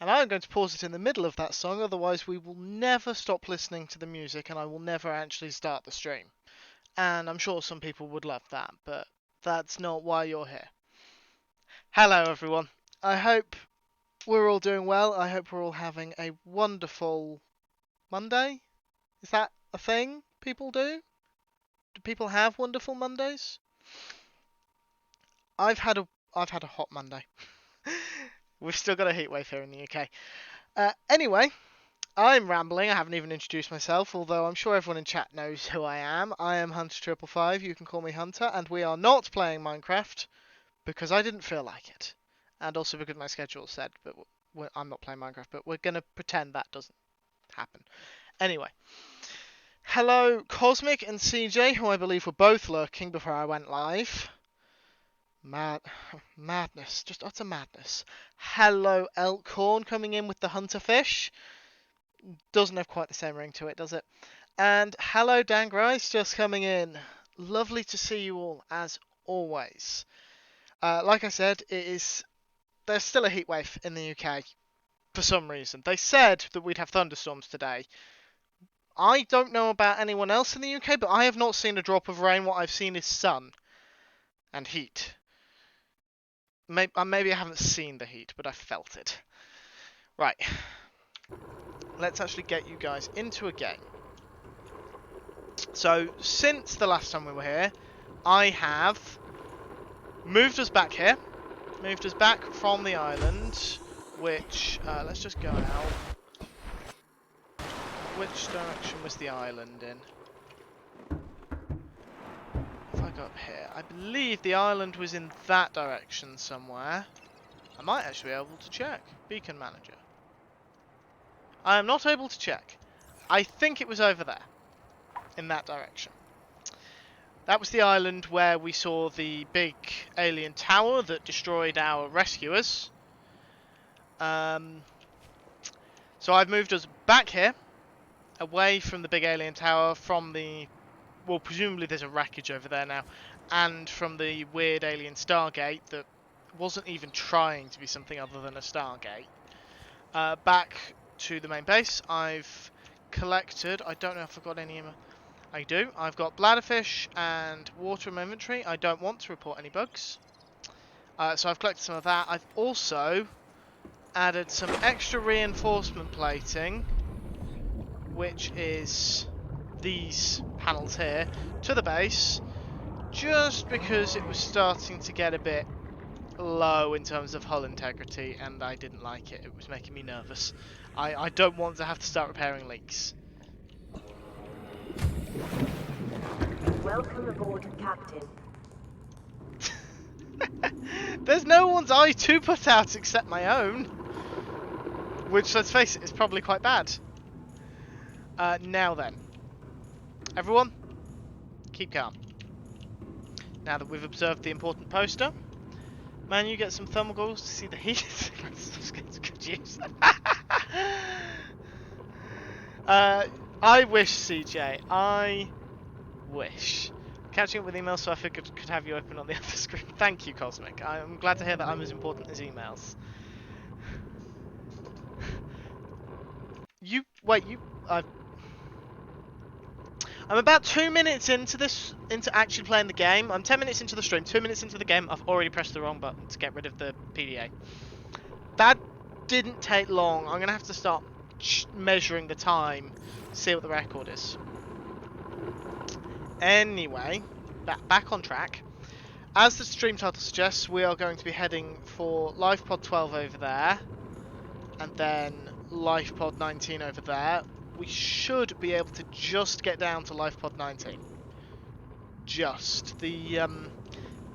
And I'm going to pause it in the middle of that song, otherwise we will never stop listening to the music and I will never actually start the stream. And I'm sure some people would love that, but that's not why you're here. Hello everyone. I hope we're all doing well. I hope we're all having a wonderful Monday. Is that a thing people do? Do people have wonderful Mondays? I've had a hot Monday. We've still got a heatwave here in the UK. Anyway, I'm rambling. I haven't even introduced myself, although I'm sure everyone in chat knows who I am. I am Hunter555. You can call me Hunter, and we are not playing Minecraft because I didn't feel like it, and also because my schedule said. But I'm not playing Minecraft. But we're gonna pretend that doesn't happen. Anyway, hello Cosmic and CJ, who I believe were both lurking before I went live. Madness, just utter madness. Hello Elkhorn coming in with the Hunter fish. Doesn't have quite the same ring to it, does it? And hello Dan Grice just coming in. Lovely to see you all as always. Like I said, there's still a heatwave in the UK for some reason. They said that we'd have thunderstorms today. I don't know about anyone else in the UK, but I have not seen a drop of rain. What I've seen is sun and heat. Maybe I haven't seen the heat, but I felt it. Right. Let's actually get you guys into a game. So, since the last time we were here, I have moved us back here. Moved us back from the island, which, let's just go out. Which direction was the island in? If I go up here, I believe the island was in that direction somewhere. I might actually be able to check. Beacon Manager. I am not able to check. I think it was over there. In that direction. That was the island where we saw the big alien tower that destroyed our rescuers. So I've moved us back here, away from the big alien tower, from the... Well, presumably there's a wreckage over there now, and from the weird alien Stargate that wasn't even trying to be something other than a Stargate. Back to the main base. I've collected... I don't know if I've got any... I do. I've got bladderfish and water in my inventory. I don't want to report any bugs. So I've collected some of that. I've also added some extra reinforcement plating, which is these panels here, to the base, just because it was starting to get a bit low in terms of hull integrity, and I didn't like it. It was making me nervous. I don't want to have to start repairing leaks. Welcome aboard, Captain. There's no one's eye to put out except my own. Which, let's face it, is probably quite bad. Now then. Everyone, keep calm. Now that we've observed the important poster, man, you get some thermal goggles to see the heat. Let's get to good use. I wish, CJ. I wish. Catching up with emails, so I figured could have you open on the other screen. Thank you, Cosmic. I'm glad to hear that I'm as important as emails. I'm about 2 minutes into actually playing the game. I'm 10 minutes into the stream. 2 minutes into the game, I've already pressed the wrong button to get rid of the PDA. That didn't take long. I'm gonna have to start measuring the time, see what the record is. Anyway, back on track. As the stream title suggests, we are going to be heading for LifePod 12 over there, and then LifePod 19 over there. We should be able to just get down to LifePod 19. Just. The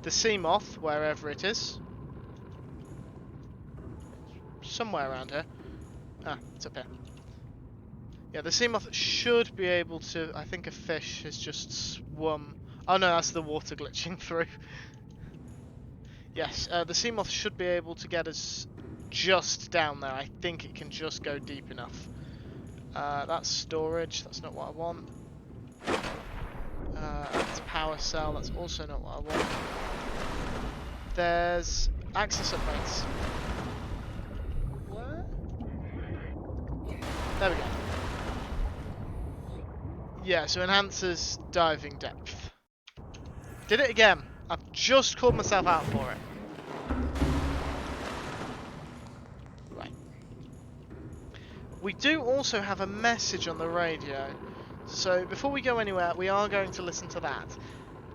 Seamoth, wherever it is. Somewhere around here. Ah, it's up here. Yeah, the Seamoth should be able to... I think a fish has just swum... Oh no, that's the water glitching through. Yes, the Seamoth should be able to get us just down there. I think it can just go deep enough. That's storage, that's not what I want. That's power cell, that's also not what I want. There's access upgrades. Where? There we go. Yeah, so enhances diving depth. Did it again. I've just called myself out for it. Right. We do also have a message on the radio. So before we go anywhere, we are going to listen to that.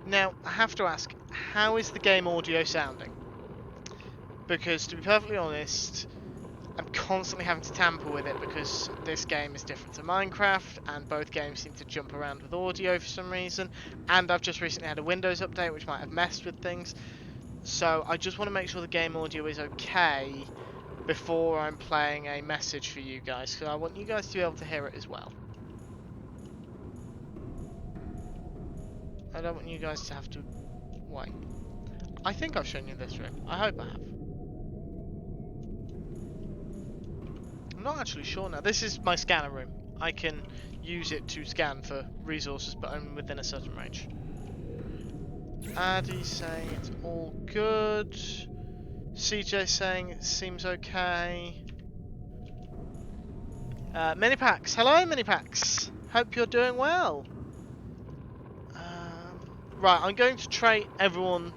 Now, I have to ask, how is the game audio sounding? Because, to be perfectly honest, I'm constantly having to tamper with it because this game is different to Minecraft, and both games seem to jump around with audio for some reason, and I've just recently had a Windows update which might have messed with things. So I just want to make sure the game audio is okay before I'm playing a message for you guys, because I want you guys to be able to hear it as well. I don't want you guys to have to wait. I think I've shown you this room. I hope I have. I'm not actually sure now. This is my scanner room. I can use it to scan for resources, but only within a certain range. Addy's saying it's all good. CJ saying it seems okay. Minipacks. Hello, Minipacks. Hope you're doing well. Right, I'm going to trait everyone.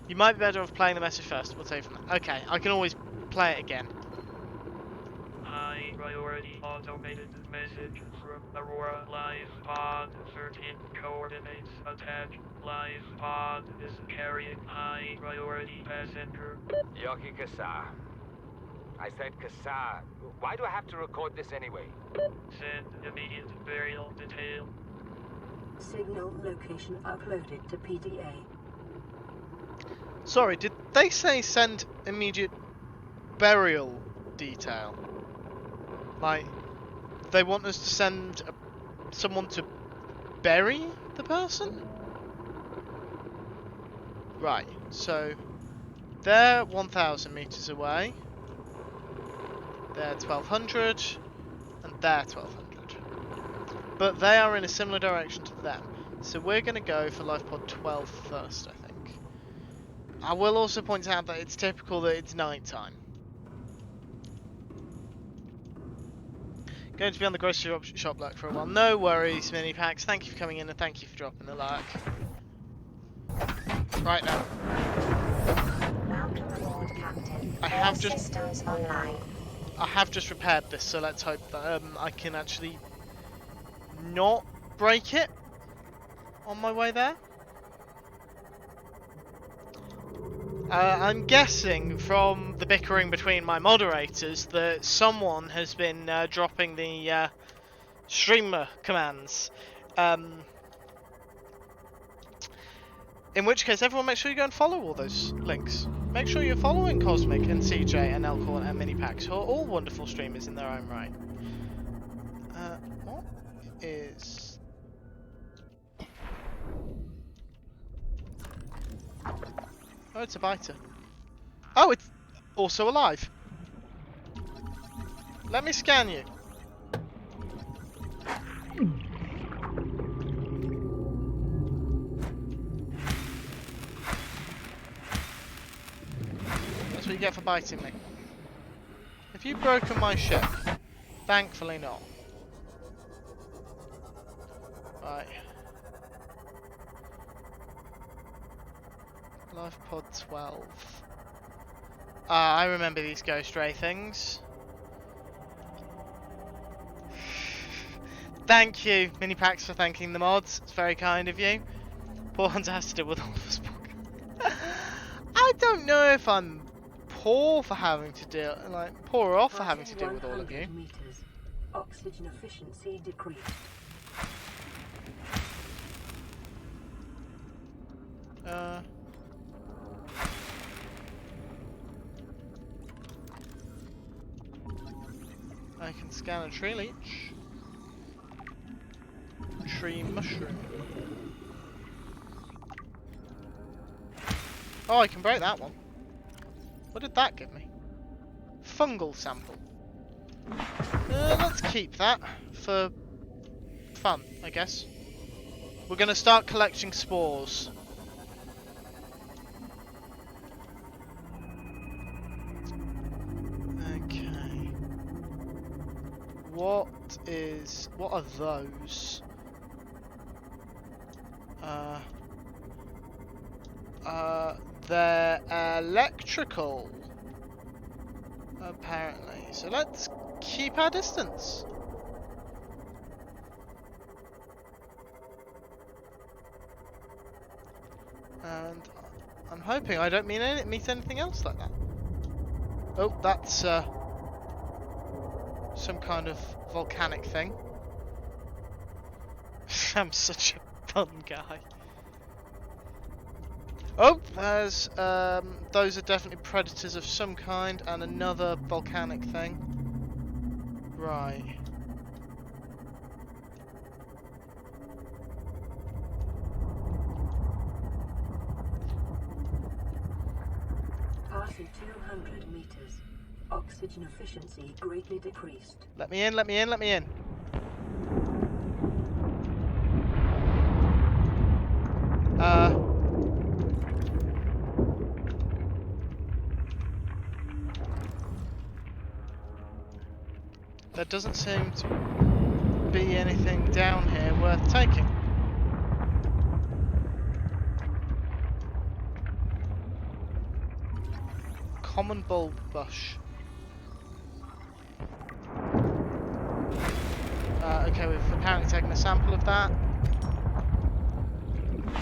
You might be better off playing the message first. We'll take from that. Okay, I can always play it again. High priority automated message from Aurora Live Pod. Certain coordinates attached. Live Pod is carrying high priority passenger. Yoki Kasa. I said Kasa. Why do I have to record this anyway? Send immediate burial detail. Signal location uploaded to PDA. Sorry, did they say send immediate burial detail? Like, they want us to send someone to bury the person? Right, so they're 1,000 meters away. They're 1,200, and they're 1,200. But they are in a similar direction to them. So we're going to go for life pod 12 first, I think. I will also point out that it's typical that it's night time. Going to be on the grocery shop luck for a while. No worries, mini packs. Thank you for coming in and thank you for dropping the like. Right now. I have just repaired this, so let's hope that I can actually not break it on my way there. I'm guessing from the bickering between my moderators that someone has been dropping the streamer commands. In which case, everyone make sure you go and follow all those links. Make sure you're following Cosmic and CJ and Elcorn and Minipacks, who are all wonderful streamers in their own right. What is... Oh, it's a biter. Oh, it's also alive. Let me scan you. That's what you get for biting me. Have you broken my ship? Thankfully not. Right. Life pod 12. I remember these ghost ray things. Thank you, Minipacks, for thanking the mods. It's very kind of you. Poor Hunter has to deal with all of us. I don't know if I'm poor for having to deal, poor off for having to deal with all of you. Meters. Oxygen efficiency decreased. I can scan a tree leech. Tree mushroom. Oh, I can break that one. What did that give me? Fungal sample. Let's keep that for fun, I guess. We're going to start collecting spores. Okay. What are those? They're electrical, apparently. So let's keep our distance. And I'm hoping I don't meet anything else like that. Oh, that's some kind of volcanic thing. I'm such a fun guy. Oh, there's those are definitely predators of some kind, and another volcanic thing. Right. Passing 200 meters. Oxygen efficiency greatly decreased. Let me in, let me in, let me in. There doesn't seem to be anything down here worth taking. Common bulb bush. Okay, we've apparently taken a sample of that.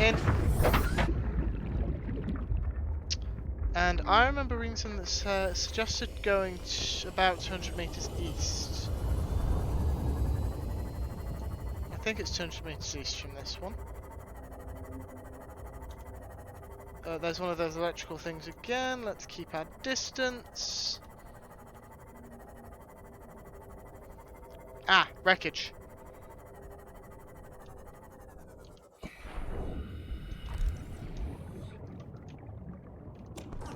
In. And I remember reading something that suggested going about 200 meters east. I think it's 200 meters east from this one. There's one of those electrical things again. Let's keep our distance. Ah, wreckage.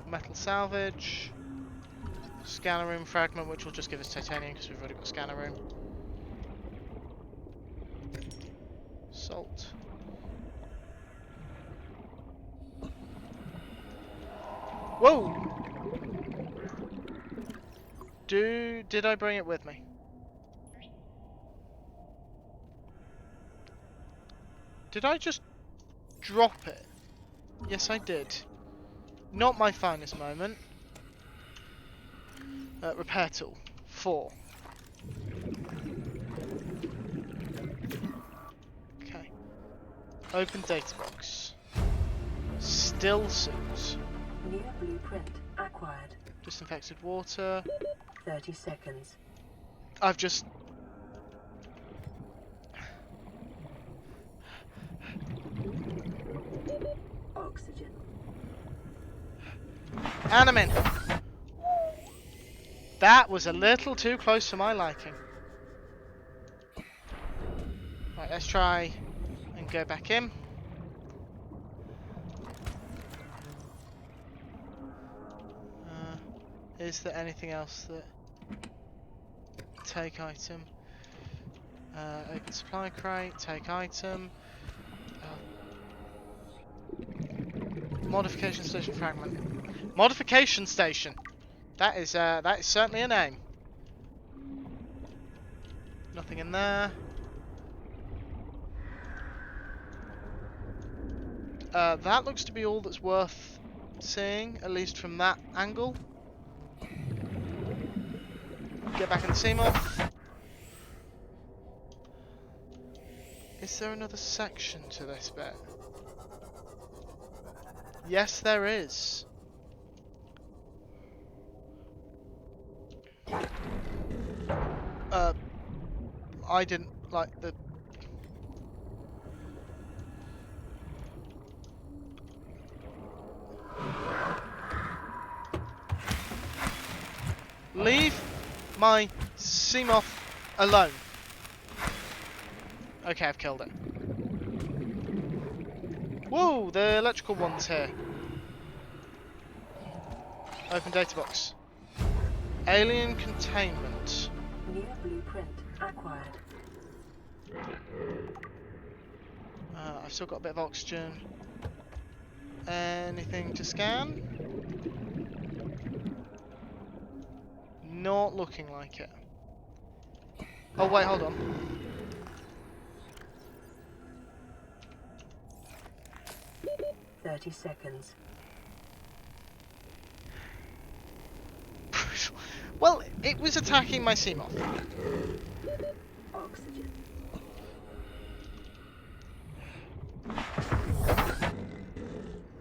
Metal salvage. Scanner room fragment, which will just give us titanium because we've already got scanner room. Salt. Whoa! Did I bring it with me? Did I just drop it? Yes, I did. Not my finest moment. Repair tool. 4. Okay. Open data box. Still suit. New blueprint acquired. Disinfected water. 30 seconds. I've just... Oxygen. And I'm in. That was a little too close for my liking. Right, let's try and go back in. Is there anything else that... Take item. Open supply crate, take item. Modification station fragment. Modification station! That is certainly a name. Nothing in there. That looks to be all that's worth seeing, at least from that angle. Get back in the Seamoth. Is there another section to this bit? Yes, there is. I didn't like the... Leave my Seamoth alone. Okay, I've killed it. Whoa, the electrical one's here. Open data box. Alien containment. New blueprint acquired. I've still got a bit of oxygen. Anything to scan? Not looking like it. Oh wait, hold on. seconds. Well, it was attacking my Seamoth. Oxygen.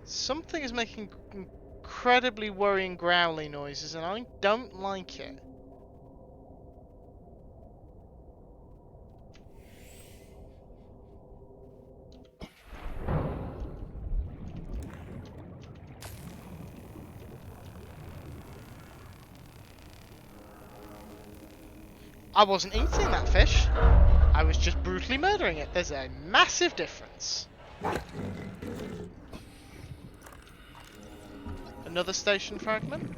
Something is making incredibly worrying growly noises, and I don't like it. I wasn't eating that fish. I was just brutally murdering it. There's a massive difference. Another station fragment.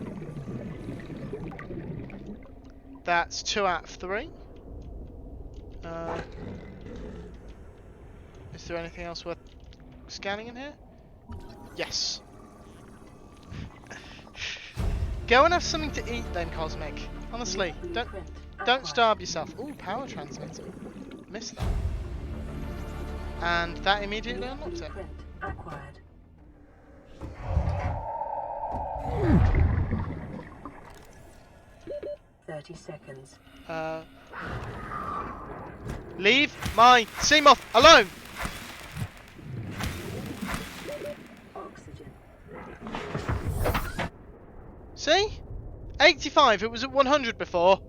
That's 2 out of 3. Is there anything else worth scanning in here? Yes. Go and have something to eat then, Cosmic. Honestly, don't starve yourself. Ooh, power transmitter. Missed that. And that immediately unlocked it. Acquired. Seconds. Leave my Seamoth alone! Oxygen. See? 85, it was at 100 before.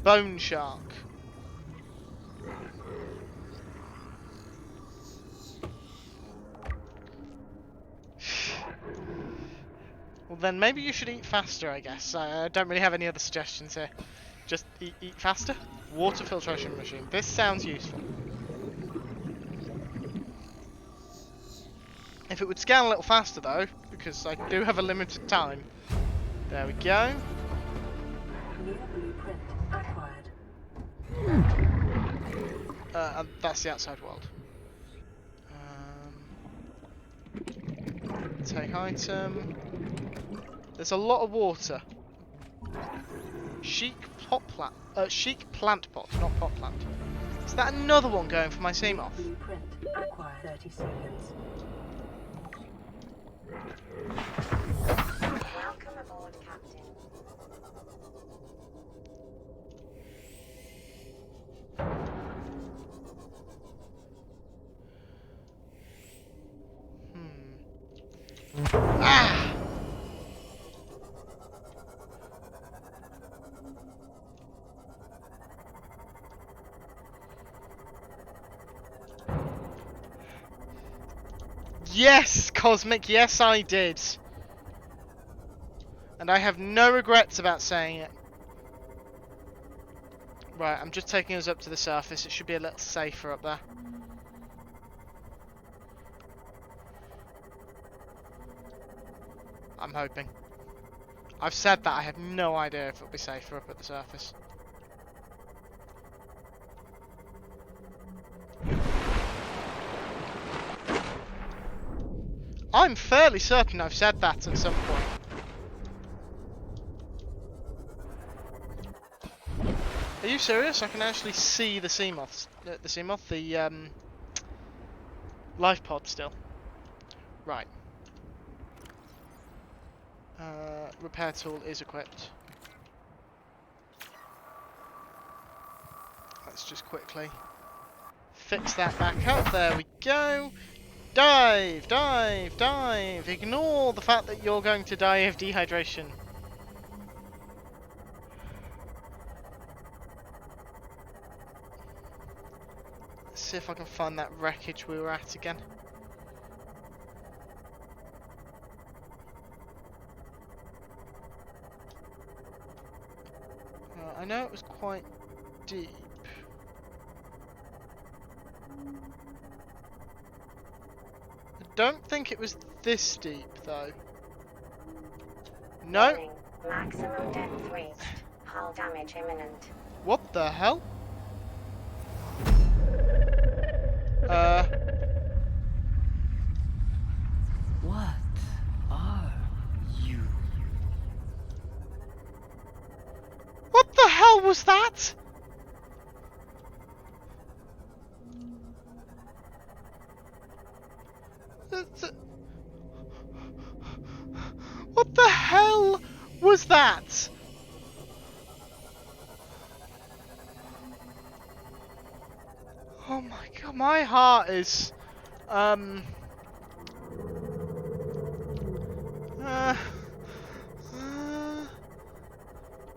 Bone shark. Well then, maybe you should eat faster, I guess. I don't really have any other suggestions here. Just eat faster. Water filtration machine. This sounds useful. If it would scan a little faster though, because I do have a limited time. There we go. New blueprint acquired. And that's the outside world. Take item. There's a lot of water. Chic plant pot, not pot plant. Is that another one going for my Seamoth? Blueprint acquired. 30 seconds. Welcome aboard, Captain. Ah! Yes, Cosmic, yes I did. And I have no regrets about saying it. Right, I'm just taking us up to the surface. It should be a little safer up there. I'm hoping. I've said that, I have no idea if it'll be safer up at the surface. I'm fairly certain I've said that at some point. Are you serious? I can actually see the Seamoths. The life pod still. Right. Repair tool is equipped. Let's just quickly fix that back up. There we go. Dive, dive, dive. Ignore the fact that you're going to die of dehydration. Let's see if I can find that wreckage we were at again. I know it was quite deep. I don't think it was this deep though. No. Warning. Maximum depth reached. Hull damage imminent. What the hell? What are you? was that? What the hell was that? Oh my god, my heart is uh, uh,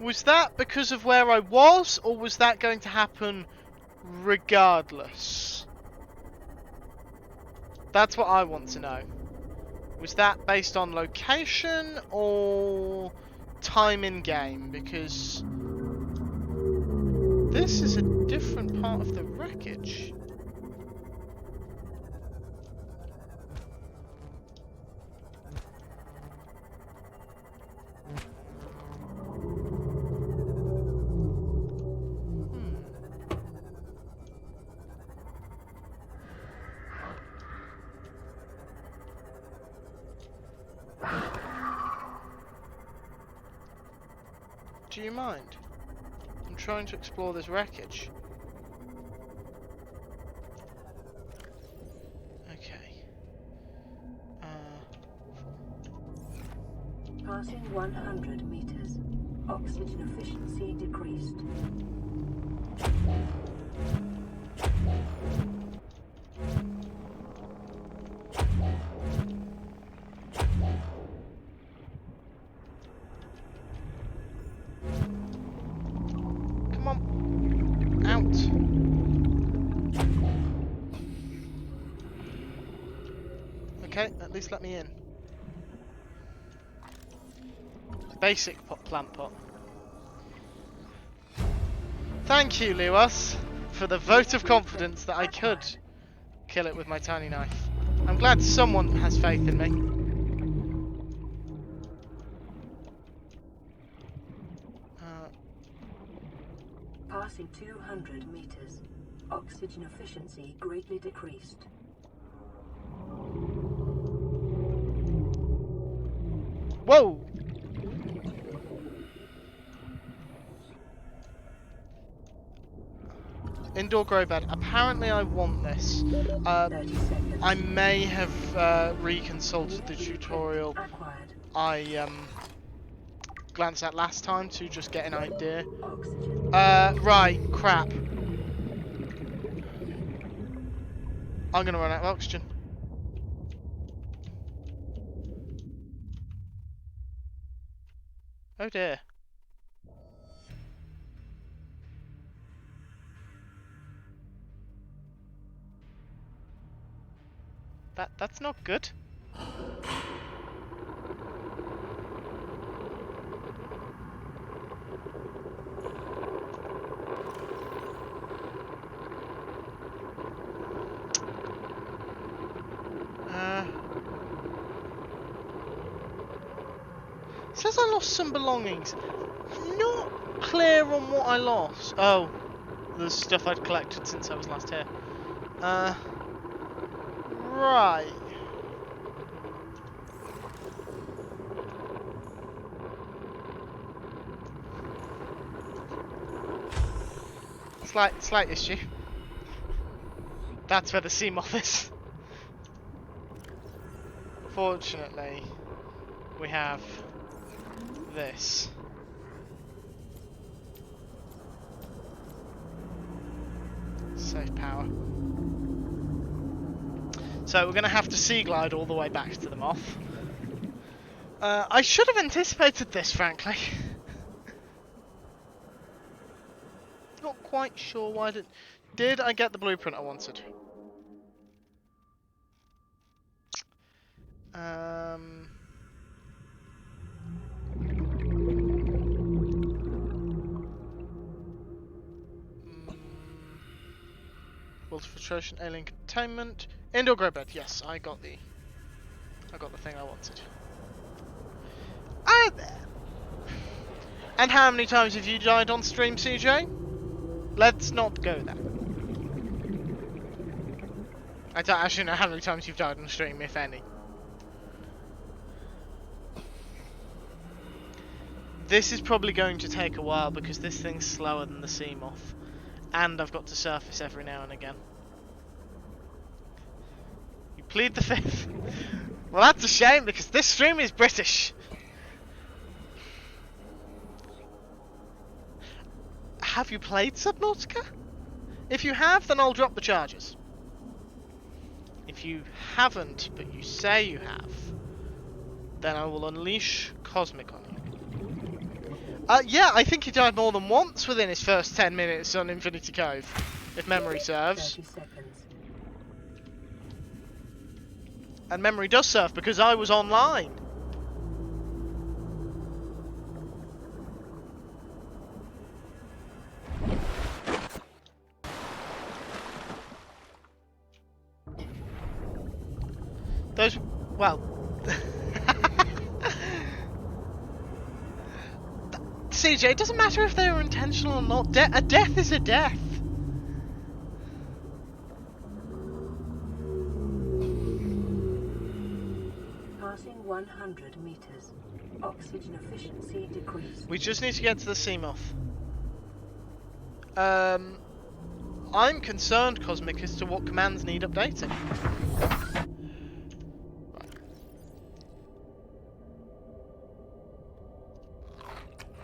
was that because of where I was, or was that going to happen regardless? That's what I want to know. Was that based on location or time in game? Because this is a different part of the wreckage. Do you mind? I'm trying to explore this wreckage. Okay. Passing 100 meters. Oxygen efficiency decreased. Come on. Out. Okay, at least let me in. Basic plant pot. Thank you, Lewis, for the vote of confidence that I could kill it with my tiny knife. I'm glad someone has faith in me. Passing 200 meters. Oxygen efficiency greatly decreased. Whoa! Indoor grow bed. Apparently I want this. 30 seconds. I may have reconsulted the tutorial Acquired. I glanced at last time to just get an idea. Oxygen. Right, crap. I'm gonna run out of oxygen. Oh dear. That's not good. Says I lost some belongings. Not clear on what I lost. Oh, the stuff I'd collected since I was last here. Right. Slight issue. That's where the sea moth is. Fortunately, we have this. Save power. So we're going to have to sea glide all the way back to the moth. I should have anticipated this, frankly. Not quite sure why did I get the blueprint I wanted? Water filtration, alien containment, indoor grow bed. Yes, I got the thing I wanted. And how many times have you died on stream, CJ? Let's not go there. I don't actually know how many times you've died on stream, if any. This is probably going to take a while because this thing's slower than the sea moth. And I've got to surface every now and again. You plead the fifth. Well, that's a shame because this stream is British. Have you played Subnautica? If you have, then I'll drop the charges. If you haven't, but you say you have, then I will unleash Cosmic on you. Yeah, I think he died more than once within his first 10 minutes on Infinity Cove, if memory serves. 30 seconds. And memory does serve because I was online. Those, well, CJ, it doesn't matter if they were intentional or not. A death is a death. Passing 100 meters. Oxygen efficiency decreased. We just need to get to the sea moth. I'm concerned, Cosmic, as to what commands need updating.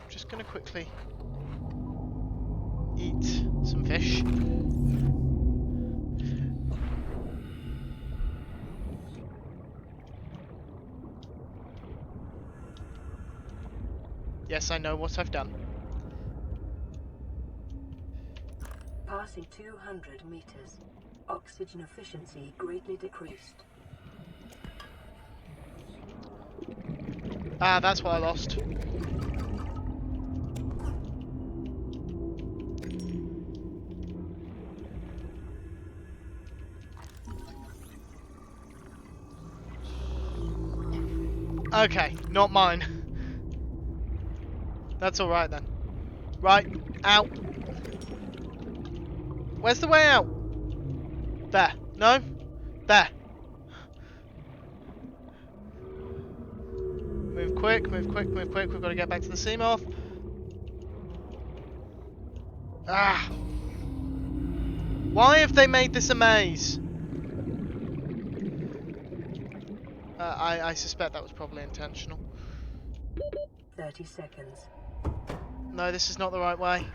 I'm just gonna quickly eat some fish. Yes, I know what I've done. Passing 200 meters. Oxygen efficiency greatly decreased. Ah, that's what I lost. Okay, not mine. That's alright then. Right, out. Where's the way out? There. No? There. Move quick, move quick, move quick. We've got to get back to the sea moth. Ah. Why have they made this a maze? I suspect that was probably intentional. 30 seconds. No, this is not the right way.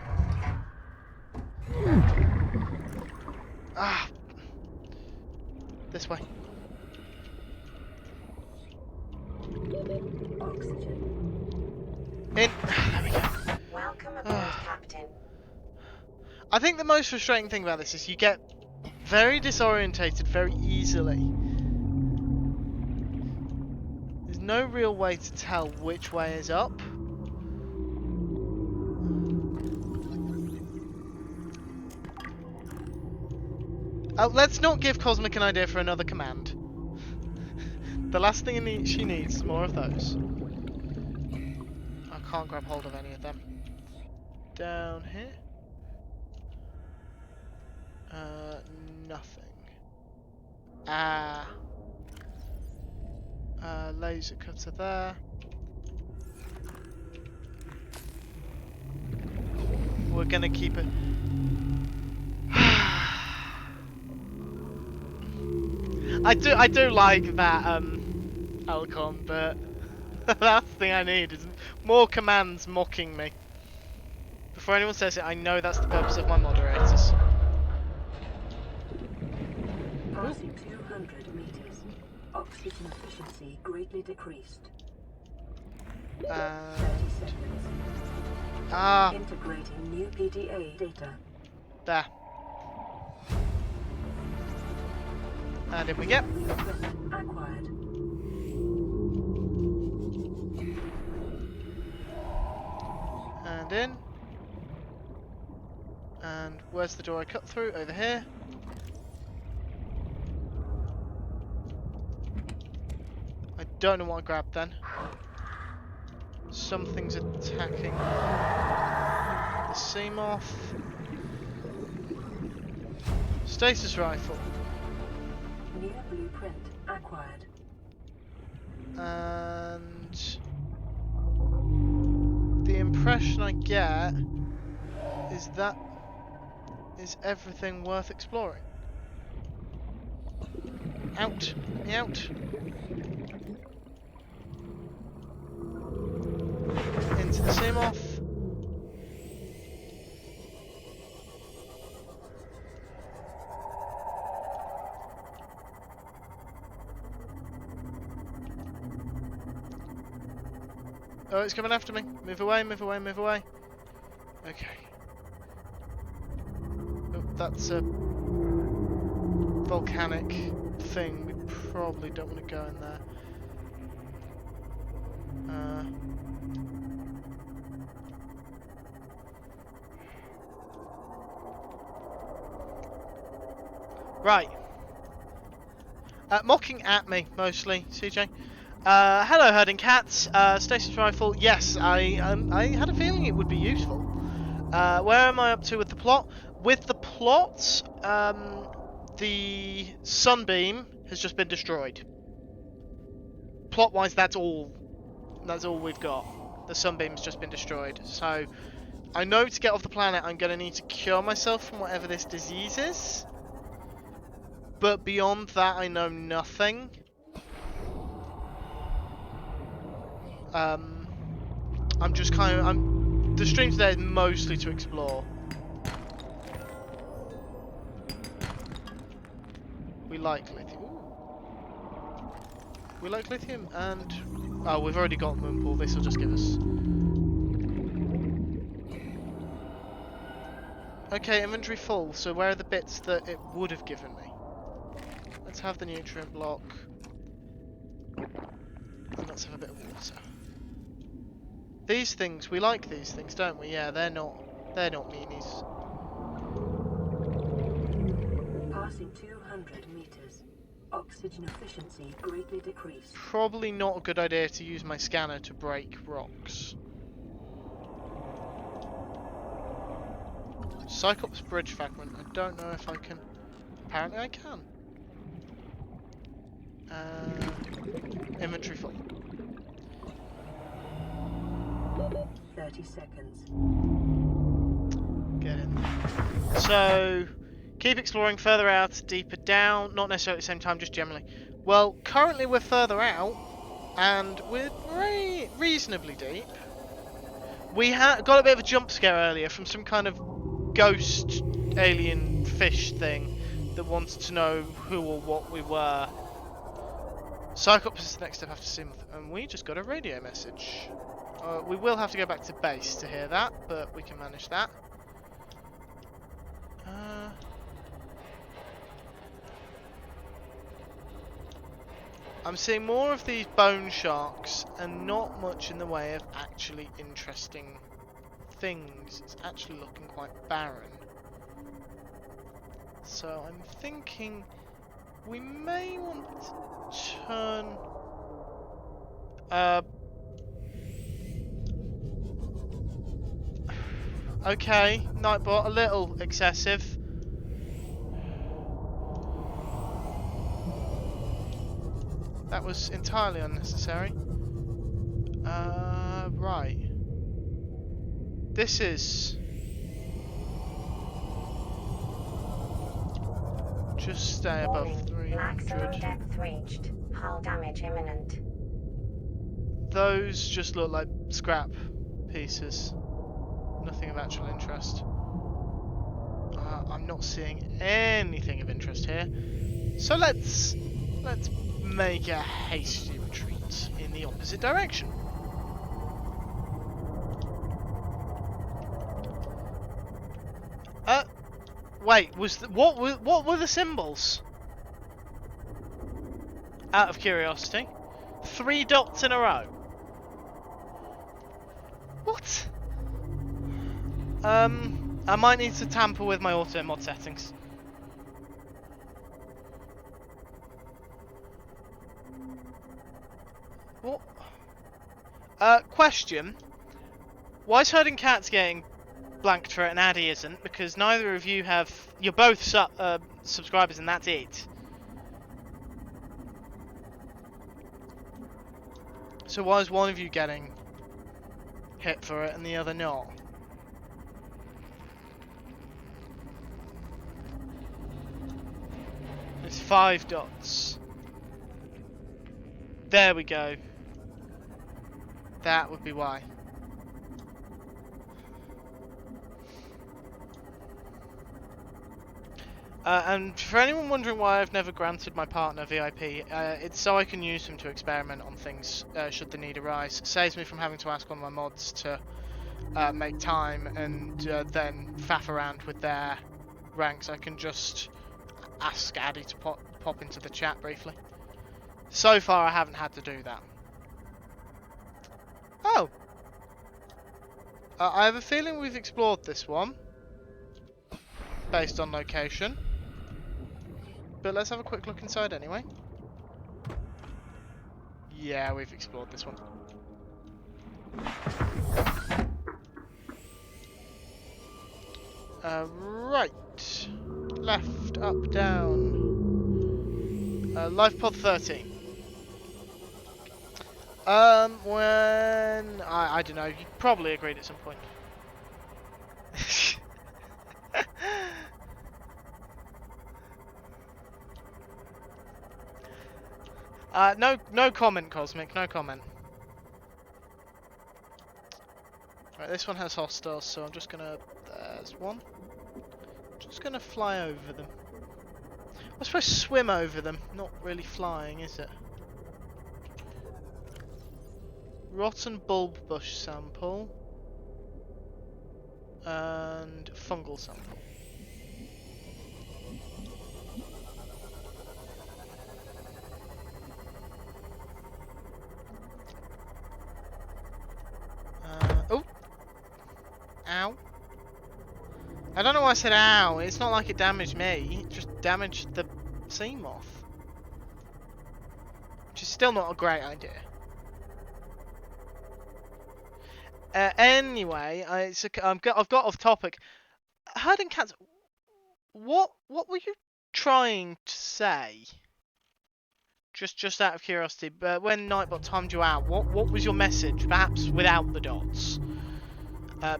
Ah. This way. Oxygen. In. There we go. Welcome aboard, Captain. I think the most frustrating thing about this is you get very disorientated very easily. There's no real way to tell which way is up. Let's not give Cosmic an idea for another command. The last thing she needs is more of those. I can't grab hold of any of them. Down here. Nothing. Laser cutter there. We're gonna keep it. I do like that Alcon, but the last thing I need is more commands mocking me. Before anyone says it, I know that's the purpose of my moderators. Passing 200 meters. Oxygen efficiency greatly decreased. 30 seconds. Integrating new PDA data. There. And in we get. Acquired. And in. And where's the door I cut through? Over here. I don't know what I grabbed then. Something's attacking the sea moth. Stasis rifle. New blueprint acquired. And impression I get is that is everything worth exploring. Out, me out. Into the Seamoth. Oh, it's coming after me. Move away, move away, move away. Okay. Oh, that's a volcanic thing. We probably don't want to go in there. Right. Mocking at me, mostly, CJ. Hello, herding cats. Stasis rifle. Yes, I had a feeling it would be useful. Where am I up to with the plot? With the plot, the sunbeam has just been destroyed. Plot-wise, that's all we've got. The sunbeam's just been destroyed. So, I know to get off the planet, I'm going to need to cure myself from whatever this disease is. But beyond that, I know nothing. I'm just kind of... the stream today is mostly to explore. We like lithium. Ooh. We like lithium and... oh, we've already got Moonpool. This will just give us... okay, inventory full. So where are the bits that it would have given me? Let's have the nutrient block. And let's have a bit of water. These things, we like these things, don't we? Yeah, they're not meanies. Passing 200 meters. Oxygen efficiency greatly decreased. Probably not a good idea to use my scanner to break rocks. Cyclops bridge fragment. I don't know if I can. Apparently I can. Inventory full. 30 seconds. Get in there. So, keep exploring further out, deeper down, not necessarily at the same time, just generally. Well, currently we're further out, and we're reasonably deep. We got a bit of a jump scare earlier from some kind of ghost alien fish thing that wanted to know who or what we were. Cyclops is the next step after Seamoth, and we just got a radio message. We will have to go back to base to hear that, but we can manage that. I'm seeing more of these bone sharks and not much in the way of actually interesting things. It's actually looking quite barren. So I'm thinking we may want to turn... okay, Nightbot, a little excessive. That was entirely unnecessary. Right. This is... just stay above 300. Maximum depth reached. Hull damage imminent. Those just look like scrap pieces. Nothing of actual interest. I'm not seeing anything of interest here. So let's make a hasty retreat in the opposite direction. Wait, what were the symbols? Out of curiosity. 3 dots in a row. What? I might need to tamper with my auto mod settings. What? Question. Why is Herding Cats getting blanked for it and Addy isn't? Because neither of you have... you're both subscribers and that's it. So why is one of you getting hit for it and the other not. It's 5 dots. There we go. That would be why. And for anyone wondering why I've never granted my partner VIP, it's so I can use them to experiment on things should the need arise. Saves me from having to ask one of my mods to make time and then faff around with their ranks. I can just ask Addy to pop into the chat briefly. So far I haven't had to do that. Oh! I have a feeling we've explored this one. Based on location. But let's have a quick look inside anyway. Yeah, we've explored this one. Right. Left, up, down. Life pod 13. When... I don't know, you probably agreed at some point. No comment, Cosmic, no comment. Right, this one has hostiles, so I'm just gonna... There's one. Just gonna fly over them. I suppose swim over them, not really flying, is it? Rotten bulb bush sample. And fungal sample. Oh! Ow. I don't know why I said ow. It's not like it damaged me. It just damaged the sea moth. Which is still not a great idea. Anyway, I've got off topic. Herding cats. What were you trying to say? Just out of curiosity, but when Nightbot timed you out, what was your message? Perhaps without the dots,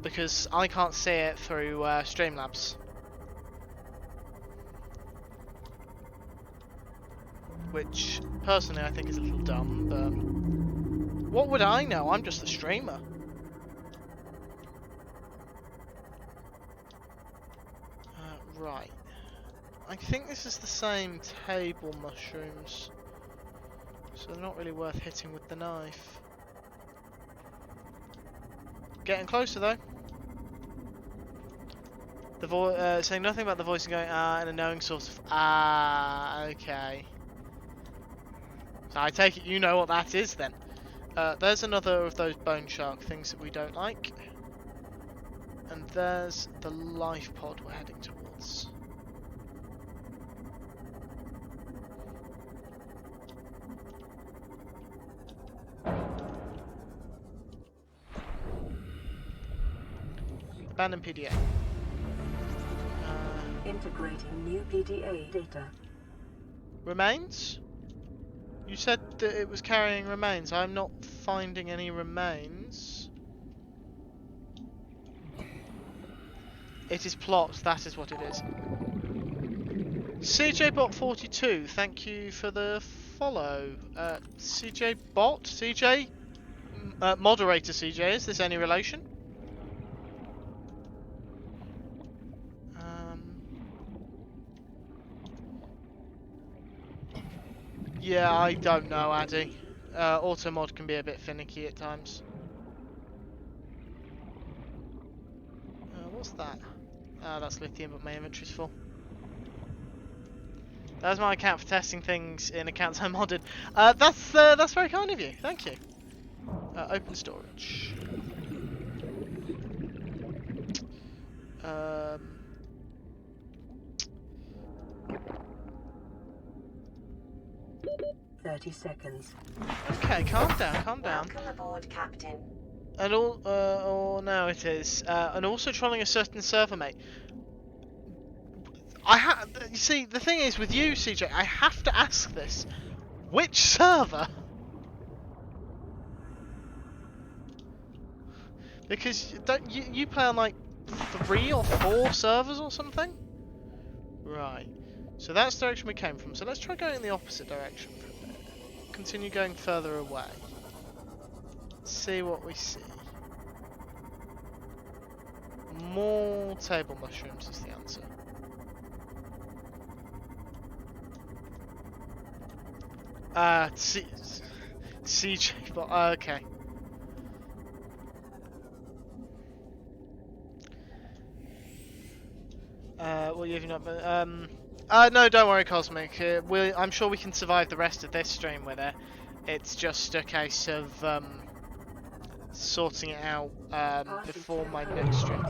because I can't see it through Streamlabs. Which personally I think is a little dumb, but what would I know? I'm just a streamer. Right. I think this is the same table mushrooms. So they're not really worth hitting with the knife. Getting closer though. The saying nothing about the voice and going and a knowing sort of okay. So I take it you know what that is then. There's another of those bone shark things that we don't like. And there's the life pod we're heading towards. Abandoned PDA. Integrating new PDA data. Remains? You said that it was carrying remains. I'm not finding any remains. It is plot, that is what it is. CJBot42, thank you for the follow. CJBot? CJ? Moderator CJ, is this any relation? Yeah, I don't know, Addy. Automod can be a bit finicky at times. What's that? Oh, that's lithium, but my inventory's full. That's my account for testing things in accounts I modded. That's very kind of you. Thank you. Open storage. 30 seconds. Okay, calm down, calm down. Welcome aboard, Captain. And oh no, it is. And also trolling a certain server mate. You see, the thing is with you, CJ, I have to ask this. Which server? Because don't you play on like 3 or 4 servers or something? Right. So that's the direction we came from. So let's try going in the opposite direction for a bit. Continue going further away. See what we see. More table mushrooms is the answer. CJ, but okay. Well, you've not been, no, don't worry, Cosmic. I'm sure we can survive the rest of this stream with it. It's just a case of sorting it out before my next stream.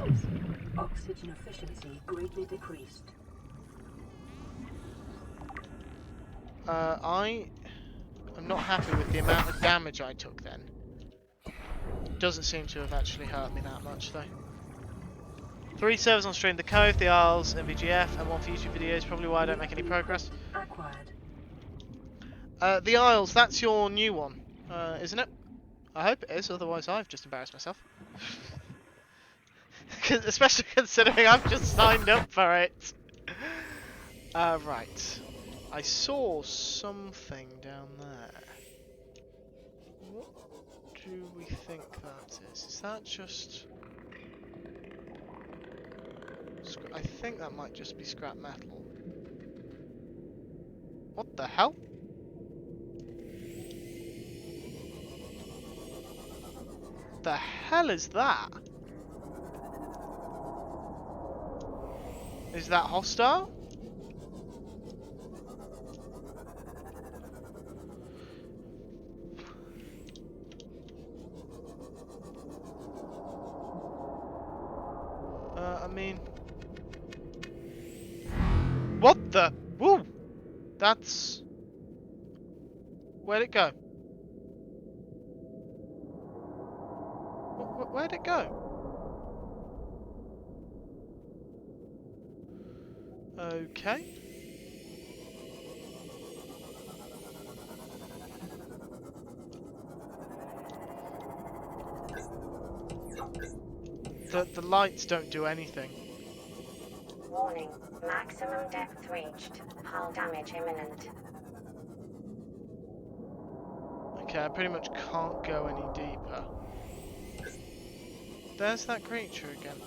Oxygen efficiency greatly decreased. I am not happy with the amount of damage I took then. Doesn't seem to have actually hurt me that much though. 3 servers on stream: the Cove, the Isles, and VGF, and 1 for YouTube videos. Probably why I don't make any progress. Acquired. The Isles, that's your new one, isn't it? I hope it is, otherwise I've just embarrassed myself. Especially considering I've just signed up for it. Right. I saw something down there. What do we think that is? Is that just... I think that might just be scrap metal. What the hell? The hell is that? Is that hostile? I mean... What the? Woo! That's... Where'd it go? Where'd it go? Okay. The lights don't do anything. Warning, maximum depth reached. Hull damage imminent. Okay, I pretty much can't go any deeper. There's that creature again.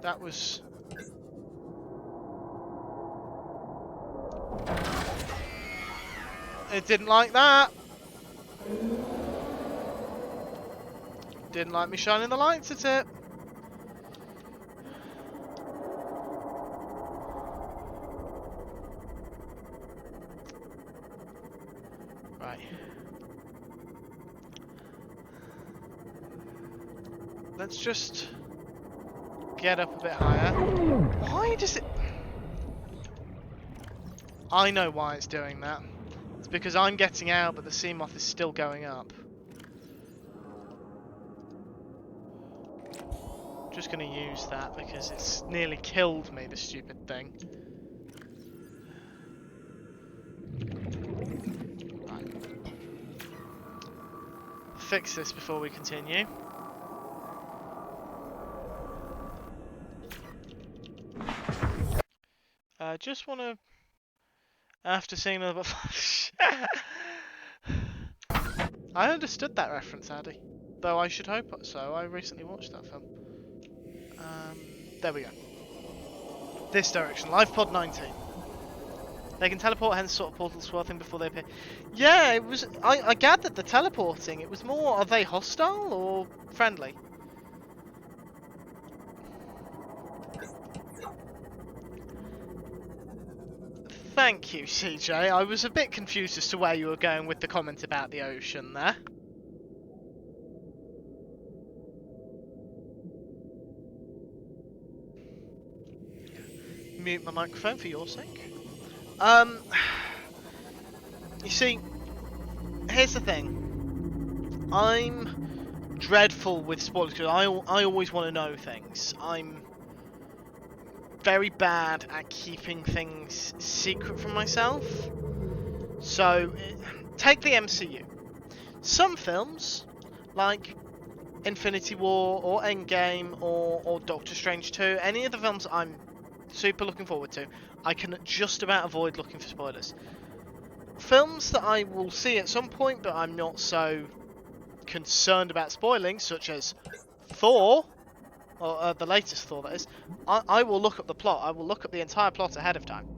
That was... It didn't like that! Didn't like me shining the lights at it. Right. Let's just get up a bit higher. Why does it... I know why it's doing that. It's because I'm getting out, but the sea moth is still going up. Just going to use that because it's nearly killed me, the stupid thing. Right. Fix this before we continue. Just want to, after seeing another... I understood that reference, Addy. Though I should hope so. I recently watched that film. There we go. This direction. Life pod 19. They can teleport, hence sort of portal swathing before they appear. Yeah, it was... I gathered the teleporting. It was more, are they hostile or friendly? Thank you, CJ. I was a bit confused as to where you were going with the comment about the ocean there. Mute my microphone for your sake. You see, here's the thing. I'm dreadful with spoilers because I always want to know things. I'm very bad at keeping things secret from myself. So, take the MCU. Some films, like Infinity War or Endgame or Doctor Strange 2, any of the films I'm super looking forward to, I can just about avoid looking for spoilers. Films that I will see at some point, but I'm not so concerned about spoiling, such as Thor, or the latest Thor, that is, I will look up the plot. I will look up the entire plot ahead of time.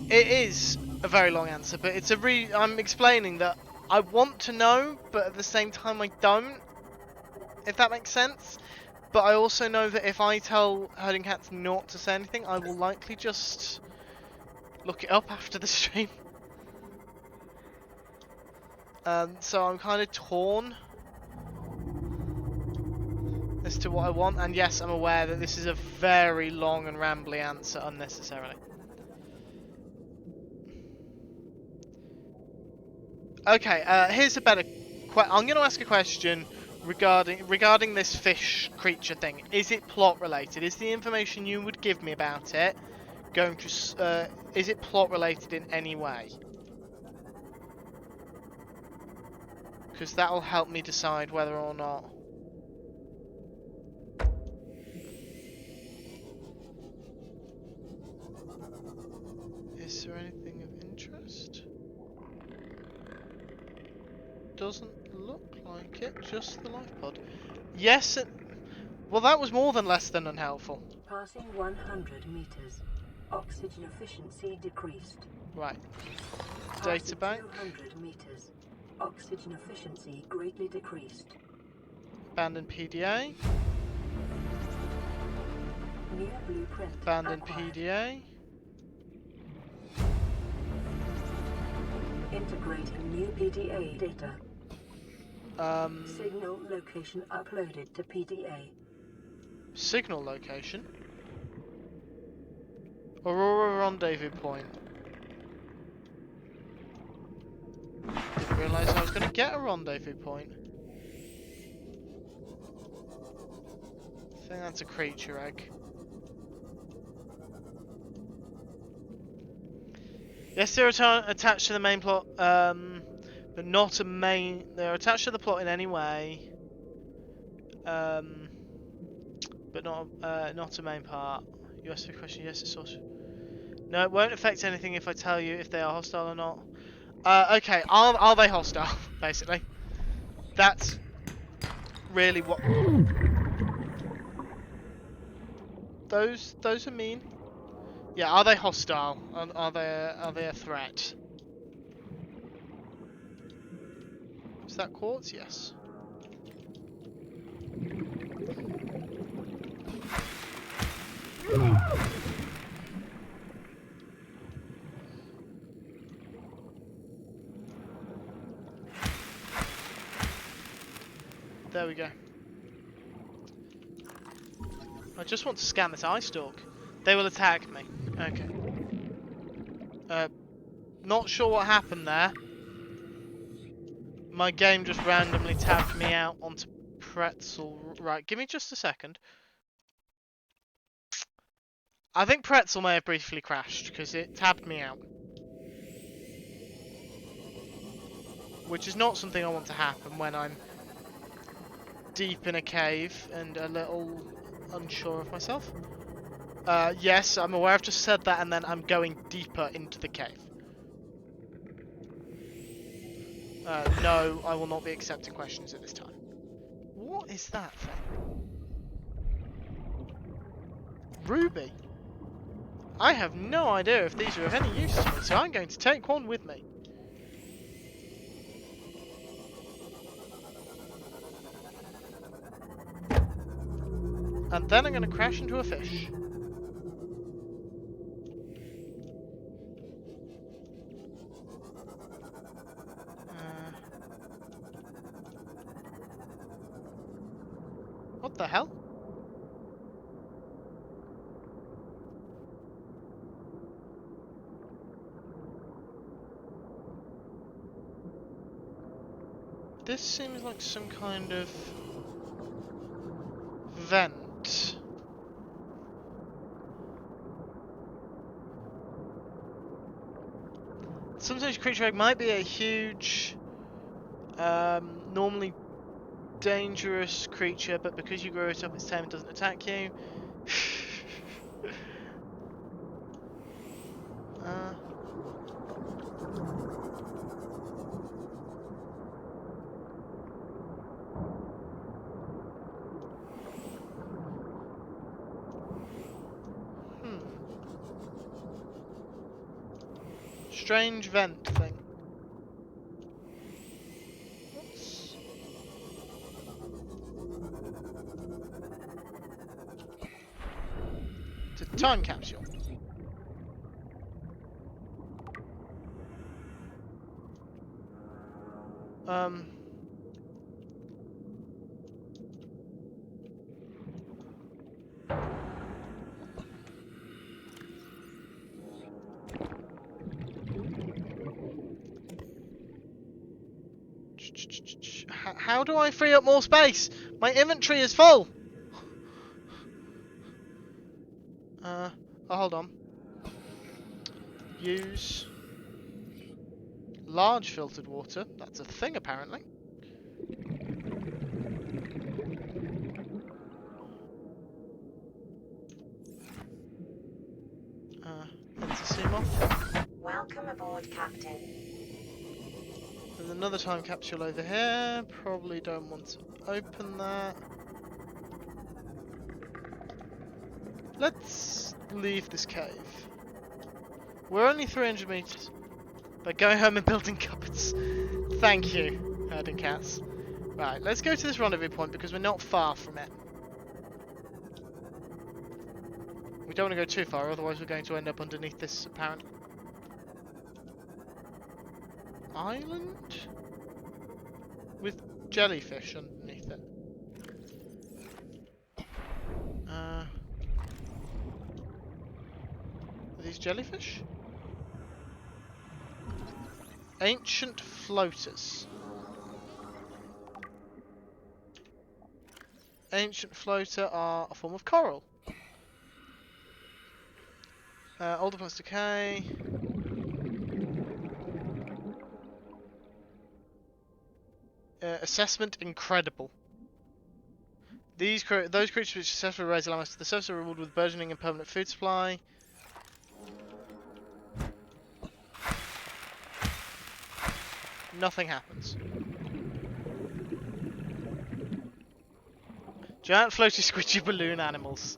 It is a very long answer, but it's I'm explaining that I want to know, but at the same time I don't, if that makes sense. But I also know that if I tell Herding Cats not to say anything, I will likely just look it up after the stream. So I'm kind of torn as to what I want, and yes, I'm aware that this is a very long and rambly answer unnecessarily. Okay, here's a better I'm going to ask a question regarding this fish creature thing. Is it plot related? Is the information you would give me about it going to is it plot related in any way? Because that'll help me decide whether or not. Is there anything of interest? Doesn't look like it, just the life pod. Yes, well that was more than less than unhelpful. Passing 100 meters. Oxygen efficiency decreased. Right. Passing Data bank. 200 meters. Oxygen efficiency greatly decreased. Abandoned PDA. New blueprint Abandoned acquired. PDA. Integrating new PDA data. Signal location uploaded to PDA. Signal location. Aurora rendezvous point. Didn't realise I was going to get a rendezvous point. I think that's a creature egg. Yes, they're attached to the main plot, but not a main. They're attached to the plot in any way, but not a main part. You asked the question. Yes, it's also. No, it won't affect anything if I tell you if they are hostile or not. Okay, are they hostile? Basically, that's really what. Those are mean. Yeah, are they hostile? Are they a threat? Is that quartz? Yes. There we go. I just want to scan this eye stalk. They will attack me. Okay. Not sure what happened there. My game just randomly tabbed me out onto Pretzel. Right, give me just a second. I think Pretzel may have briefly crashed because it tabbed me out. Which is not something I want to happen when I'm deep in a cave and a little unsure of myself. Yes, I'm aware I've just said that and then I'm going deeper into the cave. No, I will not be accepting questions at this time. What is that thing? Ruby? I have no idea if these are of any use to me, so I'm going to take one with me. And then I'm going to crash into a fish. What the hell? This seems like some kind of vent. Sometimes creature egg might be a huge, normally dangerous creature, but because you grow it up, its tame, it doesn't attack you. uh, hmm. Strange vent thing. What's... It's a time capsule. Um. How do I free up more space? My inventory is full. Oh, hold on. Use large filtered water. That's a thing, apparently. Enter sea moth. Welcome aboard, Captain. There's another time capsule over here. Probably don't want to open that. Let's leave this cave. We're only 300 meters. But going home and building cupboards. Thank you, herding cats. Right, let's go to this rendezvous point because we're not far from it. We don't want to go too far, otherwise we're going to end up underneath this apparent island with jellyfish underneath it. Are these jellyfish? Ancient floaters. Ancient floater are a form of coral. Older plants decay. Assessment incredible. Those creatures which successfully raise land to the surface are rewarded with burgeoning and permanent food supply. Nothing happens. Giant floaty squidgy balloon animals.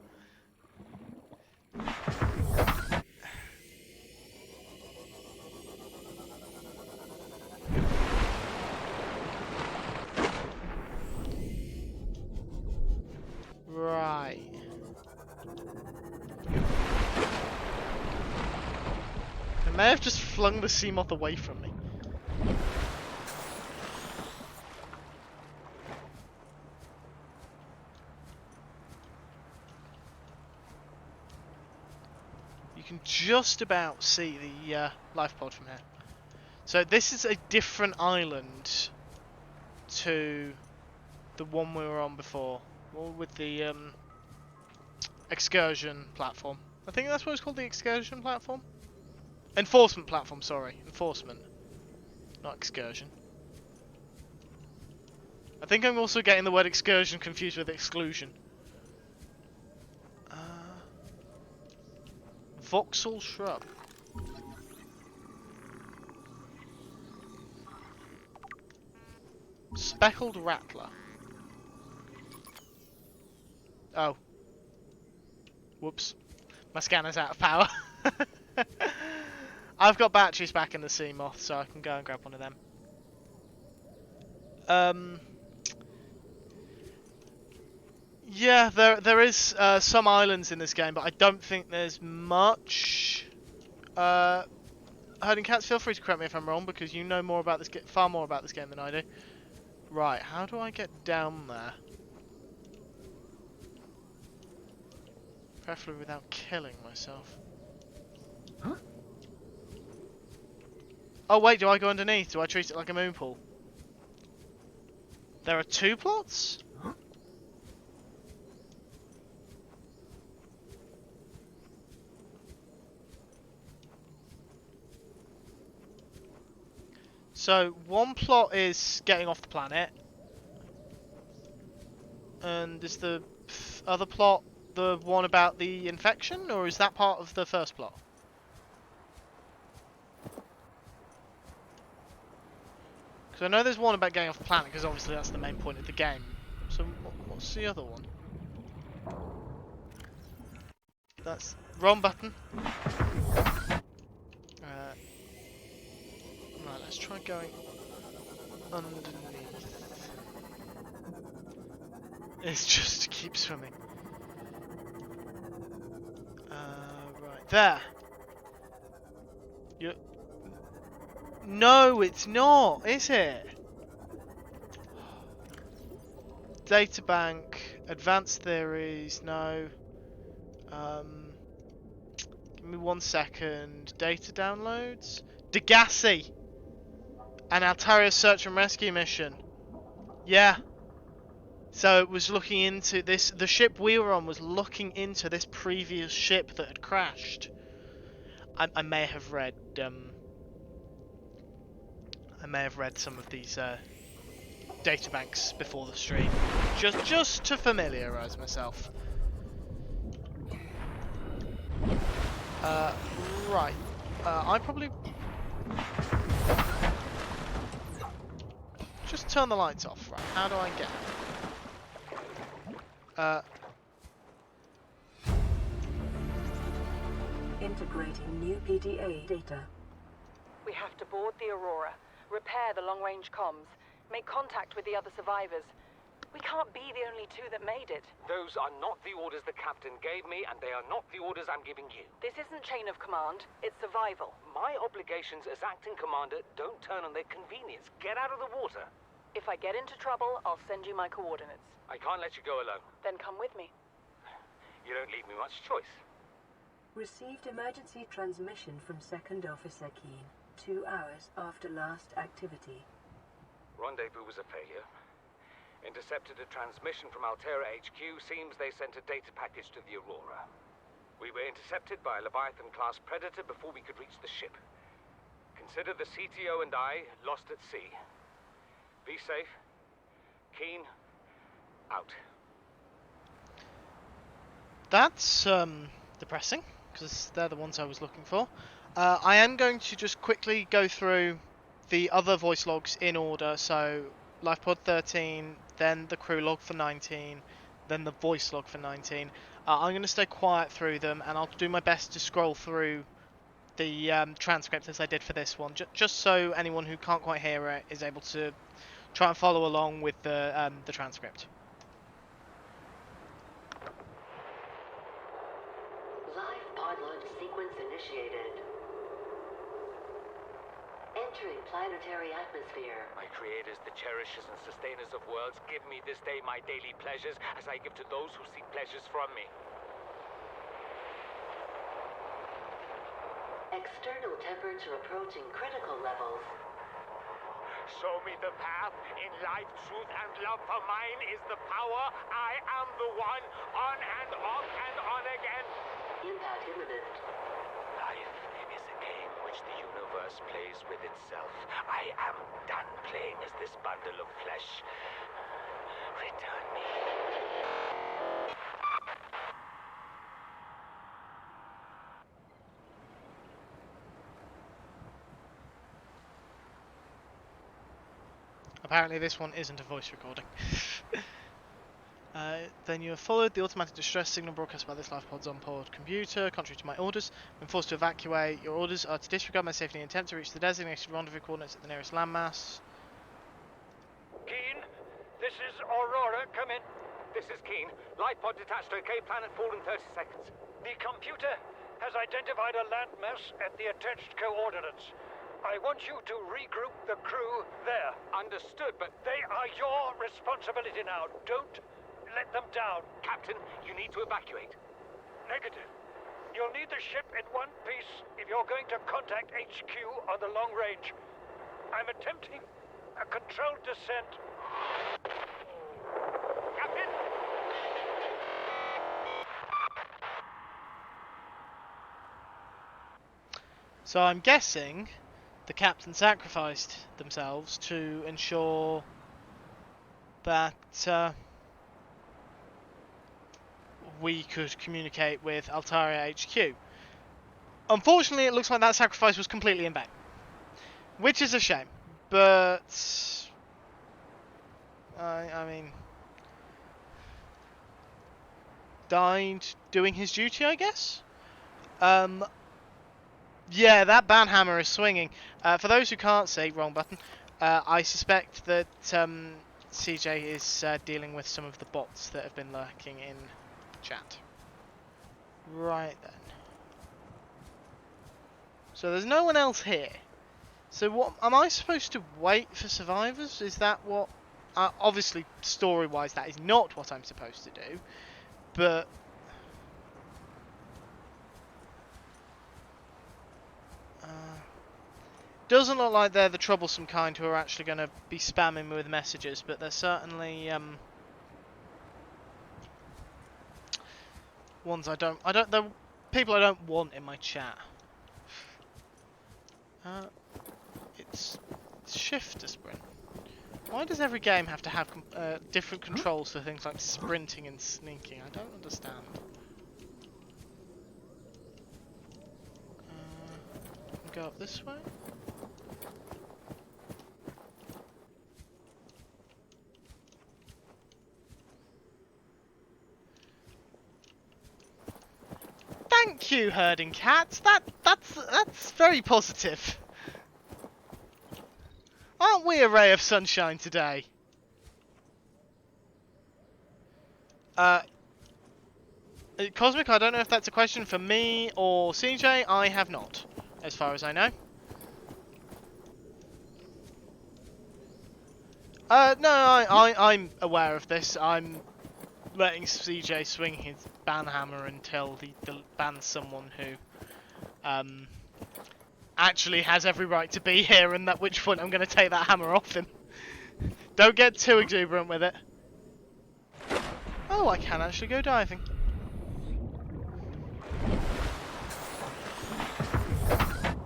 Right. I may have just flung the sea moth away from me. You can just about see the life pod from here. So this is a different island to the one we were on before. Well, with the excursion platform. I think that's what it's called, the excursion platform? Enforcement platform, sorry. Enforcement. Not excursion. I think I'm also getting the word excursion confused with exclusion. Vauxhall shrub. Speckled rattler. Oh. Whoops. My scanner's out of power. I've got batteries back in the sea moth, so I can go and grab one of them. Yeah, there is some islands in this game, but I don't think there's much. Herding cats, feel free to correct me if I'm wrong, because you know more about this far more about this game than I do. Right, how do I get down there? Preferably without killing myself. Huh? Oh wait, do I go underneath? Do I treat it like a moon pool? There are 2 plots? Huh? So one plot is getting off the planet, and is the other plot the one about the infection, or is that part of the first plot? Because I know there's one about getting off the planet, because obviously that's the main point of the game. So what's the other one? That's wrong button. Right, let's try going underneath. It's just to keep swimming. Right there. You. No, it's not, is it? Databank, advanced theories, no. Give me 1 second. Data downloads. Degassi! An Altaria search and rescue mission. Yeah. So it was looking into this. The ship we were on was looking into this previous ship that had crashed. I may have read. I may have read some of these databanks before the stream, just to familiarise myself. Right. I probably just turn the lights off. Right. How do I get out? Integrating new PDA data. We have to board the Aurora, repair the long-range comms, make contact with the other survivors. We can't be the only two that made it. Those are not the orders the captain gave me, and they are not the orders I'm giving you. This isn't chain of command, it's survival. My obligations as acting commander don't turn on their convenience. Get out of the water. If I get into trouble, I'll send you my coordinates. I can't let you go alone. Then come with me. You don't leave me much choice. Received emergency transmission from Second Officer Keen, 2 hours after last activity. Rendezvous was a failure. Intercepted a transmission from Altera HQ. Seems they sent a data package to the Aurora. We were intercepted by a Leviathan-class predator before we could reach the ship. Consider the CTO and I lost at sea. Be safe. Keen, out. That's depressing, because they're the ones I was looking for. I am going to just quickly go through the other voice logs in order. So LifePod 13, then the crew log for 19, then the voice log for 19. I'm going to stay quiet through them, and I'll do my best to scroll through the transcript as I did for this one, just so anyone who can't quite hear it is able to try and follow along with the transcript. Live pod launch sequence initiated. Entering planetary atmosphere. My creators, the cherishers and sustainers of worlds, give me this day my daily pleasures as I give to those who seek pleasures from me. External temperature approaching critical levels. Show me the path. In life, truth, and love for mine is the power. I am the one. On and off and on again. Impact imminent. Life is a game which the universe plays with itself. I am done playing as this bundle of flesh. Return me. Apparently this one isn't a voice recording. Then you have followed the automatic distress signal broadcast by this LifePod's on-board computer. Contrary to my orders, when forced to evacuate, your orders are to disregard my safety and attempt to reach the designated rendezvous coordinates at the nearest landmass. Keen, this is Aurora. Come in. This is Keen. Light pod detached to OK planet fall in 30 seconds. The computer has identified a landmass at the attached coordinates. I want you to regroup the crew there. Understood, but They are your responsibility now. Don't let them down. Captain, you need to evacuate. Negative. You'll need the ship in one piece if you're going to contact HQ on the long range. I'm attempting a controlled descent. Captain! So I'm guessing the captain sacrificed themselves to ensure that we could communicate with Altaria HQ. Unfortunately, it looks like that sacrifice was completely in vain, which is a shame. But I mean, died doing his duty, I guess. Yeah, that banhammer is swinging. For those who can't see, wrong button. I suspect that CJ is dealing with some of the bots that have been lurking in chat. Right then. So there's no one else here. So what am I supposed to wait for survivors? Is that what? Obviously, story-wise, that is not what I'm supposed to do. But doesn't look like they're the troublesome kind who are actually going to be spamming me with messages, but they're certainly ones they're people I don't want in my chat. It's shift to sprint. Why does every game have to have different controls for things like sprinting and sneaking? I don't understand. Go up this way. Thank you, herding cats. That's very positive. Aren't we a ray of sunshine today? Cosmic, I don't know if that's a question for me or CJ. I have not, as far as I know. No, I'm aware of this. I'm letting CJ swing his banhammer until he bans someone who actually has every right to be here, and at which point I'm going to take that hammer off him. Don't get too exuberant with it. Oh, I can actually go diving.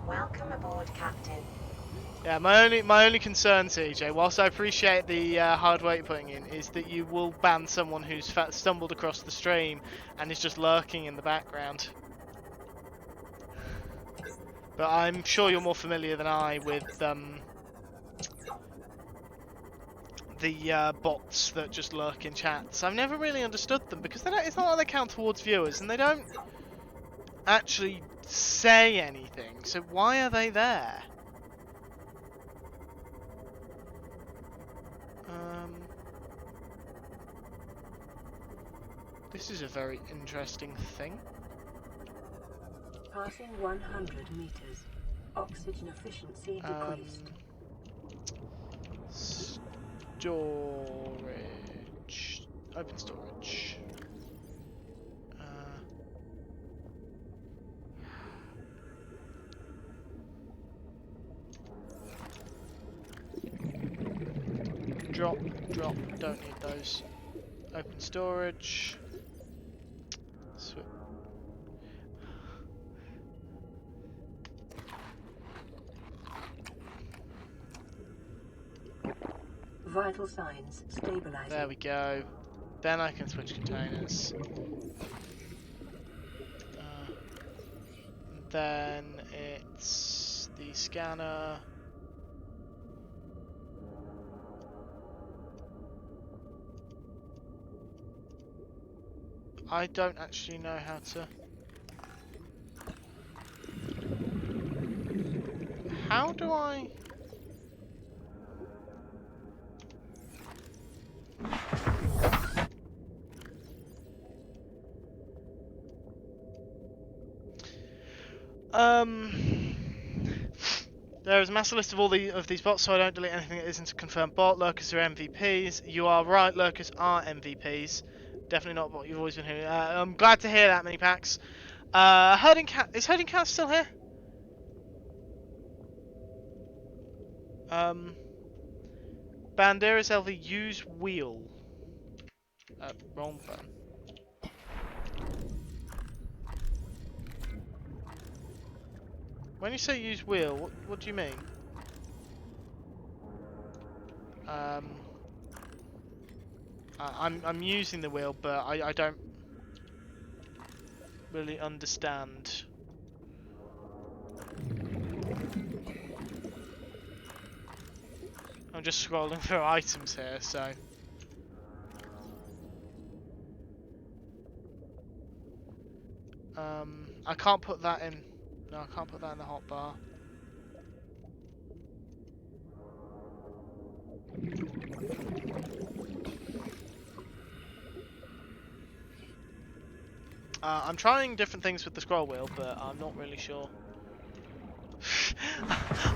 Welcome aboard, Captain. Yeah, my only concern, CJ, whilst I appreciate the hard work you're putting in, is that you will ban someone who's stumbled across the stream and is just lurking in the background. But I'm sure you're more familiar than I with the bots that just lurk in chats. I've never really understood them because it's not like they count towards viewers and they don't actually say anything. So why are they there? This is a very interesting thing. Passing 100 meters. Oxygen efficiency decreased. Storage. Open storage. Drop. Don't need those. Open storage. Vital signs stabilizing. There we go. Then I can switch containers. Then it's the scanner. I don't actually know how to... How do I... There is a massive list of all these bots, so I don't delete anything that isn't a confirmed bot. Lurkers are MVPs. You are right, lurkers are MVPs. Definitely not what you've always been hearing. I'm glad to hear that, many packs. Herding Cat, is Herding Cat still here? Banderas LV, use wheel. Wrong button. When you say use wheel, what do you mean? I'm using the wheel, but I don't really understand. I'm just scrolling through items here, so. I can't put that in. No, I can't put that in the hotbar. I'm trying different things with the scroll wheel, but I'm not really sure.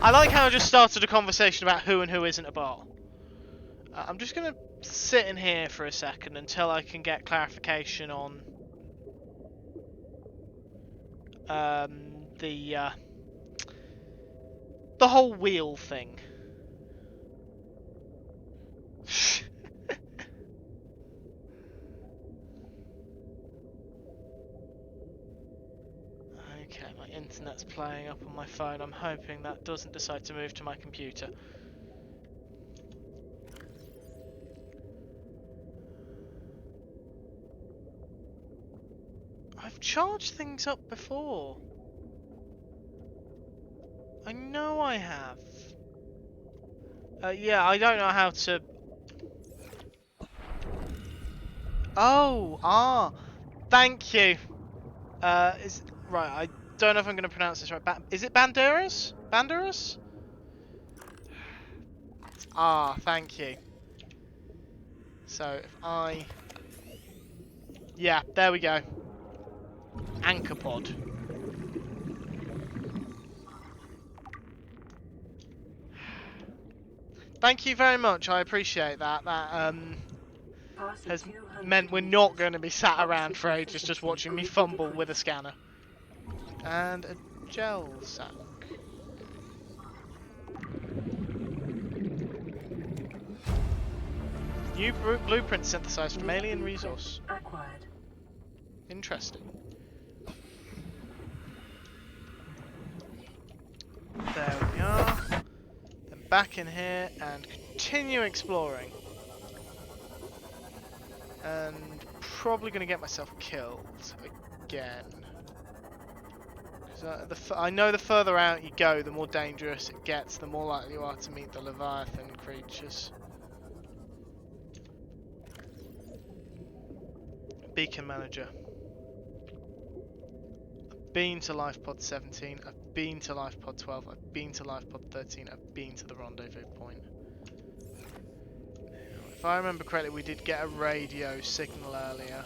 I like how I just started a conversation about who and who isn't a bot. I'm just going to sit in here for a second until I can get clarification on the whole wheel thing. Okay, my internet's playing up on my phone. I'm hoping that doesn't decide to move to my computer. I've charged things up before. I know I have. Yeah, I don't know how to... Oh, thank you. Right, I don't know if I'm going to pronounce this right. Is it Banderas? Banderas? Thank you. So, if I... Yeah, there we go. Anchor pod. Thank you very much, I appreciate that. That, has meant we're not going to be sat around for ages just watching me fumble with a scanner. And a gel sack. New blueprint synthesized from alien resource. Acquired. Interesting. There we are. Then back in here and continue exploring. And probably going to get myself killed again. Because I know the further out you go, the more dangerous it gets, the more likely you are to meet the Leviathan creatures. Beacon manager. I've been to life pod 17, I've been to life pod 12, I've been to life pod 13, I've been to the rendezvous point. If I remember correctly, we did get a radio signal earlier.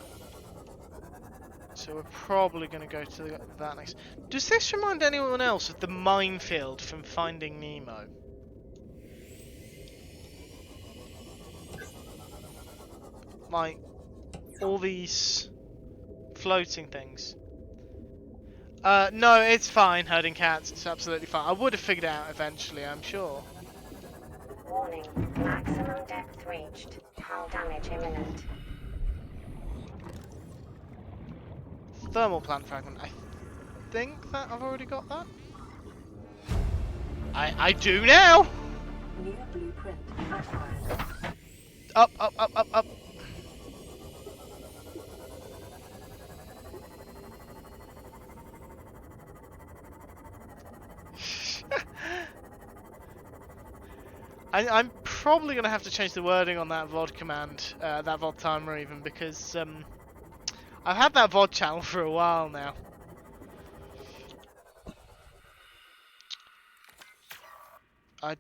So we're probably going to go to that next. Does this remind anyone else of the minefield from Finding Nemo? Like, all these floating things. No, it's fine, herding cats. It's absolutely fine. I would have figured it out eventually, I'm sure. Warning. Maximum depth reached. Hull damage imminent. Thermal plant fragment. I think that I've already got that. I do now! New blueprint acquired. Up, up, up, up, up. I'm probably going to have to change the wording on that VOD command, that VOD timer even, because I've had that VOD channel for a while now. I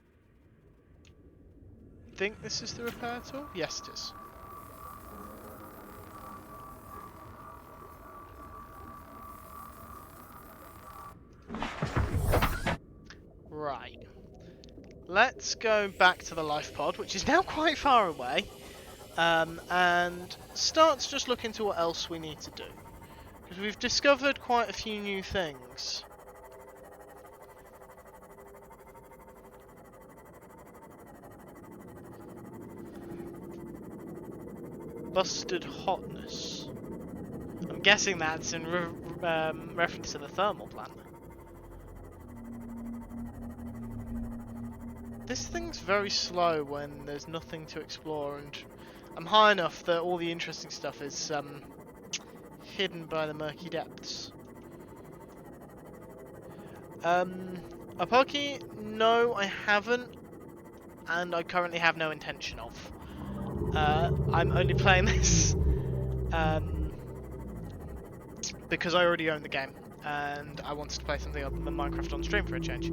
think this is the repair tool? Yes, it is. Right. Let's go back to the life pod, which is now quite far away, and start to just look into what else we need to do. Because we've discovered quite a few new things. Busted hotness. I'm guessing that's in reference to the thermal plant. This thing's very slow when there's nothing to explore, and I'm high enough that all the interesting stuff is hidden by the murky depths. Apoki, no, I haven't, and I currently have no intention of. I'm only playing this because I already own the game, and I wanted to play something other than Minecraft on stream for a change.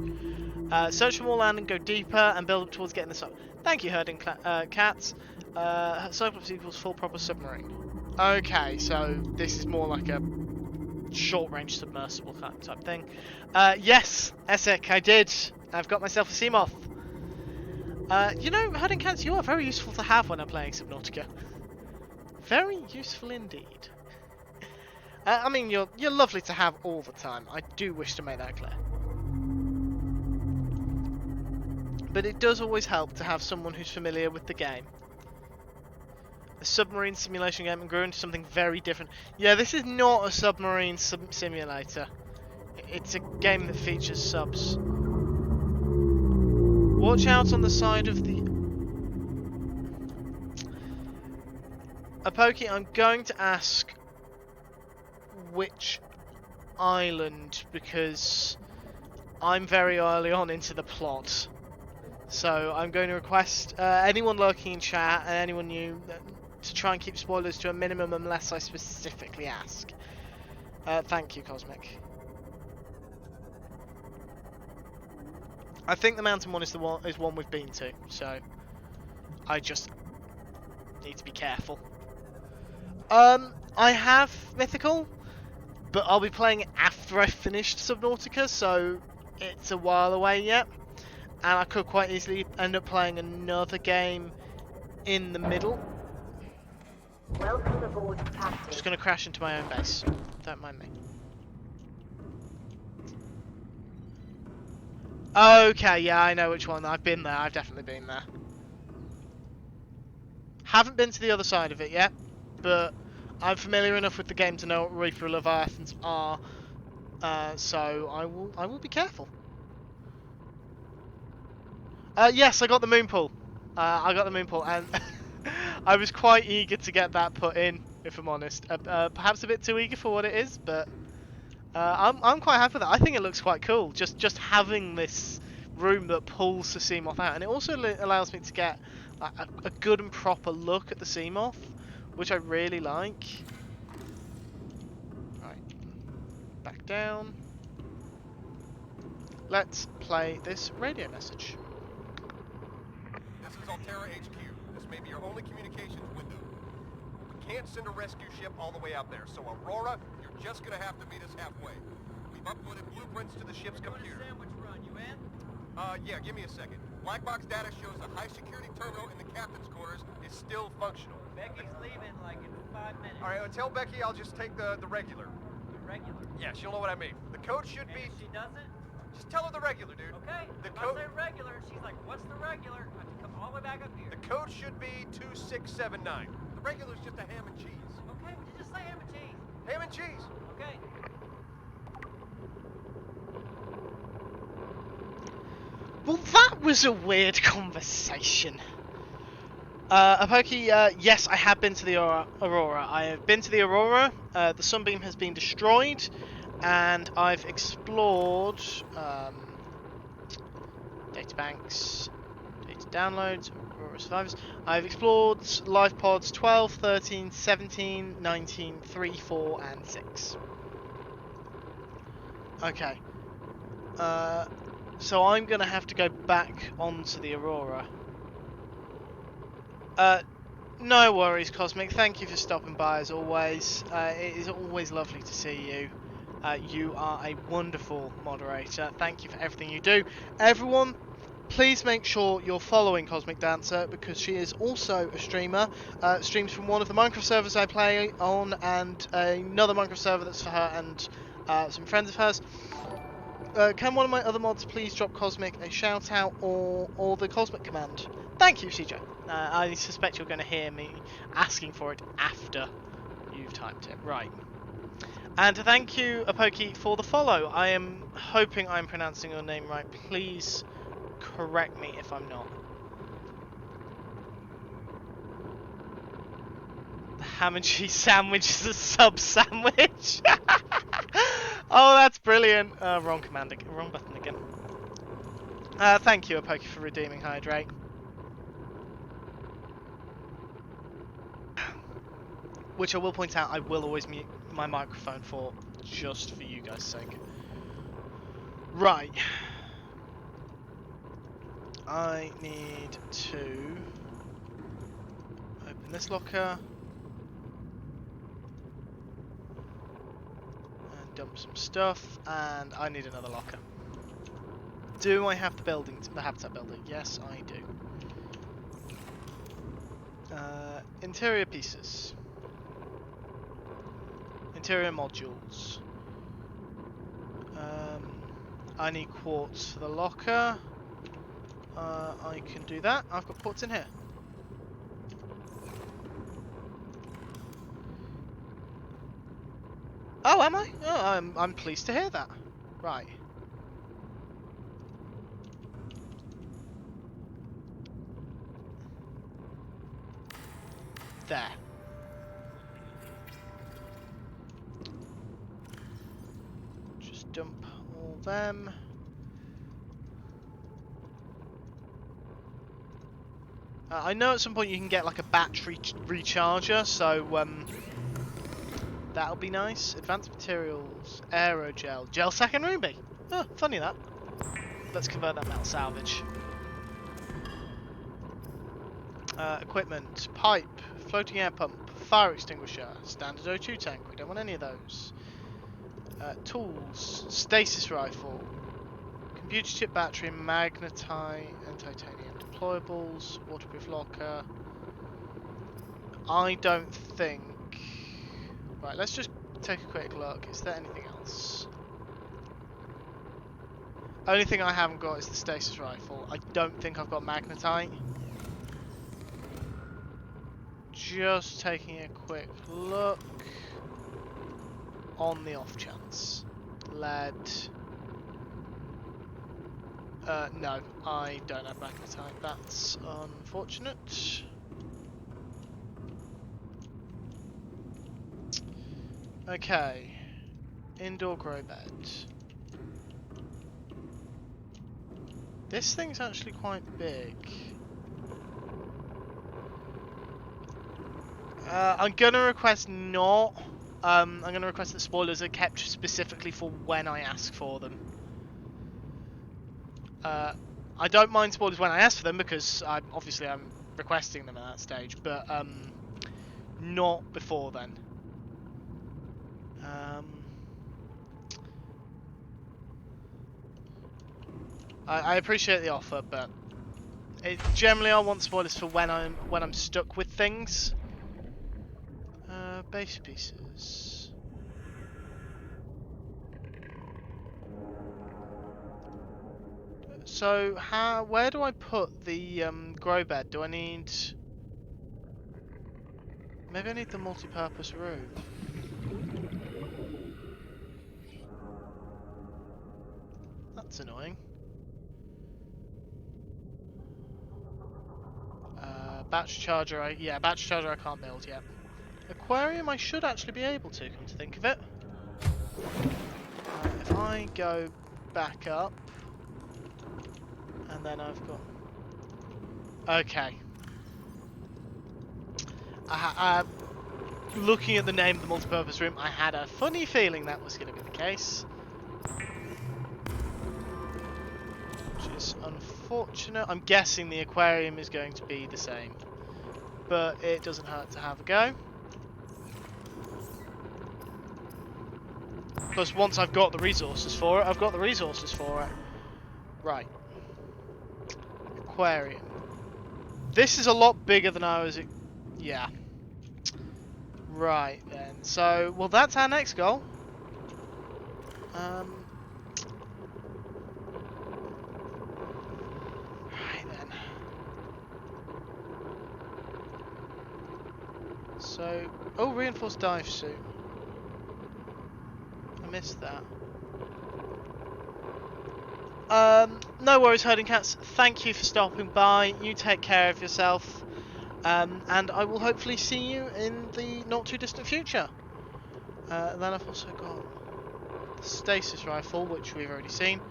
Search for more land and go deeper, and build up towards getting this up. Thank you, herding cats. Cyclops equals full proper submarine. Okay, so this is more like a short-range submersible type thing. Yes, Essek, I did. I've got myself a Seamoth. You know, herding cats, you are very useful to have when I'm playing Subnautica. Very useful indeed. I mean, you're lovely to have all the time. I do wish to make that clear. But it does always help to have someone who's familiar with the game. A submarine simulation game and grew into something very different. Yeah, this is not a submarine simulator. It's a game that features subs. Watch out on the side of the... Apoki, I'm going to ask which island, because I'm very early on into the plot. So I'm going to request anyone lurking in chat and anyone new to try and keep spoilers to a minimum unless I specifically ask. Thank you, Cosmic. I think the mountain one is one we've been to, so I just need to be careful. I have Mythical, but I'll be playing it after I've finished Subnautica, so it's a while away yet. And I could quite easily end up playing another game in the middle. Welcome aboard, Captain. Just going to crash into my own base. Don't mind me. Okay, yeah, I know which one. I've been there. I've definitely been there. Haven't been to the other side of it yet, but I'm familiar enough with the game to know what Reaper Leviathans are. So I will be careful. Yes, I got the moon pool. I got the moon pool, and I was quite eager to get that put in, if I'm honest. Perhaps a bit too eager for what it is, but I'm quite happy with that. I think it looks quite cool. Just having this room that pulls the Seamoth out, and it also allows me to get a good and proper look at the Seamoth, which I really like. Right, back down. Let's play this radio message. This is Altera HQ. This may be your only communications window. We can't send a rescue ship all the way out there, so Aurora, you're just gonna have to meet us halfway. We've uploaded blueprints to the ship's computer. Sandwich run, you in? Yeah, give me a second. Black box data shows the high security terminal in the captain's quarters is still functional. Becky's leaving like in 5 minutes. All right, tell Becky I'll just take the regular. The regular. Yeah, she'll know what I mean. The code should be... And if she doesn't? Just tell her the regular, dude. Okay. The if code... I say regular, she's like, what's the regular? I have to come all the way back up here. The code should be 2679. The regular's just a ham and cheese. Okay, would you just say ham and cheese? Ham and cheese. Okay. Well, that was a weird conversation. Apoki, yes, I have been to the Aurora. I have been to the Aurora. The Sunbeam has been destroyed, and I've explored databanks, data downloads, Aurora survivors. I've explored life pods 12, 13, 17, 19, 3, 4, and 6. Okay. So I'm going to have to go back onto the Aurora. No worries, Cosmic. Thank you for stopping by as always. It is always lovely to see you. You are a wonderful moderator. Thank you for everything you do. Everyone, please make sure you're following Cosmic Dancer, because she is also a streamer. Streams from one of the Minecraft servers I play on, and another Minecraft server that's for her and some friends of hers. Can one of my other mods please drop Cosmic a shout out or the Cosmic command? Thank you, CJ. I suspect you're going to hear me asking for it after you've typed it. Right. And thank you, Apoki, for the follow. I am hoping I'm pronouncing your name right. Please correct me if I'm not. The ham and cheese sandwich is a sub sandwich. Oh, that's brilliant. Wrong command again. Wrong button again. Thank you, Apoki, for redeeming Hydrate. Which I will point out, I will always mute my microphone for, just for you guys' sake. Right. I need to open this locker and dump some stuff, and I need another locker. Do I have the building, the habitat building? Yes, I do. Interior pieces. Interior modules. I need quartz for the locker. I can do that. I've got quartz in here. Oh, am I? Oh, I'm pleased to hear that. Right. There. Just dump all them. I know at some point you can get like a battery recharger, so that'll be nice. Advanced materials, aerogel, gel sack and ruby. Oh, funny that. Let's convert that metal salvage. Equipment, pipe, floating air pump, fire extinguisher, standard O2 tank. We don't want any of those. Tools, stasis rifle, computer chip battery, magnetite and titanium deployables, waterproof locker. I don't think... Right, let's just take a quick look. Is there anything else? Only thing I haven't got is the stasis rifle. I don't think I've got magnetite. Just taking a quick look on the off chance. Lead. No, I don't have magnetite. That's unfortunate. Okay. Indoor grow bed. This thing's actually quite big. I'm gonna request not. I'm gonna request that spoilers are kept specifically for when I ask for them. I don't mind spoilers when I ask for them because I'm requesting them at that stage, but not before then. I appreciate the offer, but generally I want spoilers for when I'm stuck with things. Base pieces. So where do I put the grow bed? Do I need? Maybe I need the multi-purpose room. That's annoying. Batch charger, batch charger I can't build yet. Aquarium I should actually be able to, come to think of it. If I go back up, and then I've got... Okay. Looking at the name of the multipurpose room, I had a funny feeling that was going to be the case. Which is unfortunate. I'm guessing the aquarium is going to be the same. But it doesn't hurt to have a go. Plus, once I've got the resources for it, I've got the resources for it. Right. Aquarium. This is a lot bigger than I was... Yeah. Right, then. So, well, that's our next goal. Right, then. So... Oh, reinforced dive suit. I missed that. No worries, herding cats. Thank you for stopping by. You take care of yourself. And I will hopefully see you in the not too distant future. Then I've also got the stasis rifle, which we've already seen.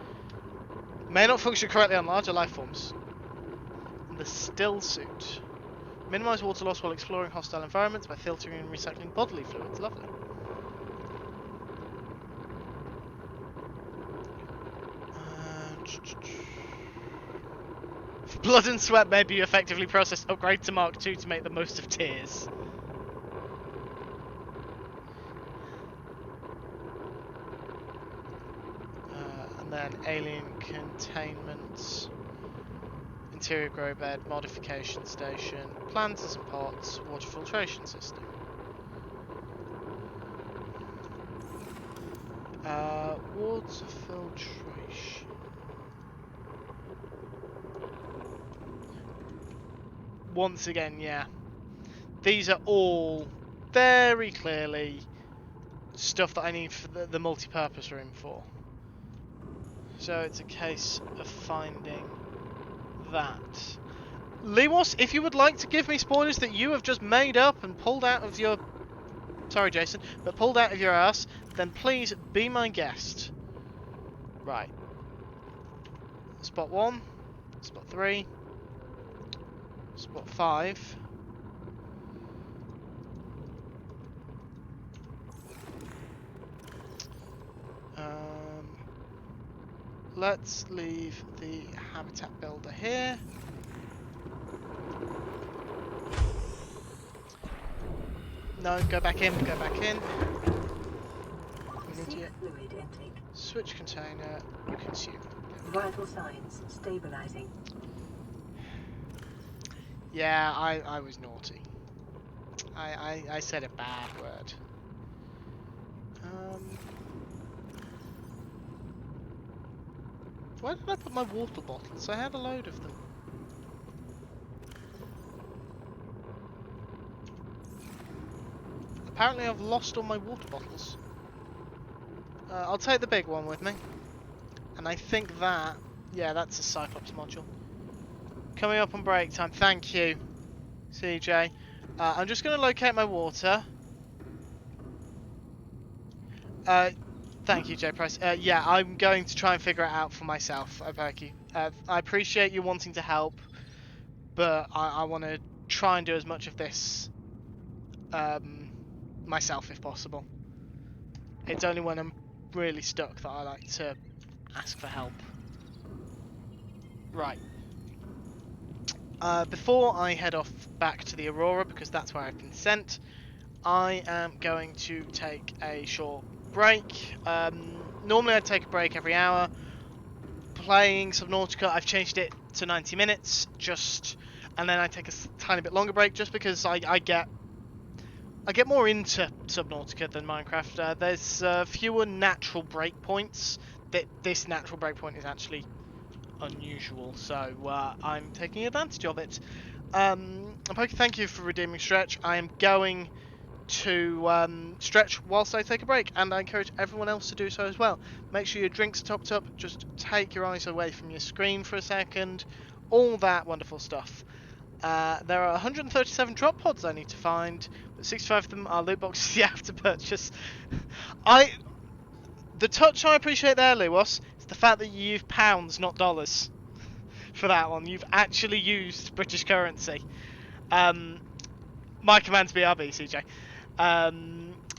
May not function correctly on larger life forms. And the still suit. Minimise water loss while exploring hostile environments by filtering and recycling bodily fluids. Lovely. Blood and sweat may be effectively processed. Upgrade to Mark II to make the most of tears. And then alien containment, interior grow bed, modification station, planters and pots, water filtration system. Water filtration. Once again, yeah. These are all very clearly stuff that I need for the multi-purpose room for. So it's a case of finding that. Lewis, if you would like to give me spoilers that you have just made up and pulled out of your... Sorry, Jason, but pulled out of your ass, then please be my guest. Right. Spot 1. Spot 3. Spot 5. Let's leave the habitat builder here. No, go back in, go back in. Receive fluid intake. Switch container, consume. Vital signs stabilizing. Yeah, I was naughty. I said a bad word. Where did I put my water bottles? I had a load of them. Apparently I've lost all my water bottles. I'll take the big one with me. And I think that... Yeah, that's a Cyclops module. Coming up on break time. Thank you, CJ. I'm just going to locate my water. Thank you, J Price. Yeah, I'm going to try and figure it out for myself, Perky. I appreciate you wanting to help, but I want to try and do as much of this myself if possible. It's only when I'm really stuck that I like to ask for help. Right. Before I head off back to the Aurora, because that's where I've been sent, I am going to take a short break. Normally I'd take a break every hour. Playing Subnautica, I've changed it to 90 minutes, and then I take a tiny bit longer break, just because I get more into Subnautica than Minecraft. There's fewer natural breakpoints. This natural breakpoint is actually unusual, so I'm taking advantage of it. Thank you for redeeming Stretch. I am going to stretch whilst I take a break, and I encourage everyone else to do so as well. Make sure your drinks are topped up, just take your eyes away from your screen for a second, all that wonderful stuff. There are 137 drop pods I need to find, but 65 of them are loot boxes you have to purchase. The touch I appreciate there, Lewis, is the fact that you used pounds, not dollars, for that one. You've actually used British currency. My command's BRB, CJ.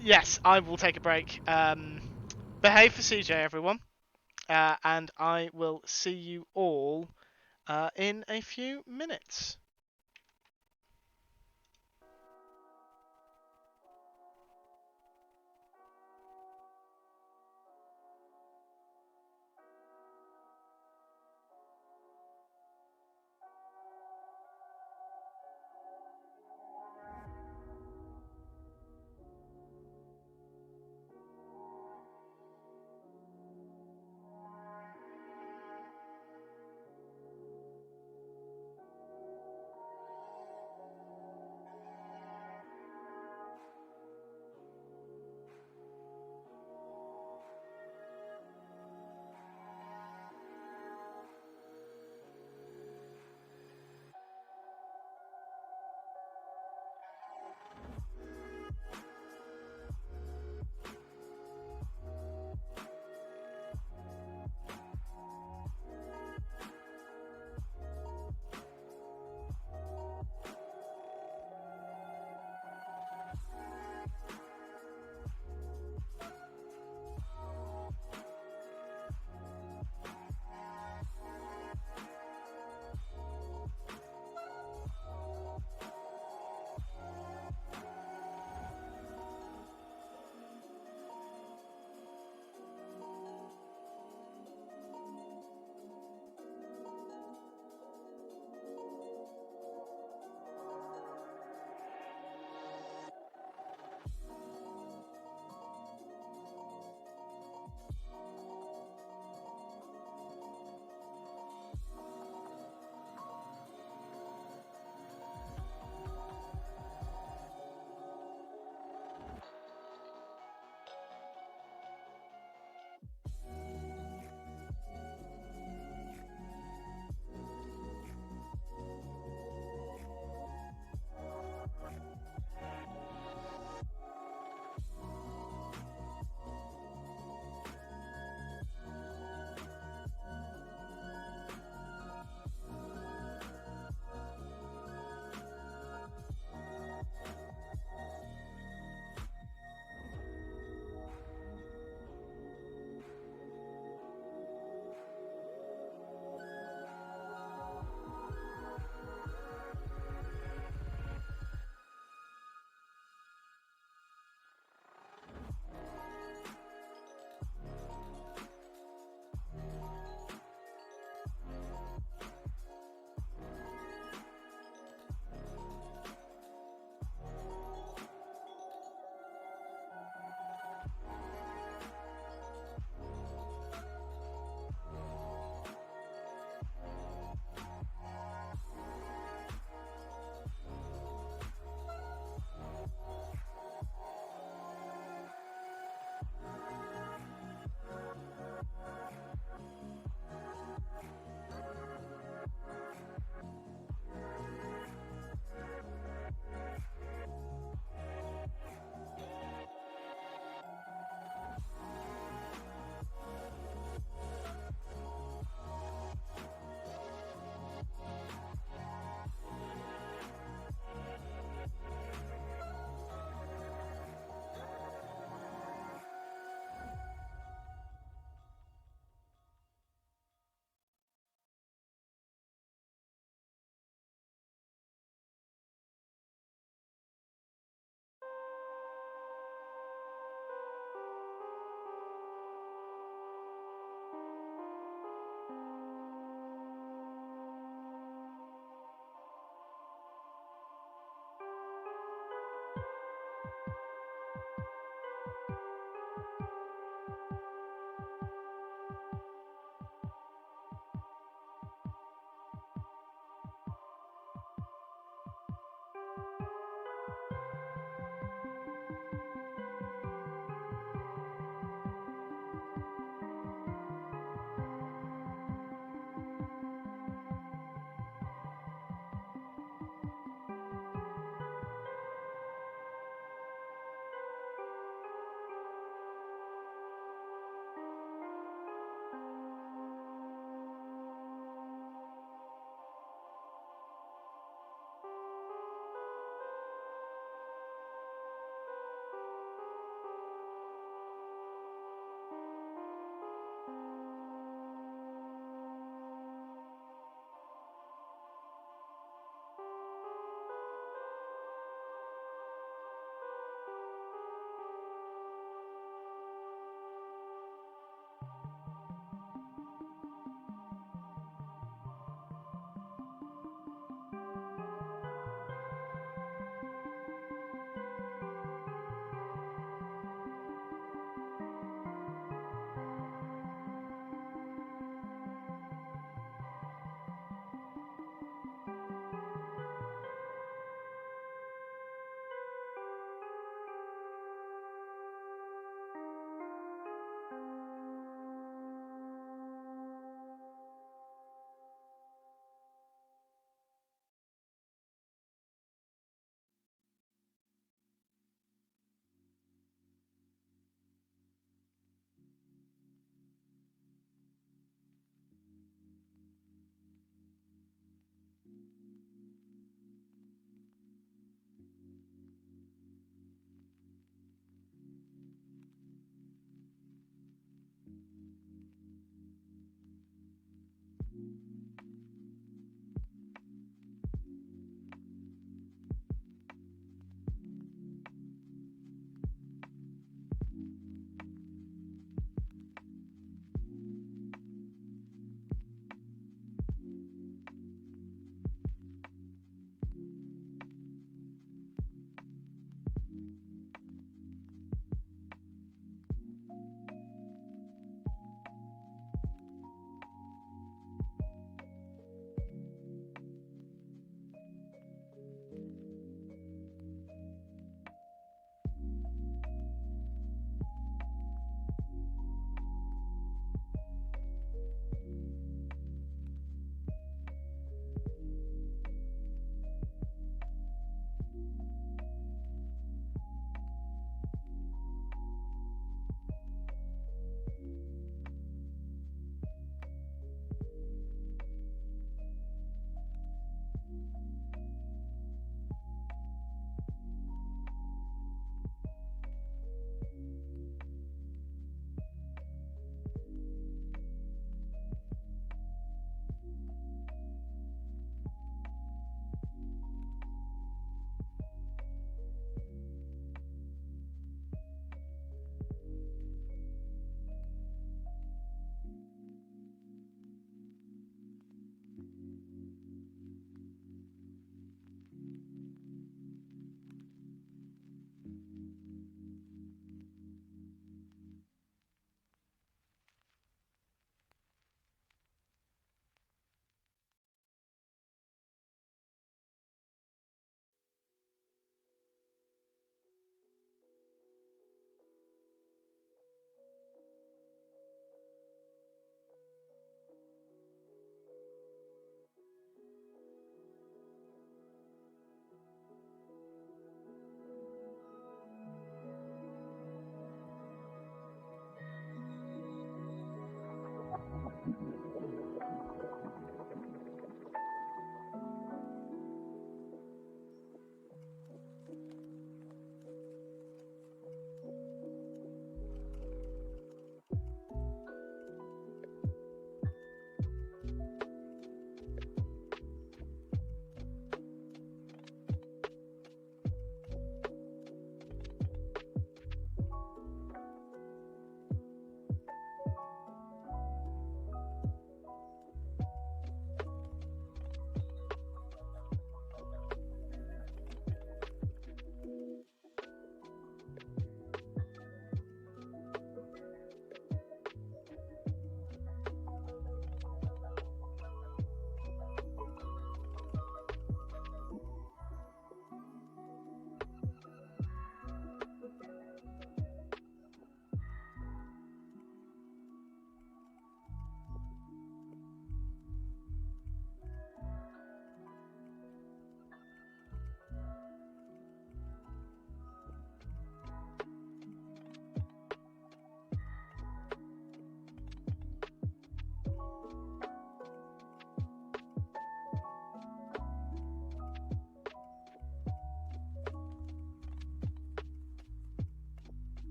Yes, I will take a break. Behave for CJ, everyone. And I will see you all in a few minutes.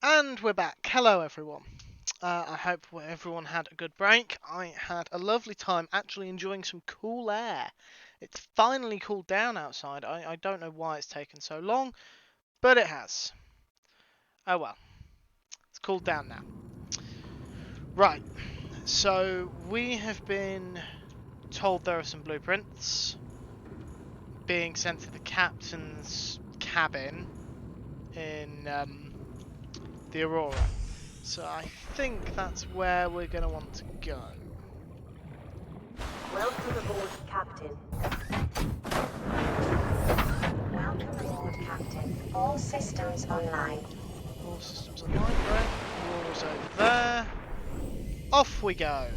And we're back. Hello everyone. I hope everyone had a good break. I had a lovely time actually enjoying some cool air. It's finally cooled down outside. I don't know why it's taken so long, but it has. Oh well. It's cooled down now. Right. So we have been told there are some blueprints being sent to the captain's cabin in the Aurora. So I think that's where we're going to want to go. Welcome aboard, Captain. Welcome aboard, Captain. All systems online. All systems online, right? Aurora's over there. Off we go.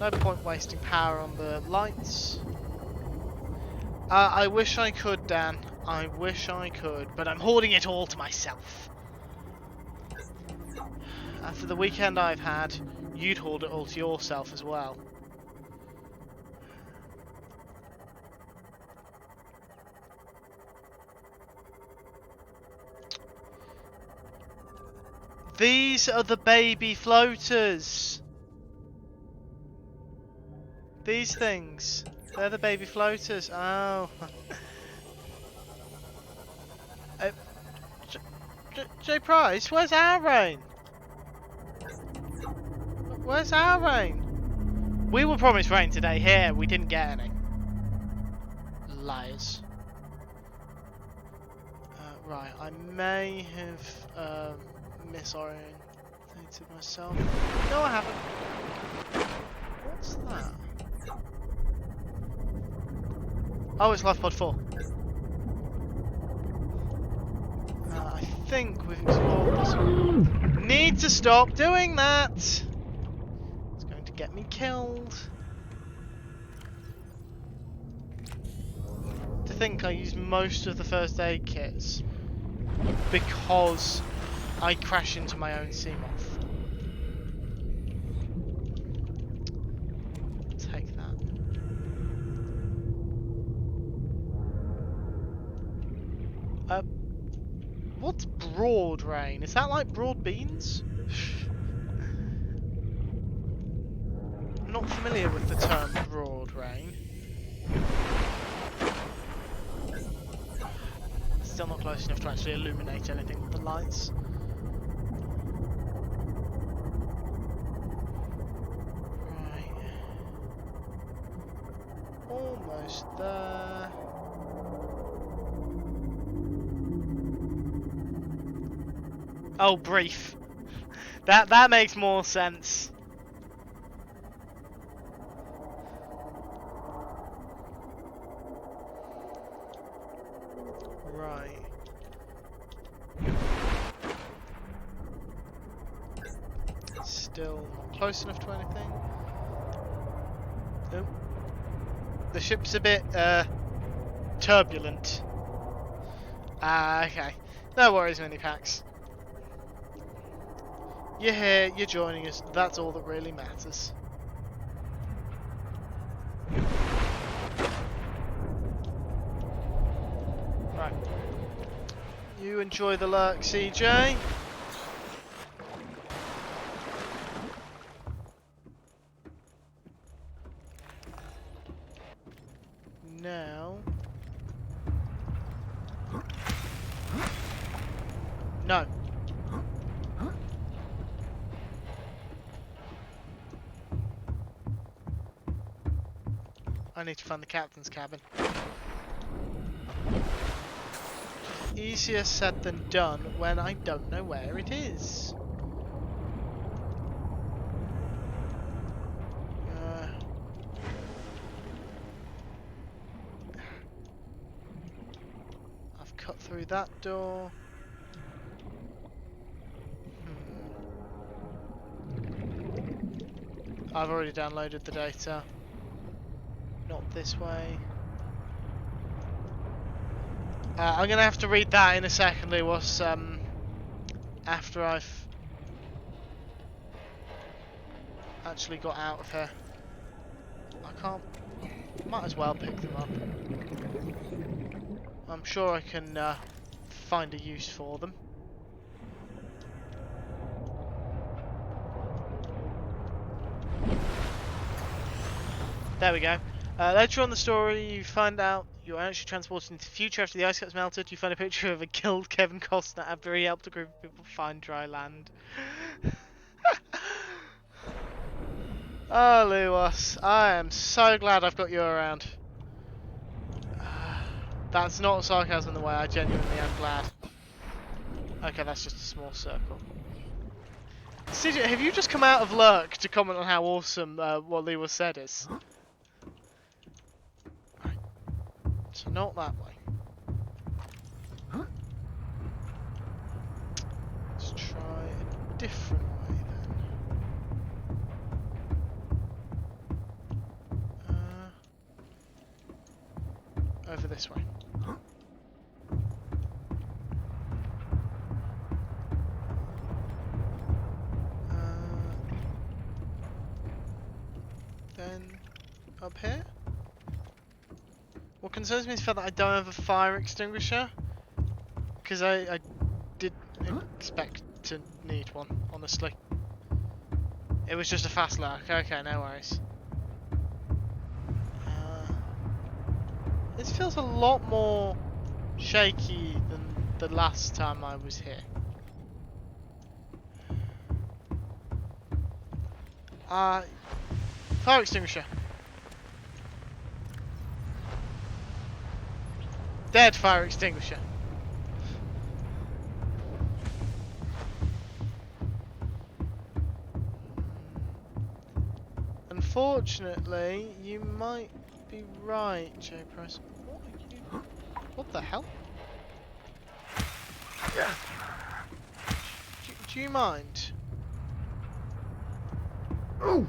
No point wasting power on the lights. I wish I could, Dan. I wish I could, but I'm hoarding it all to myself. After the weekend I've had, you'd hoard it all to yourself as well. These are the baby floaters. These things. They're the baby floaters. Oh. J Price, where's our rain? Where's our rain? We were promised rain today here. We didn't get any. Liars. Right, I may have misorientated myself. No, I haven't. What's that? Oh, it's Life Pod 4. I think we've explored this. Need to stop doing that! It's going to get me killed. To think I used most of the first aid kits because I crash into my own Seamoth. Take that. What's broad rain? Is that like broad beans? I'm not familiar with the term broad rain. Still not close enough to actually illuminate anything with the lights. Right. Almost there. Oh, brief. That makes more sense. Right. Still not close enough to anything. Nope. The ship's a bit turbulent. Ah, okay. No worries, mini packs. You're here, you're joining us, that's all that really matters. Right. You enjoy the lurk, CJ. Now... No. I need to find the captain's cabin. Easier said than done when I don't know where it is. I've cut through that door. I've already downloaded the data. Not this way. I'm gonna have to read that in a second, Lewis. After I've actually got out of here. I can't. Might as well pick them up. I'm sure I can find a use for them. There we go. Later on in the story, you find out you're actually transported into the future after the ice caps melted. You find a picture of a killed Kevin Costner after he helped a group of people find dry land. Oh, Lewis, I am so glad I've got you around. That's not sarcasm in the way, I genuinely am glad. Okay, that's just a small circle. CJ, have you just come out of Lurk to comment on how awesome what Lewis said is? Right. So not that way. Let's try a different way then. Over this way. Then up here. What concerns me is the fact that I don't have a fire extinguisher, because I did expect to need one, honestly. It was just a fast lurk. Okay, no worries. This feels a lot more shaky than the last time I was here. Fire extinguisher. Dead fire extinguisher. Unfortunately, you might be right, J Price. What are you? What the hell? Do you mind? Oh.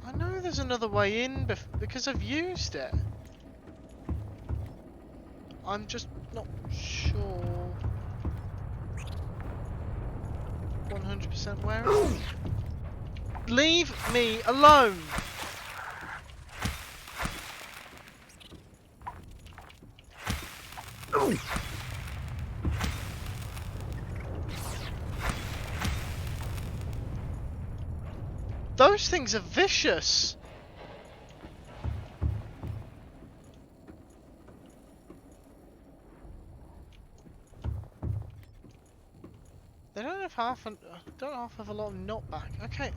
I know there's another way in because I've used it. I'm just not sure 100% where it is. Leave me alone! Those things are vicious! They don't have a lot of knockback. Okay,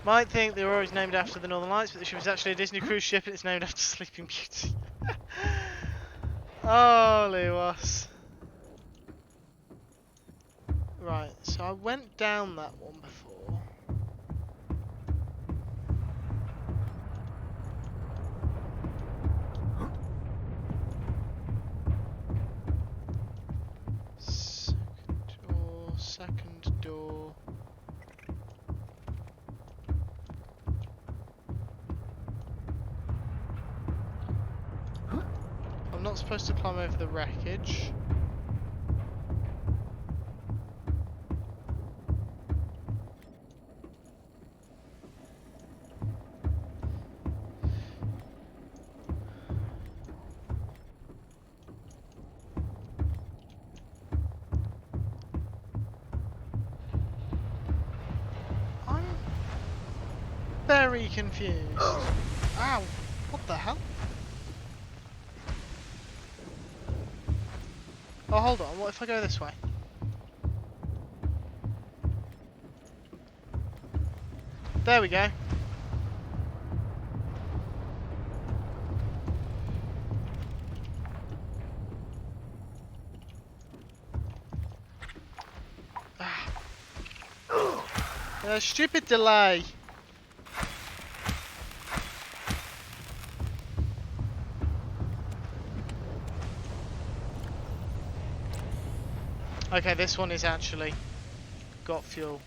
Might think the Aurora is named after the Northern Lights, but the ship is actually a Disney cruise ship and it's named after Sleeping Beauty. Holy was. Right, so I went down that one before. Second door. I'm not supposed to climb over the wreckage. I'm very confused. Ow! What the hell? Oh, hold on. What if I go this way? There we go. Stupid delay. Okay, this one is actually got fuel.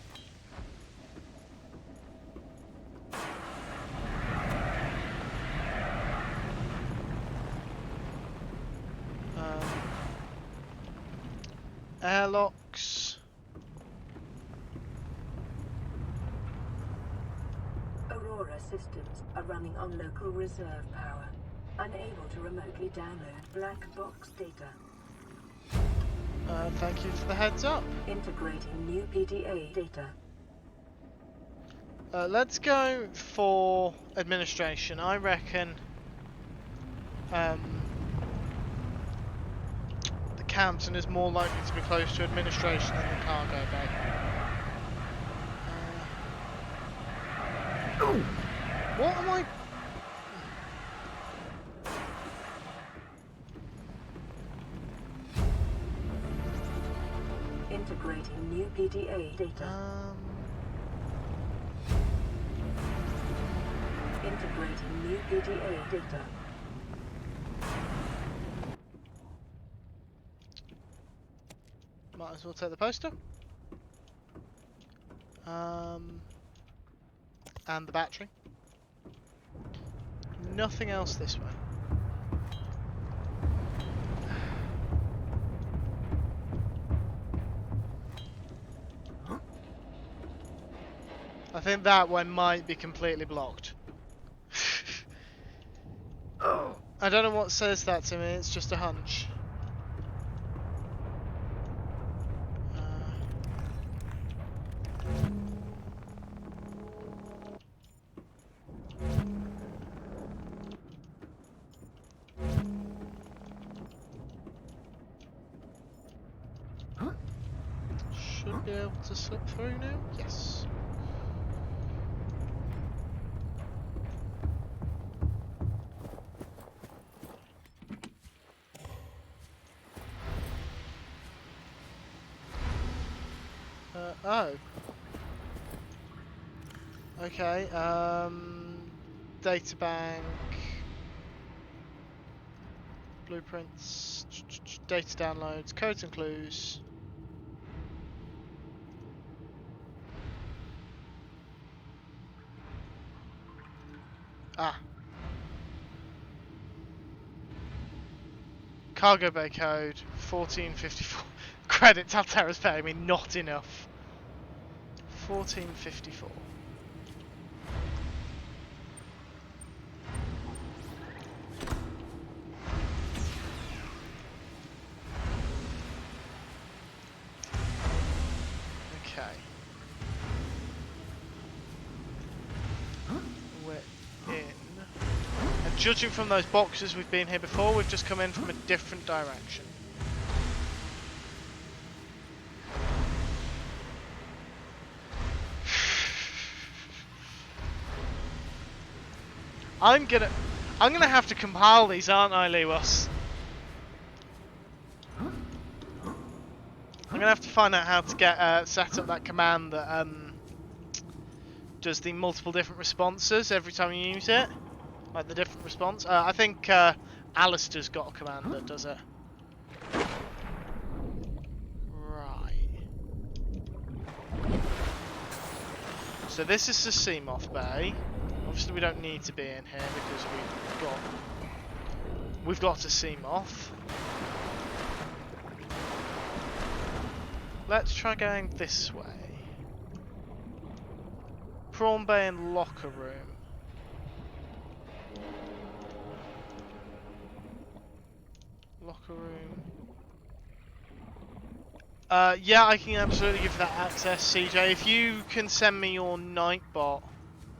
Airlocks. Aurora systems are running on local reserve power, unable to remotely download black box data. Thank you for the heads up. Integrating new PDA data. Let's go for administration. I reckon the Canton is more likely to be close to administration than the cargo bay. What am I? Integrating new PDA data. Integrating new PDA data. Might as well take the poster. And the battery. Nothing else this way. I think that one might be completely blocked. I don't know what says that to me, it's just a hunch. Should be able to slip through now? Yes. Oh. Okay, data bank, blueprints, data downloads, codes and clues. Ah. Cargo bay code, 1454. Credits Altera's paying me not enough. 1454. Okay. We're in. And judging from those boxes we've been here before, we've just come in from a different direction. I'm gonna have to compile these, aren't I, Lewis? I'm gonna have to find out how to get set up that command that does the multiple different responses every time you use it, like the different response. I think Alistair's got a command that does it. Right. So this is the Seamoth Bay. Obviously, we don't need to be in here because we've got a Seamoth. Let's try going this way. Prawn Bay and Locker Room. Locker Room. Yeah, I can absolutely give that access, CJ. If you can send me your Nightbot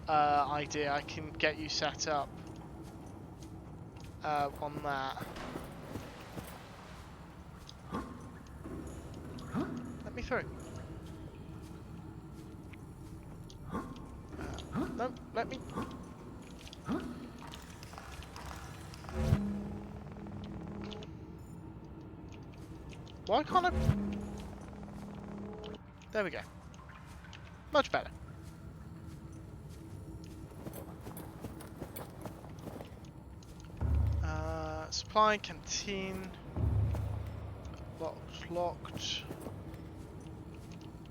ID, I can get you set up on that. Let me through. No, let me. Why can't I? There we go. Much better. Supply canteen. Locked.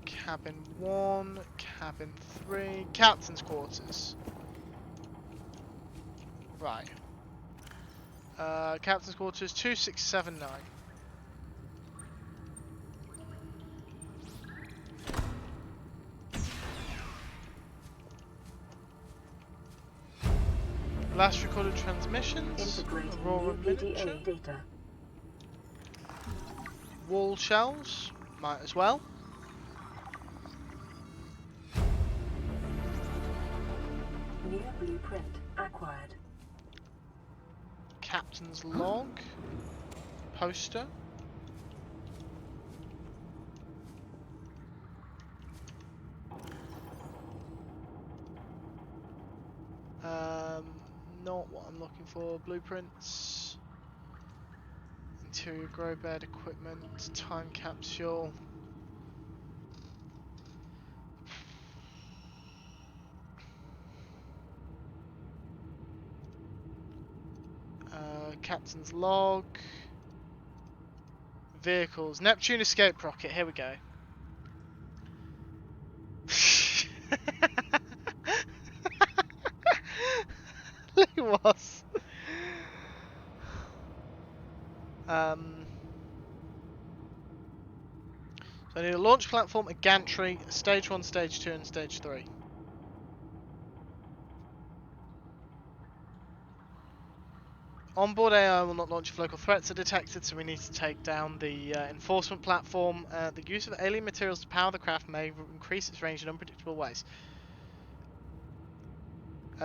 Cabin 1, cabin 3, captain's quarters. Right. Captain's quarters 2679. Last recorded transmissions. Aurora miniature. Data. Wall shells. Might as well. New blueprint acquired. Captain's log. Poster. Not what I'm looking for. Blueprints. Interior grow bed equipment. Time capsule. Captain's log. Vehicles. Neptune escape rocket. Here we go. It was. So I need a launch platform, a gantry, a stage 1, stage 2, and stage 3. Onboard AI will not launch if local threats are detected, so we need to take down the enforcement platform. The use of alien materials to power the craft may increase its range in unpredictable ways.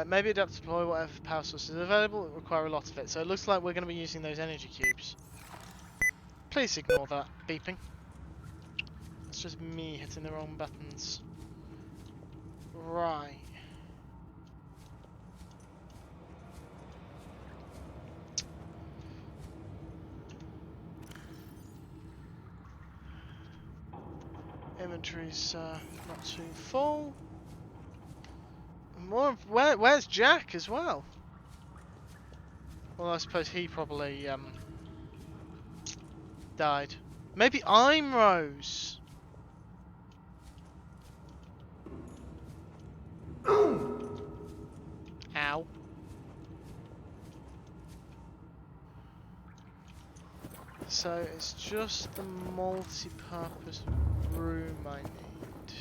Maybe adapt to deploy whatever power sources are available. It will require a lot of it. So it looks like we're going to be using those energy cubes. Please ignore that beeping. It's just me hitting the wrong buttons. Right. Inventory's not too full. More. Where's Jack as well? Well, I suppose he probably died. Maybe I'm Rose. Ow. So it's just the multi-purpose room I need.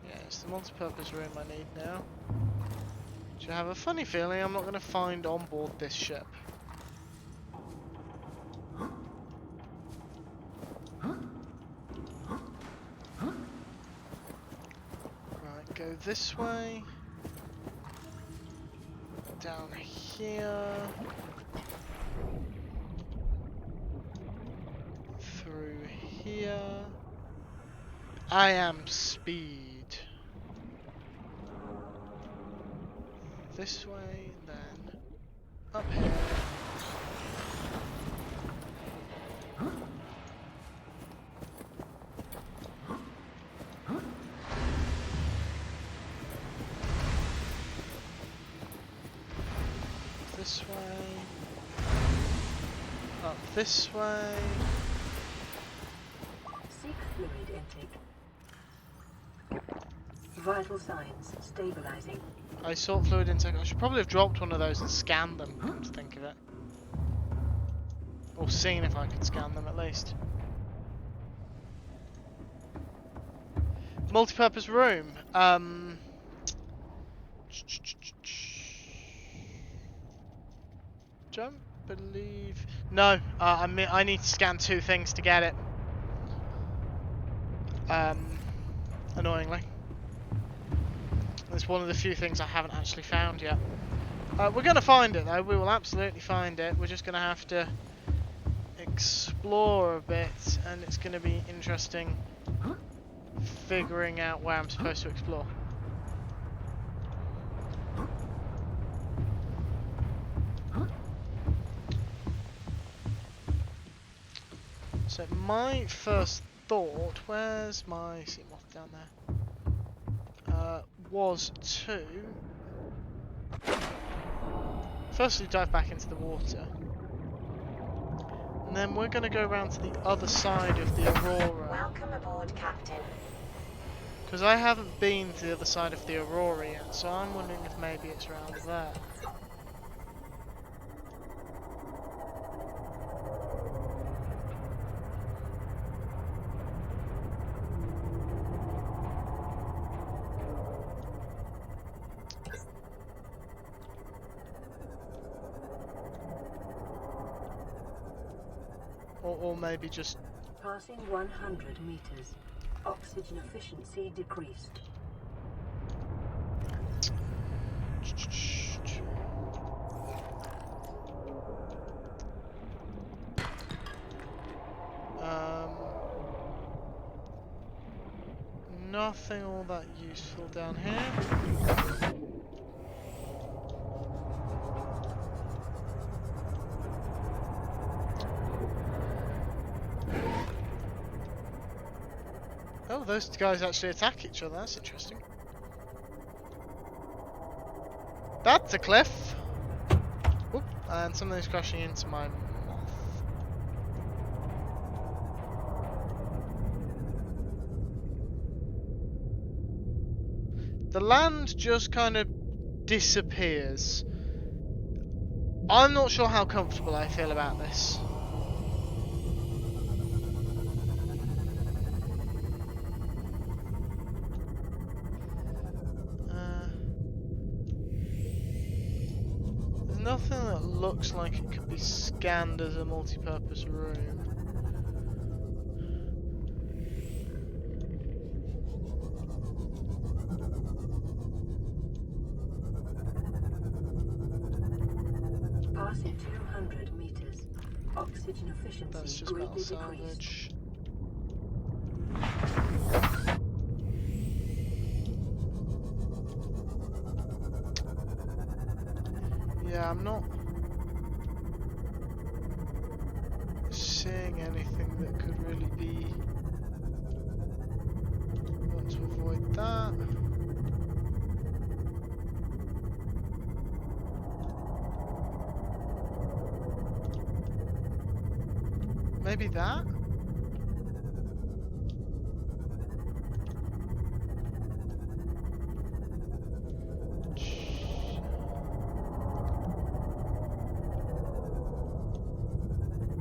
Yeah, it's the multi-purpose room I need now. Which I have a funny feeling I'm not going to find on board this ship. Right, go this way. Down here. Through here. I am speed. this way, and then up here. This way. Up this way. Seek fluid intake. Vital signs stabilizing. I sought fluid intake. I should probably have dropped one of those and scanned them, come to think of it. Or seen if I could scan them at least. Multi-purpose room. Don't believe. No, I need to scan 2 things to get it. Annoyingly. It's one of the few things I haven't actually found yet. We're going to find it though, we will absolutely find it. We're just going to have to explore a bit, and it's going to be interesting figuring out where I'm supposed to explore. So my first thought, where's my sea moth down there? Was to firstly dive back into the water, and then we're going to go around to the other side of the Aurora. Welcome aboard, Captain. Because I haven't been to the other side of the Aurora yet, so I'm wondering if maybe it's around there. Or maybe just... Passing 100 meters. Oxygen efficiency decreased. Nothing all that useful down here. Oh, those guys actually attack each other. That's interesting. That's a cliff. Oop, and something's crashing into my moth. The land just kind of disappears. I'm not sure how comfortable I feel about this. Nothing that looks like it could be scanned as a multi-purpose room. Passing 200 meters. Oxygen efficiency That's just metal greatly salvage. decreased. Yeah, I'm not seeing anything that could really be... I want to avoid that. Maybe that?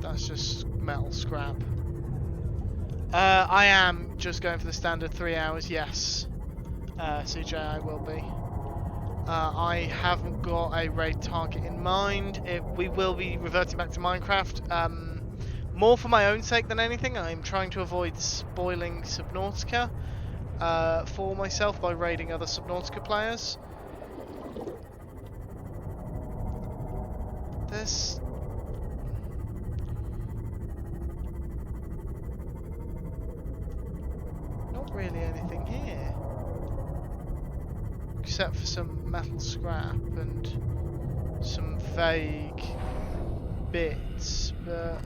That's just metal scrap. I am just going for the standard 3 hours, yes. CJ, I will be. I haven't got a raid target in mind. We will be reverting back to Minecraft. More for my own sake than anything. I'm trying to avoid spoiling Subnautica for myself by raiding other Subnautica players. There's... not really anything here. except for some metal scrap and some vague bits, but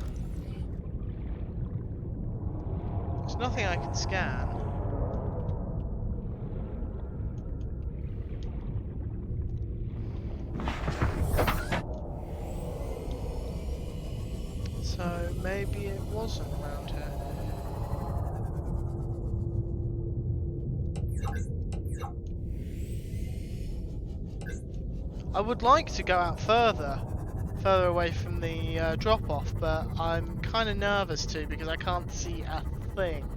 there's nothing I can scan. So maybe it wasn't around here. I would like to go out further away from the drop-off, but I'm kind of nervous too because I can't see a thing.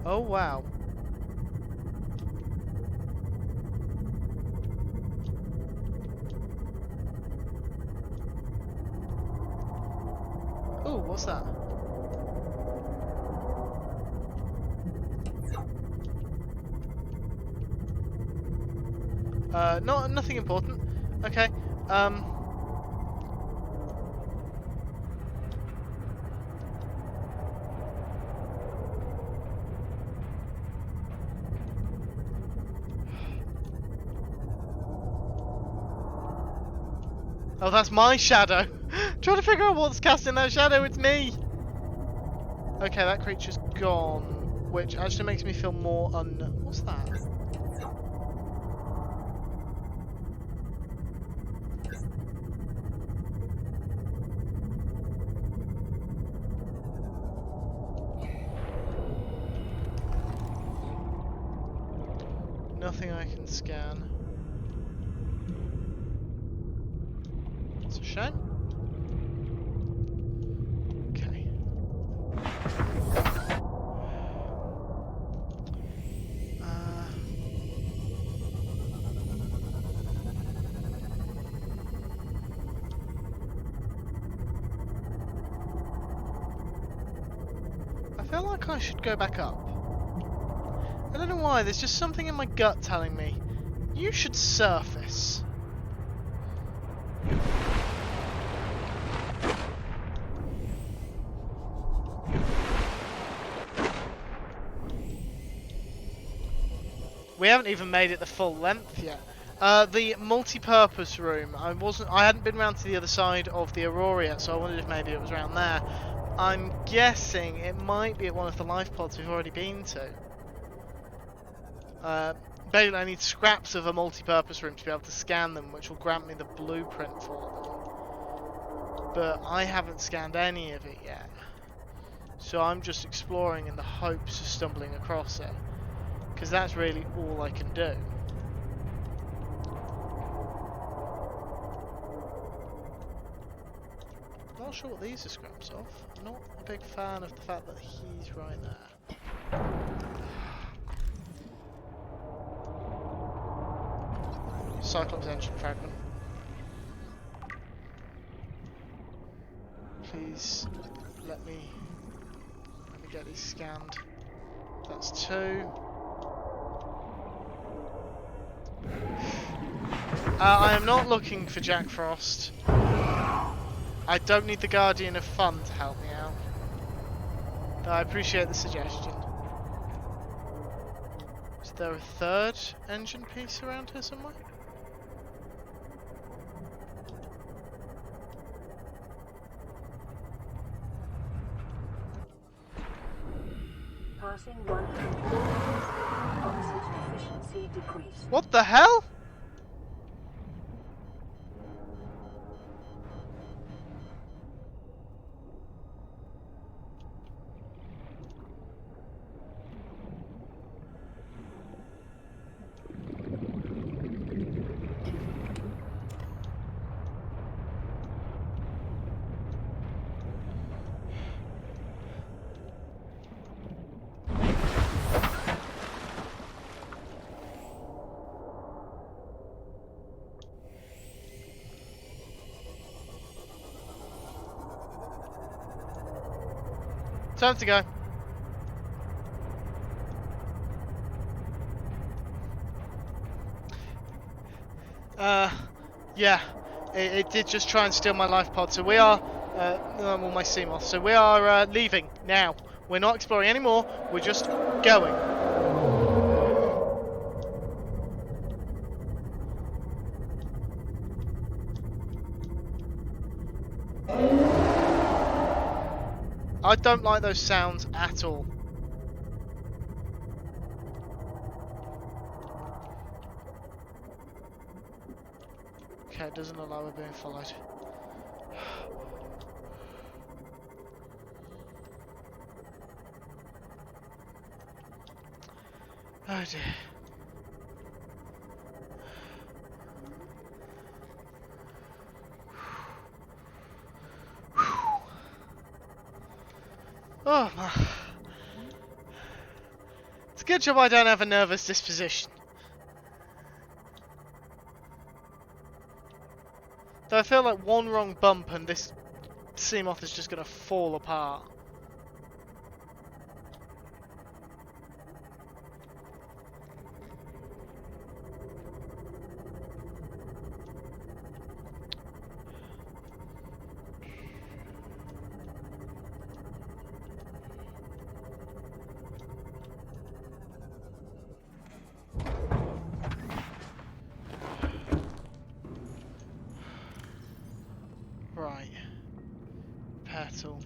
Oh wow. Oh, what's that? Nothing important. Okay. Oh, that's my shadow. Trying to figure out what's casting that shadow. It's me. Okay, that creature's gone, which actually makes me feel more What's that? Nothing I can scan. It's a shame. Okay. I feel like I should go back up. I don't know why, there's just something in my gut telling me, you should surface. We haven't even made it the full length yet. The multi-purpose room, I hadn't been around to the other side of the Aurora yet, so I wondered if maybe it was around there. I'm guessing it might be at one of the life pods we've already been to. Basically, I need scraps of a multi-purpose room to be able to scan them, which will grant me the blueprint for them. But I haven't scanned any of it yet. So I'm just exploring in the hopes of stumbling across it. Because that's really all I can do. I'm not sure what these are scraps of. I'm not a big fan of the fact that he's right there. Cyclops engine fragment. Please let me get these scanned. That's 2. I am not looking for Jack Frost. I don't need the Guardian of Fun to help me out. Though I appreciate the suggestion. Is there a third engine piece around here somewhere? Passing 100. Oxygen efficiency decreased. What the hell? Time to go. Yeah, it did just try and steal my life pod. So we are, well, my sea moth. So we are leaving now. We're not exploring anymore. We're just going. I don't like those sounds at all. Okay, it doesn't allow we're being followed. Oh dear. Oh man. It's a good job I don't have a nervous disposition. Though I feel like one wrong bump and this sea moth is just going to fall apart. Right. Petal.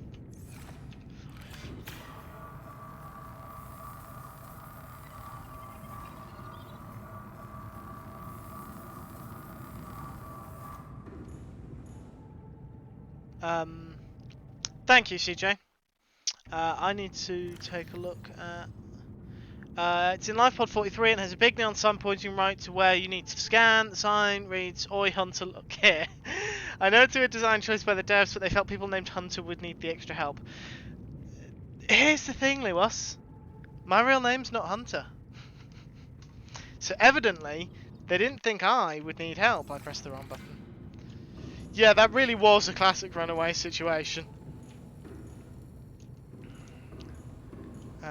Thank you, CJ. I need to take a look at... it's in Life Pod 43 and has a big neon sign pointing right to where you need to scan. The sign reads, "Oi Hunter, look here." I know it's a design choice by the devs, but they felt people named Hunter would need the extra help. Here's the thing, Lewis. My real name's not Hunter. So evidently, they didn't think I would need help. I pressed the wrong button. Yeah, that really was a classic runaway situation.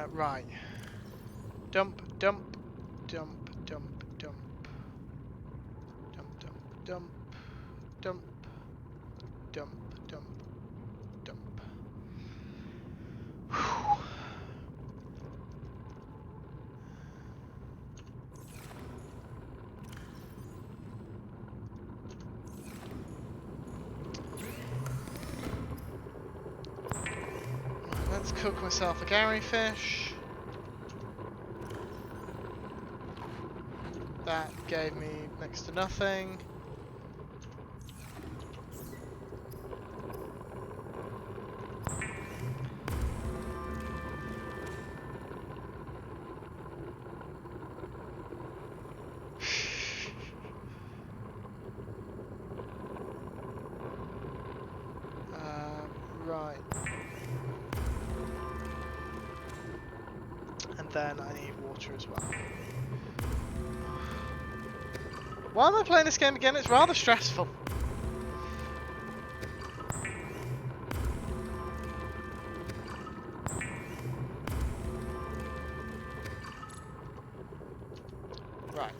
Right. Dump, dump, dump, dump, dump. Dump, dump, dump, dump, dump, dump, dump. Whew. Let's cook myself a Gary fish. That gave me next to nothing. Right. And then I need water as well. Why am I playing this game again? It's rather stressful. Right.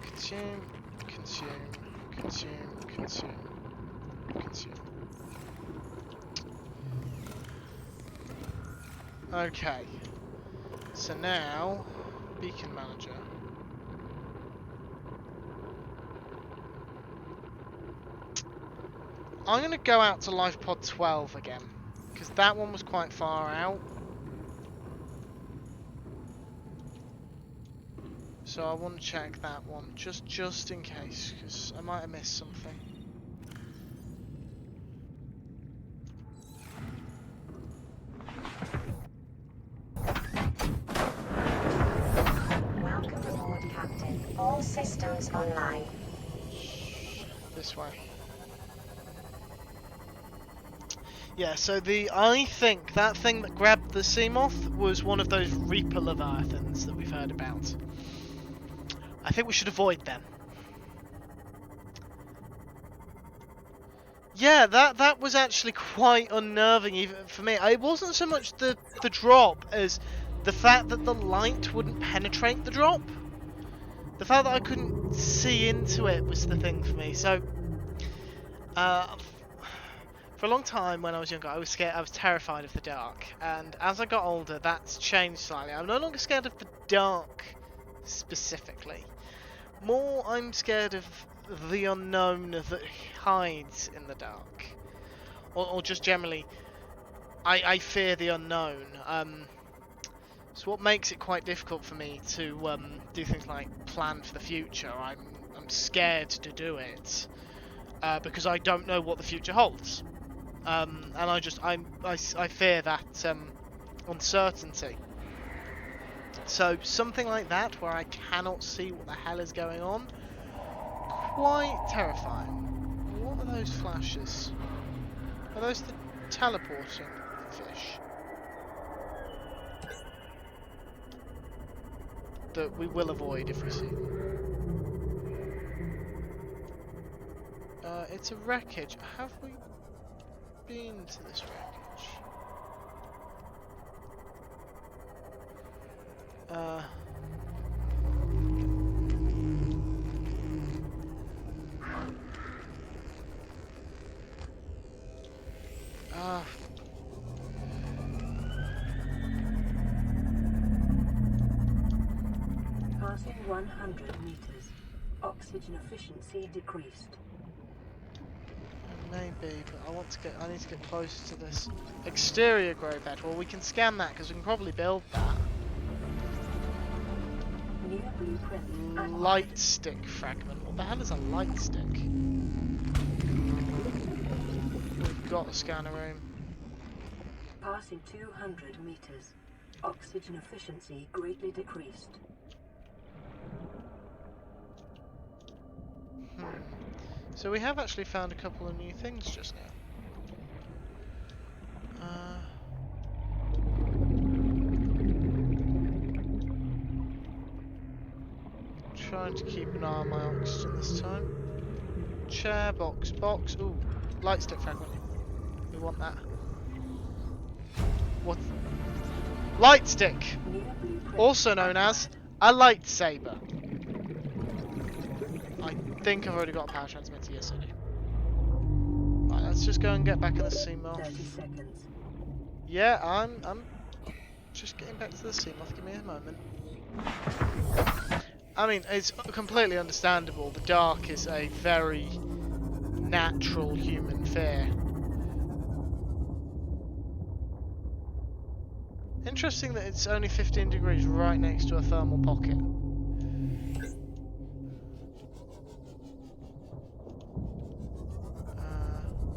Consume, consume, consume, consume, consume. Okay. So now, Beacon Manager. I'm going to go out to Life Pod 12 again, because that one was quite far out. So I want to check that one, just in case, because I might have missed something. Welcome aboard, Captain. All systems online. This way. Yeah, so I think that thing that grabbed the Seamoth was one of those Reaper Leviathans that we've heard about. I think we should avoid them. Yeah, that was actually quite unnerving even for me. It wasn't so much the drop as the fact that the light wouldn't penetrate the drop. the fact that I couldn't see into it was the thing for me. So, for a long time when I was younger, I was scared. I was terrified of the dark, and as I got older, that's changed slightly. I'm no longer scared of the dark specifically. More, I'm scared of the unknown that hides in the dark, or just generally, I fear the unknown. So what makes it quite difficult for me to do things like plan for the future. I'm scared to do it because I don't know what the future holds. And I fear that uncertainty. So something like that, where I cannot see what the hell is going on, quite terrifying. What are those flashes? Are those the teleporting fish? That we will avoid if we see them. It's a wreckage. Have we been to this wreckage? Passing 100 meters. Oxygen efficiency decreased. Maybe, but I need to get closer to this exterior grow bed. Well, we can scan that because we can probably build that. Near blueprint. Light stick fragment. What the hell is a light stick? We've got a scanner room. Passing 200 meters. Oxygen efficiency greatly decreased. So we have actually found a couple of new things just now. Trying to keep an eye on my oxygen this time. Chair, box. Ooh, light stick fragment. We want that. What? Light stick! Also known as a lightsaber. I think I've already got a power transmitter. Yes, I do. Right, let's just go and get back in the sea moth. 30 seconds. Yeah, I'm just getting back to the sea moth. Give me a moment. I mean, it's completely understandable. The dark is a very natural human fear. Interesting that it's only 15 degrees right next to a thermal pocket.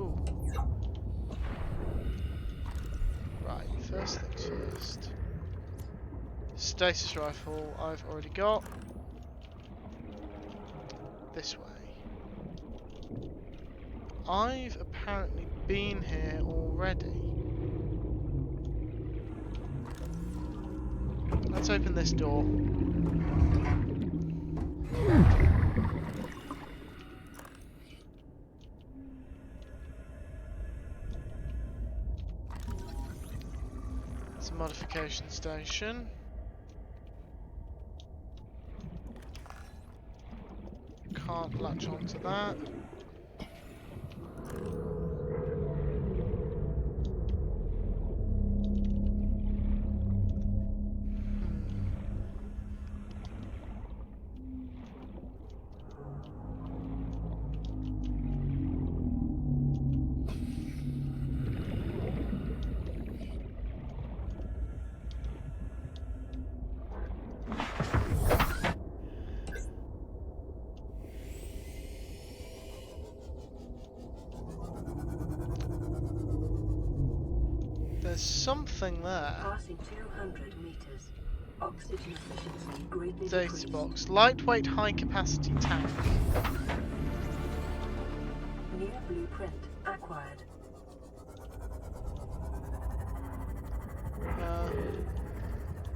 Ooh. Right, first things first. Stasis rifle I've already got. This way. I've apparently been here already. Let's open this door. It's a modification station. Can't latch onto that. There's something there. Passing 200 meters. Oxygen efficiency greatly Data decreased. box. Lightweight, high capacity tank. Near blueprint acquired.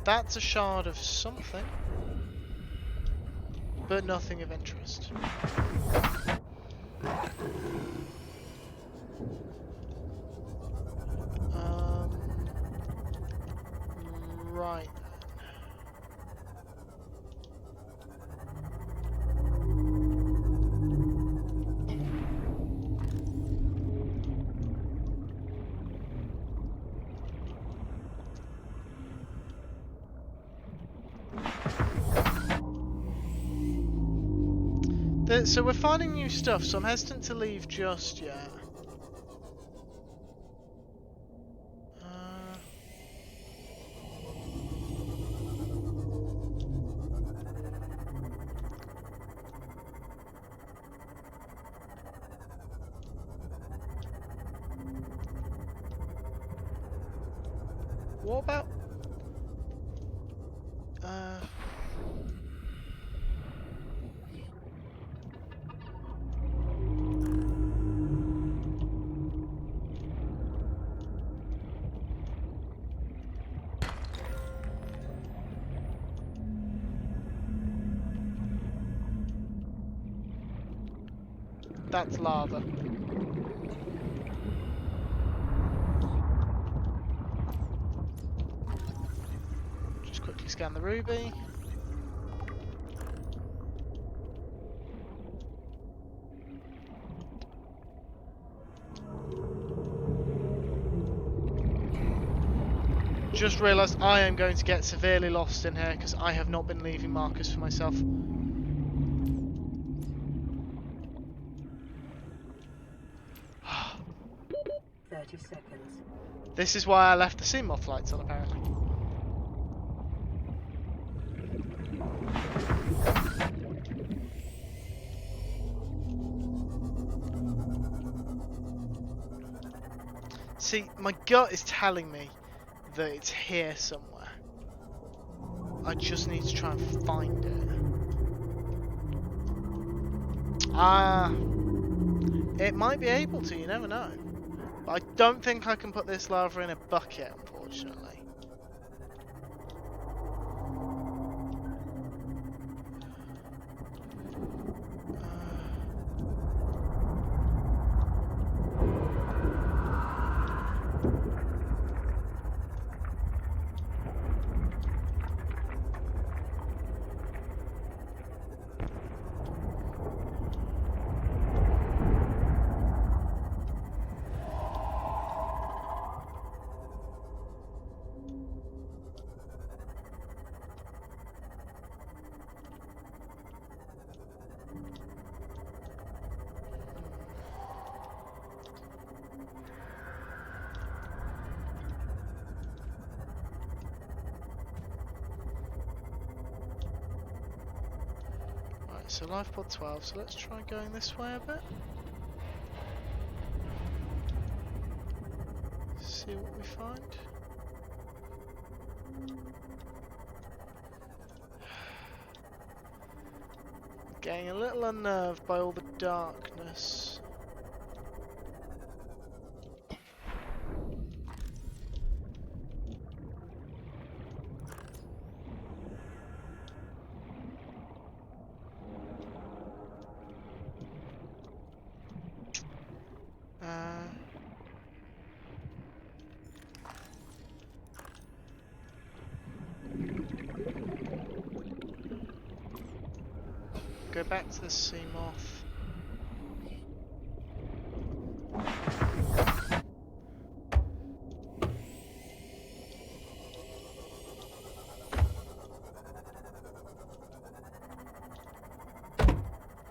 That's a shard of something, but nothing of interest. Right. So we're finding new stuff, so I'm hesitant to leave just yet. What about... That's lava. Just quickly scan the ruby. Just realised I am going to get severely lost in here because I have not been leaving markers for myself. 30 seconds. This is why I left the sea moth lights on, apparently. See, my gut is telling me that it's here somewhere. I just need to try and find it. It might be able to, you never know. But I don't think I can put this lava in a bucket, unfortunately. So life pod 12, so let's try going this way a bit. See what we find. Getting a little unnerved by all the darkness. Go back to the sea moth.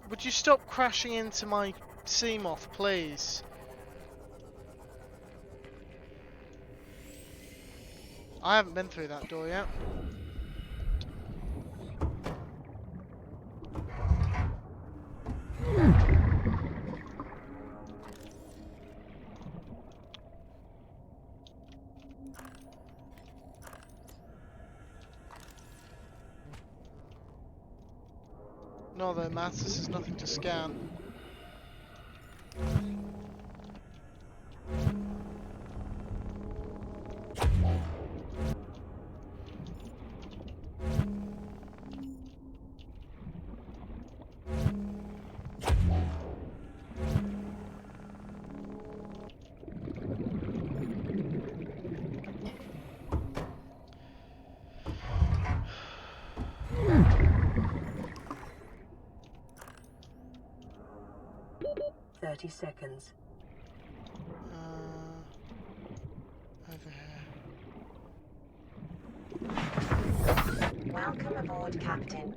Would you stop crashing into my sea moth, please? I haven't been through that door yet. No, though, Matt, this is nothing to scan. Seconds. Over here. Welcome aboard, Captain.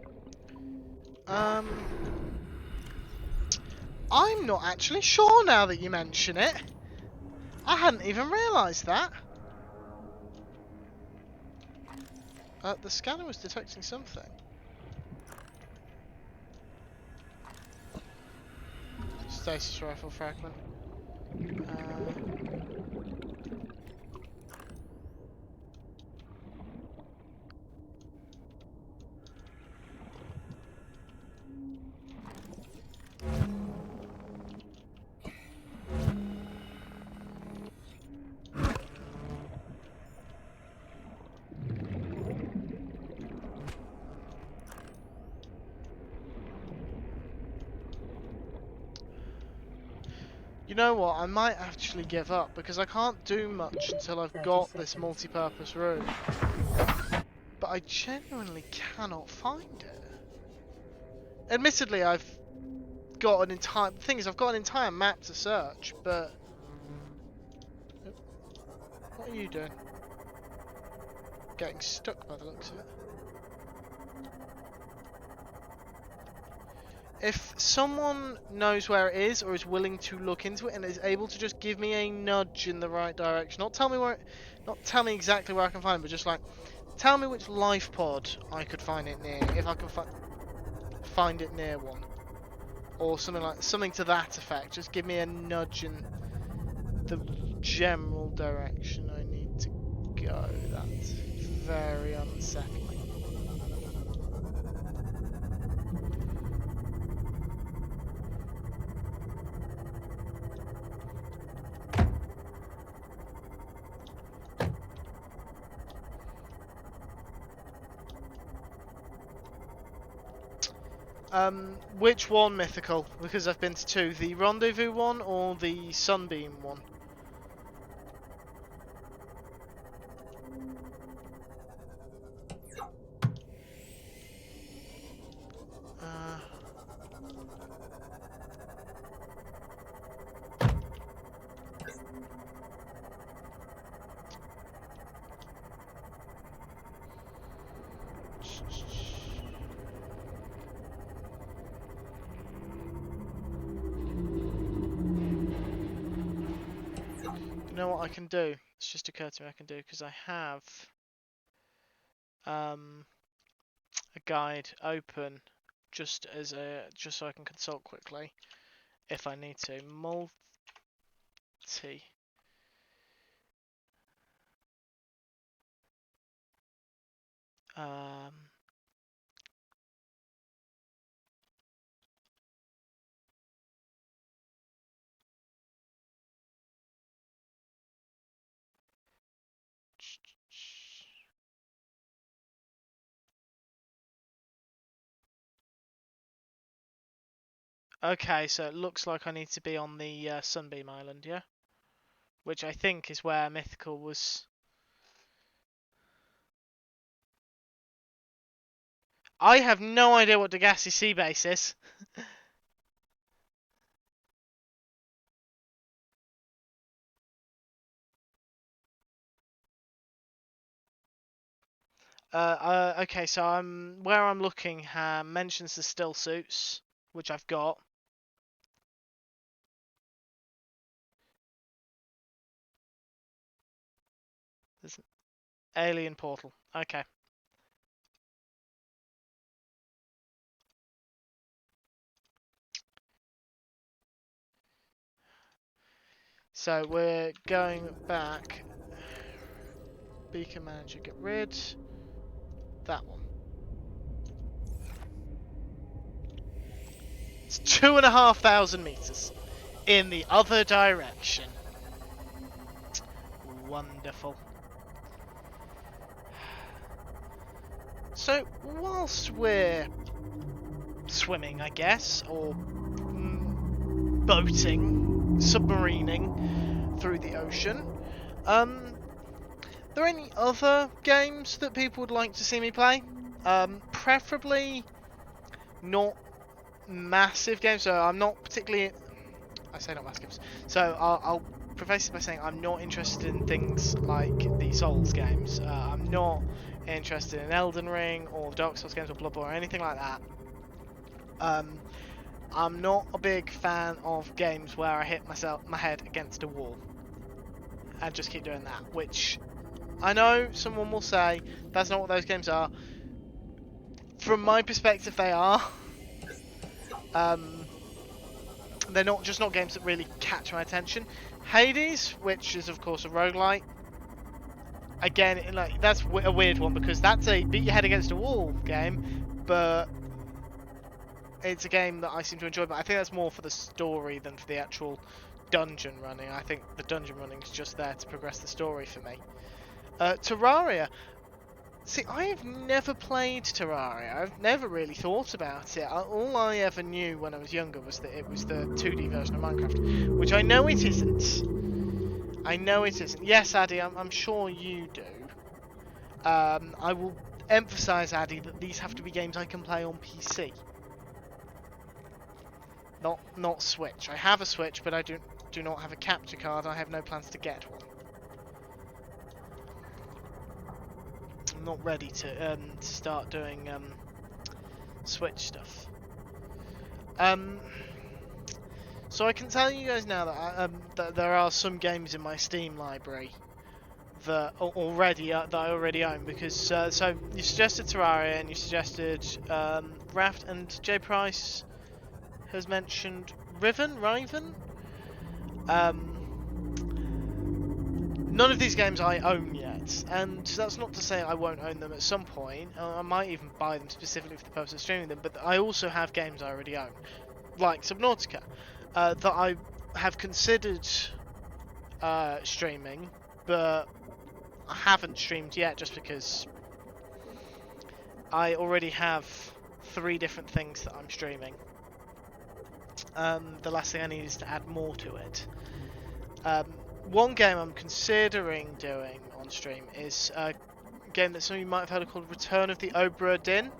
I'm not actually sure now that you mention it. I hadn't even realised that. The scanner was detecting something. Stasis rifle fragment. You know what, I might actually give up because I can't do much until I've got this multi-purpose room. But I genuinely cannot find it. Admittedly, I've got an entire... The thing is, I've got an entire map to search, but... What are you doing? Getting stuck by the looks of it. If someone knows where it is or is willing to look into it and is able to just give me a nudge in the right direction, not tell me where, not tell me exactly where I can find it, but just like tell me which life pod I could find it near, if I can find it near one, or something to that effect. Just give me a nudge in the general direction I need to go. That's very unsettling. Which one mythical? Because I've been to two. The rendezvous one or the sunbeam one? You know what I can do? It's just occurred to me I can do because I have a guide open just so I can consult quickly if I need to. Multi. Okay, so it looks like I need to be on the Sunbeam Island, yeah? Which I think is where Mythical was. I have no idea what Degassi Sea Base is. Okay, so where I'm looking mentions the still suits, which I've got. There's an alien portal. Okay. So we're going back. Beacon manager, get rid. That one. It's 2,500 meters in the other direction. Wonderful. So whilst we're swimming, I guess, or boating, submarining through the ocean, are there any other games that people would like to see me play? Preferably not massive games, so I'm not particularly... I say not massive games. So I'll preface it by saying I'm not interested in things like the Souls games. I'm not interested in Elden Ring or Dark Souls games or Bloodborne or anything like that. I'm not a big fan of games where I hit my head against a wall and just keep doing that, which I know someone will say that's not what those games are. From my perspective, they are. They're not games that really catch my attention. Hades, which is of course a roguelite, again, like that's a weird one because that's a beat your head against a wall game, but it's a game that I seem to enjoy. But I think that's more for the story than for the actual dungeon running. I think the dungeon running is just there to progress the story for me. Terraria. See, I have never played Terraria. I've never really thought about it. All I ever knew when I was younger was that it was the 2D version of Minecraft, which I know it isn't. I know it isn't. Yes, Addy, I'm sure you do. I will emphasise, Addy, that these have to be games I can play on PC. Not Switch. I have a Switch, but I do not have a capture card. I have no plans to get one. I'm not ready to start doing Switch stuff. So I can tell you guys now that, that there are some games in my Steam library that I already own, because so you suggested Terraria and you suggested Raft, and J Price has mentioned Riven. None of these games I own yet, and that's not to say I won't own them at some point. I might even buy them specifically for the purpose of streaming them, but I also have games I already own, like Subnautica, that I have considered streaming, but I haven't streamed yet just because I already have 3 different things that I'm streaming. The last thing I need is to add more to it. One game I'm considering doing on stream is a game that some of you might have heard of called Return of the Obra Dinn,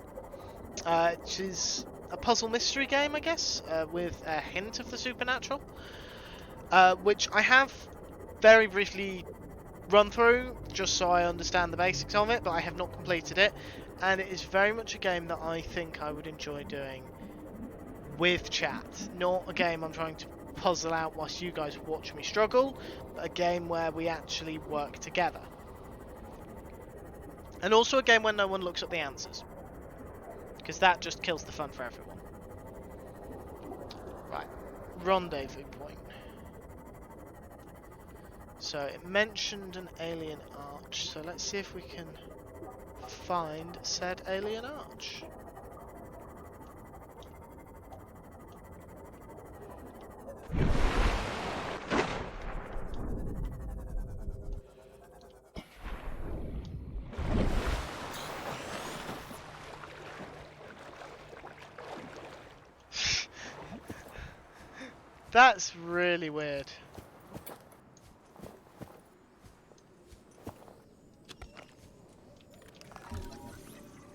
which is a puzzle mystery game, I guess, with a hint of the supernatural, which I have very briefly run through just so I understand the basics of it, but I have not completed it, and it is very much a game that I think I would enjoy doing with chat. Not a game I'm trying to puzzle out whilst you guys watch me struggle, but a game where we actually work together. And also a game where no one looks at the answers, because that just kills the fun for everyone. Right, rendezvous point. So it mentioned an alien arch, so let's see if we can find said alien arch. That's really weird.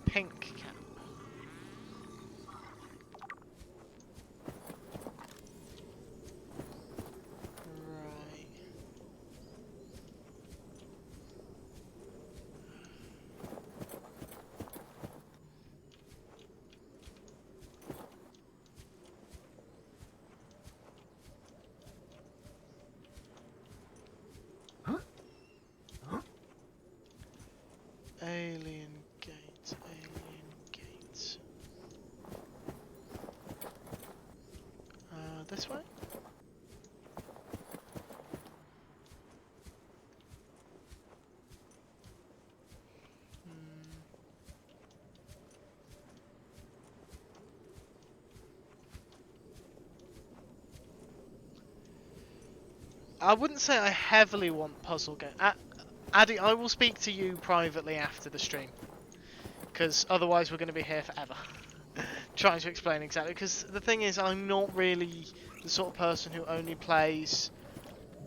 Pink cap. Right. Alien gate, alien gate. This way? I wouldn't say I heavily want puzzle game. Addy, I will speak to you privately after the stream, because otherwise we're going to be here forever trying to explain exactly. Because the thing is, I'm not really the sort of person who only plays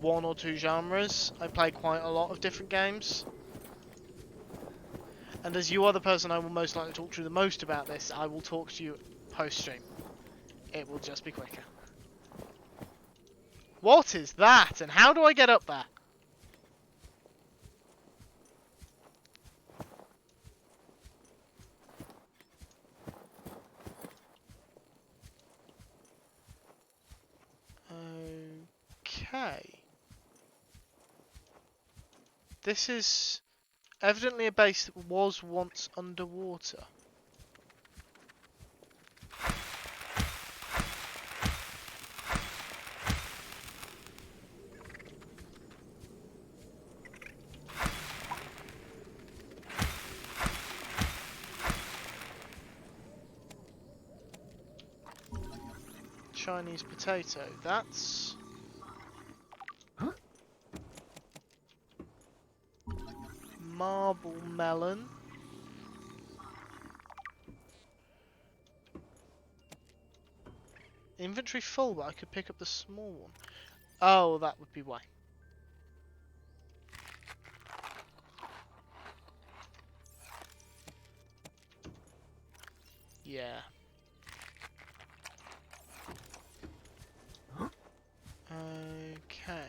1 or 2 genres. I play quite a lot of different games, and as you are the person I will most likely talk to the most about this, I will talk to you post stream. It will just be quicker. What is that, and how do I get up there? Okay. This is evidently a base that was once underwater. Chinese potato. That's... marble melon. Inventory full, but I could pick up the small one. Oh, that would be why. Yeah. Okay.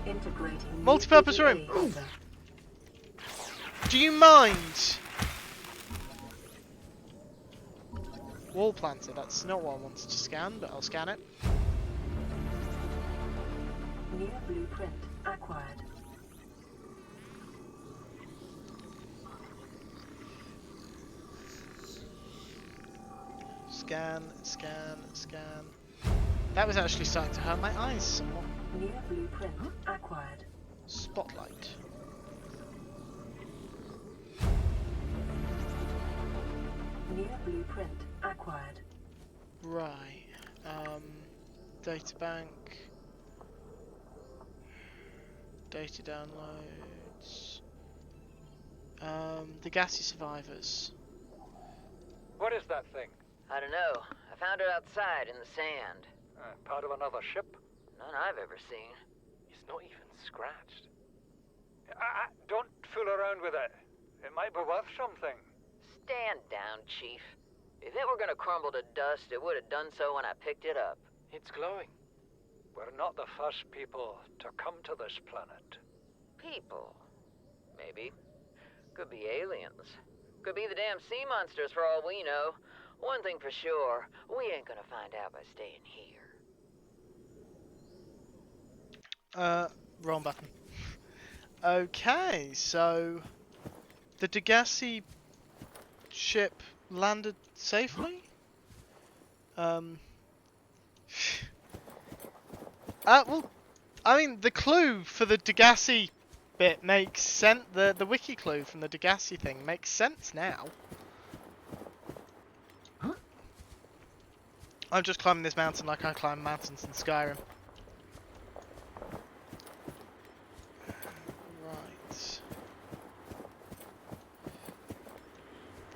Integrating Multi-purpose room. data. Do you mind? Wall planter. That's not what I wanted to scan, but I'll scan it. New blueprint acquired. Scan, scan, scan. That was actually starting to hurt my eyes somewhat. New blueprint acquired. Spotlight. New blueprint acquired. Right. Data bank. Data downloads. The gassy survivors. What is that thing? I don't know. I found it outside in the sand. Part of another ship? None I've ever seen. It's not even scratched. Don't fool around with it. It might be worth something. Stand down, Chief. If it were gonna crumble to dust, it would have done so when I picked it up. It's glowing. We're not the first people to come to this planet. People. Maybe. Could be aliens. Could be the damn sea monsters for all we know. One thing for sure, we ain't gonna find out by staying here. Wrong button. Okay, so the Degassi ship landed safely? Well, I mean, the clue for the Degassi bit makes sense. The wiki clue from the Degassi thing makes sense now. I'm just climbing this mountain like I climb mountains in Skyrim. Right.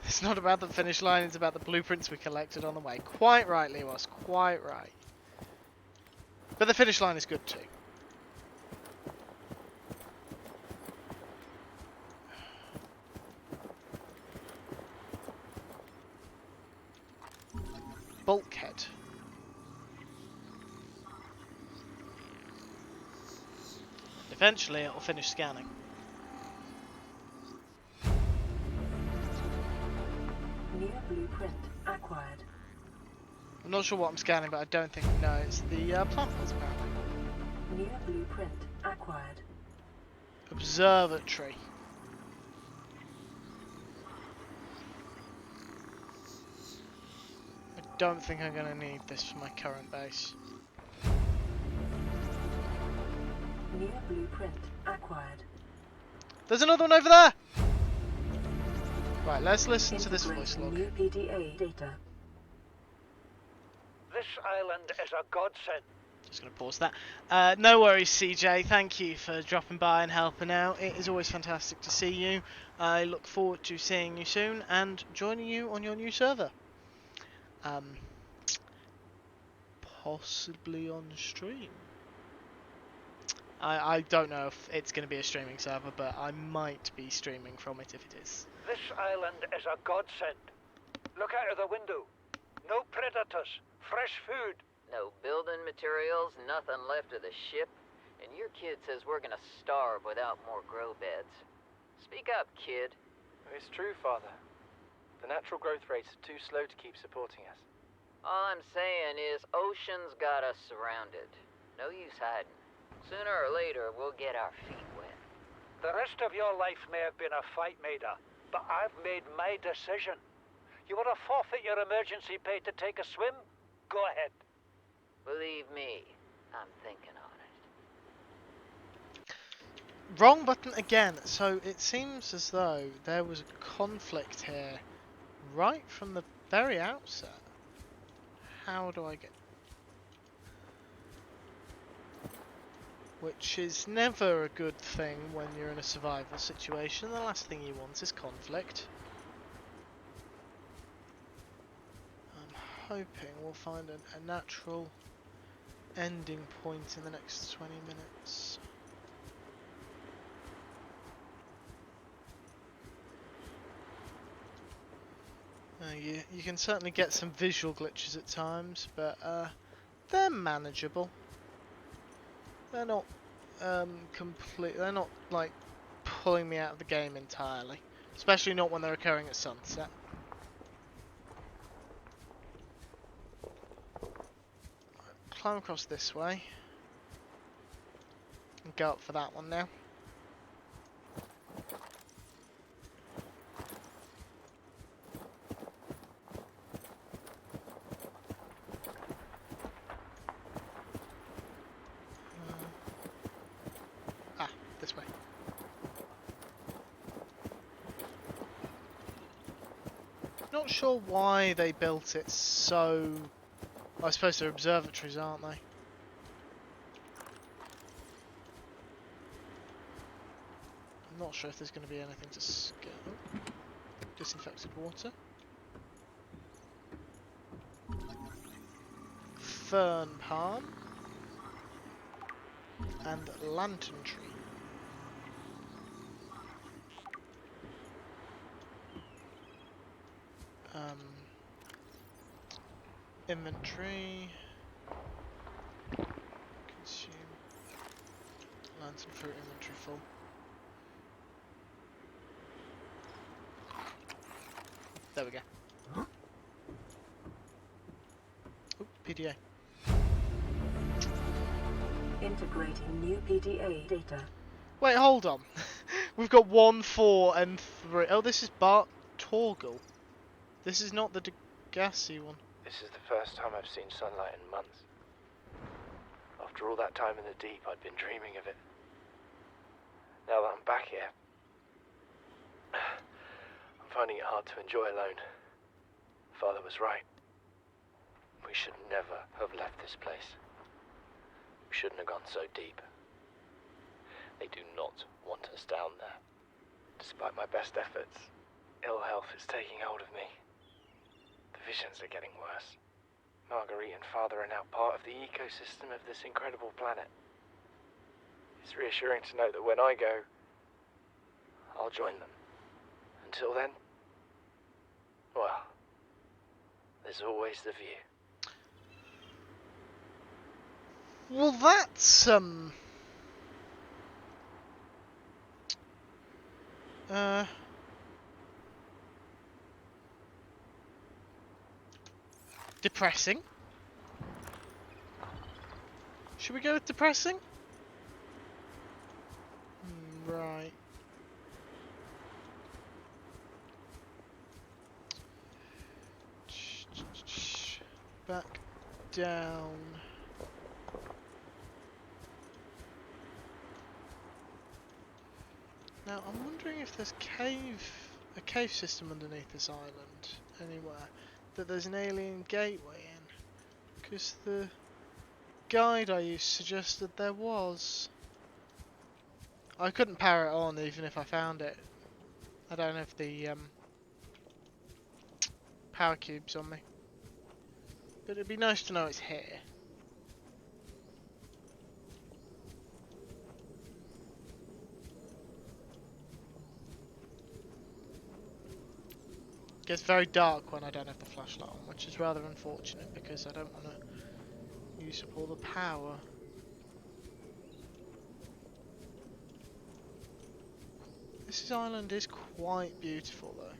It's not about the finish line, it's about the blueprints we collected on the way. Quite right, Lewis, quite right. But the finish line is good too. Bulkhead. Eventually it'll finish scanning. New blueprint acquired. I'm not sure what I'm scanning, but I don't think no, it's the plant pods apparently. New blueprint acquired. Observatory. I don't think I'm going to need this for my current base. New blueprint acquired. There's another one over there! Right, let's listen to this voice log. New PDA data. This island is a godsend. Just going to pause that. No worries, CJ. Thank you for dropping by and helping out. It is always fantastic to see you. I look forward to seeing you soon and joining you on your new server. Possibly on stream. I don't know if it's going to be a streaming server, but I might be streaming from it if it is. This island is a godsend. Look out of the window. No predators. Fresh food. No building materials, nothing left of the ship. And your kid says we're gonna starve without more grow beds. Speak up, kid. It's true, Father. The natural growth rates are too slow to keep supporting us. All I'm saying is Ocean's got us surrounded. No use hiding. Sooner or later, we'll get our feet wet. The rest of your life may have been a fight, Maida, but I've made my decision. You want to forfeit your emergency pay to take a swim? Go ahead. Believe me, I'm thinking on it. Wrong button again. So it seems as though there was a conflict here right from the very outset. How do I get... Which is never a good thing when you're in a survival situation. The last thing you want is conflict. I'm hoping we'll find a natural ending point in the next 20 minutes. You can certainly get some visual glitches at times, but they're manageable. They're not complete. They're not like pulling me out of the game entirely, especially not when they're occurring at sunset. Climb across this way and go up for that one now. This way. Not sure why they built it so... I suppose they're observatories, aren't they? I'm not sure if there's going to be anything to scale. Disinfected water. Fern palm. And lantern tree. Inventory. Consume. Lantern fruit inventory full. There we go. Oop, PDA. Integrating new PDA data. Wait, hold on. We've got 1, 4, and 3. Oh, this is Bart Torgal. This is not the Degassi one. This is the first time I've seen sunlight in months. After all that time in the deep, I'd been dreaming of it. Now that I'm back here, I'm finding it hard to enjoy alone. Father was right. We should never have left this place. We shouldn't have gone so deep. They do not want us down there. Despite my best efforts, ill health is taking hold of me. The visions are getting worse. Marguerite and Father are now part of the ecosystem of this incredible planet. It's reassuring to know that when I go, I'll join them. Until then, well, there's always the view. Well, that's depressing. Should we go with depressing? Right. Back down. Now I'm wondering if there's a cave system underneath this island anywhere, that there's an alien gateway in, because the guide I used suggested there was. I couldn't power it on even if I found it. I don't have the power cubes on me, but it'd be nice to know it's here. It gets very dark when I don't have the flashlight on, which is rather unfortunate because I don't want to use up all the power. This island is quite beautiful though.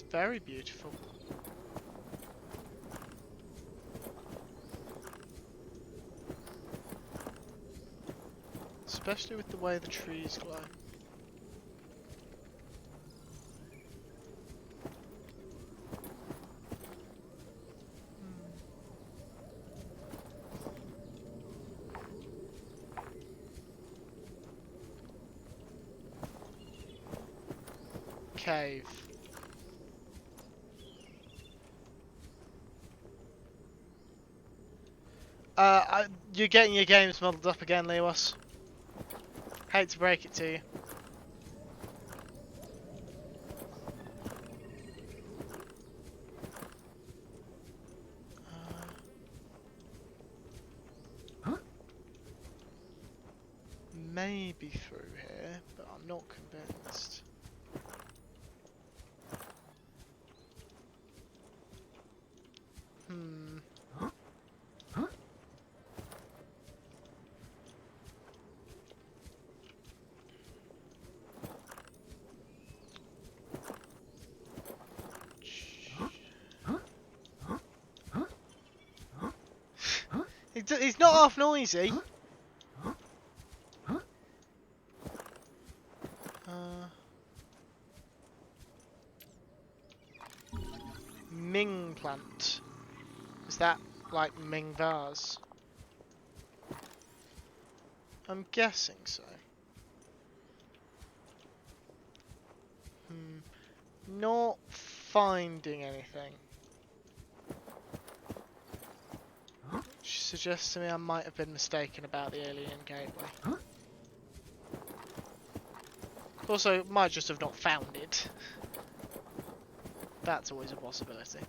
very beautiful. Especially with the way the trees glow. Cave. You're getting your games muddled up again, Lewis. Hate to break it to you. Maybe through here, but I'm not convinced. He's not half noisy. Ming plant. Is that like Ming vase? I'm guessing so. Not finding anything. Which suggests to me I might have been mistaken about the alien gateway. Also, might just have not found it. That's always a possibility.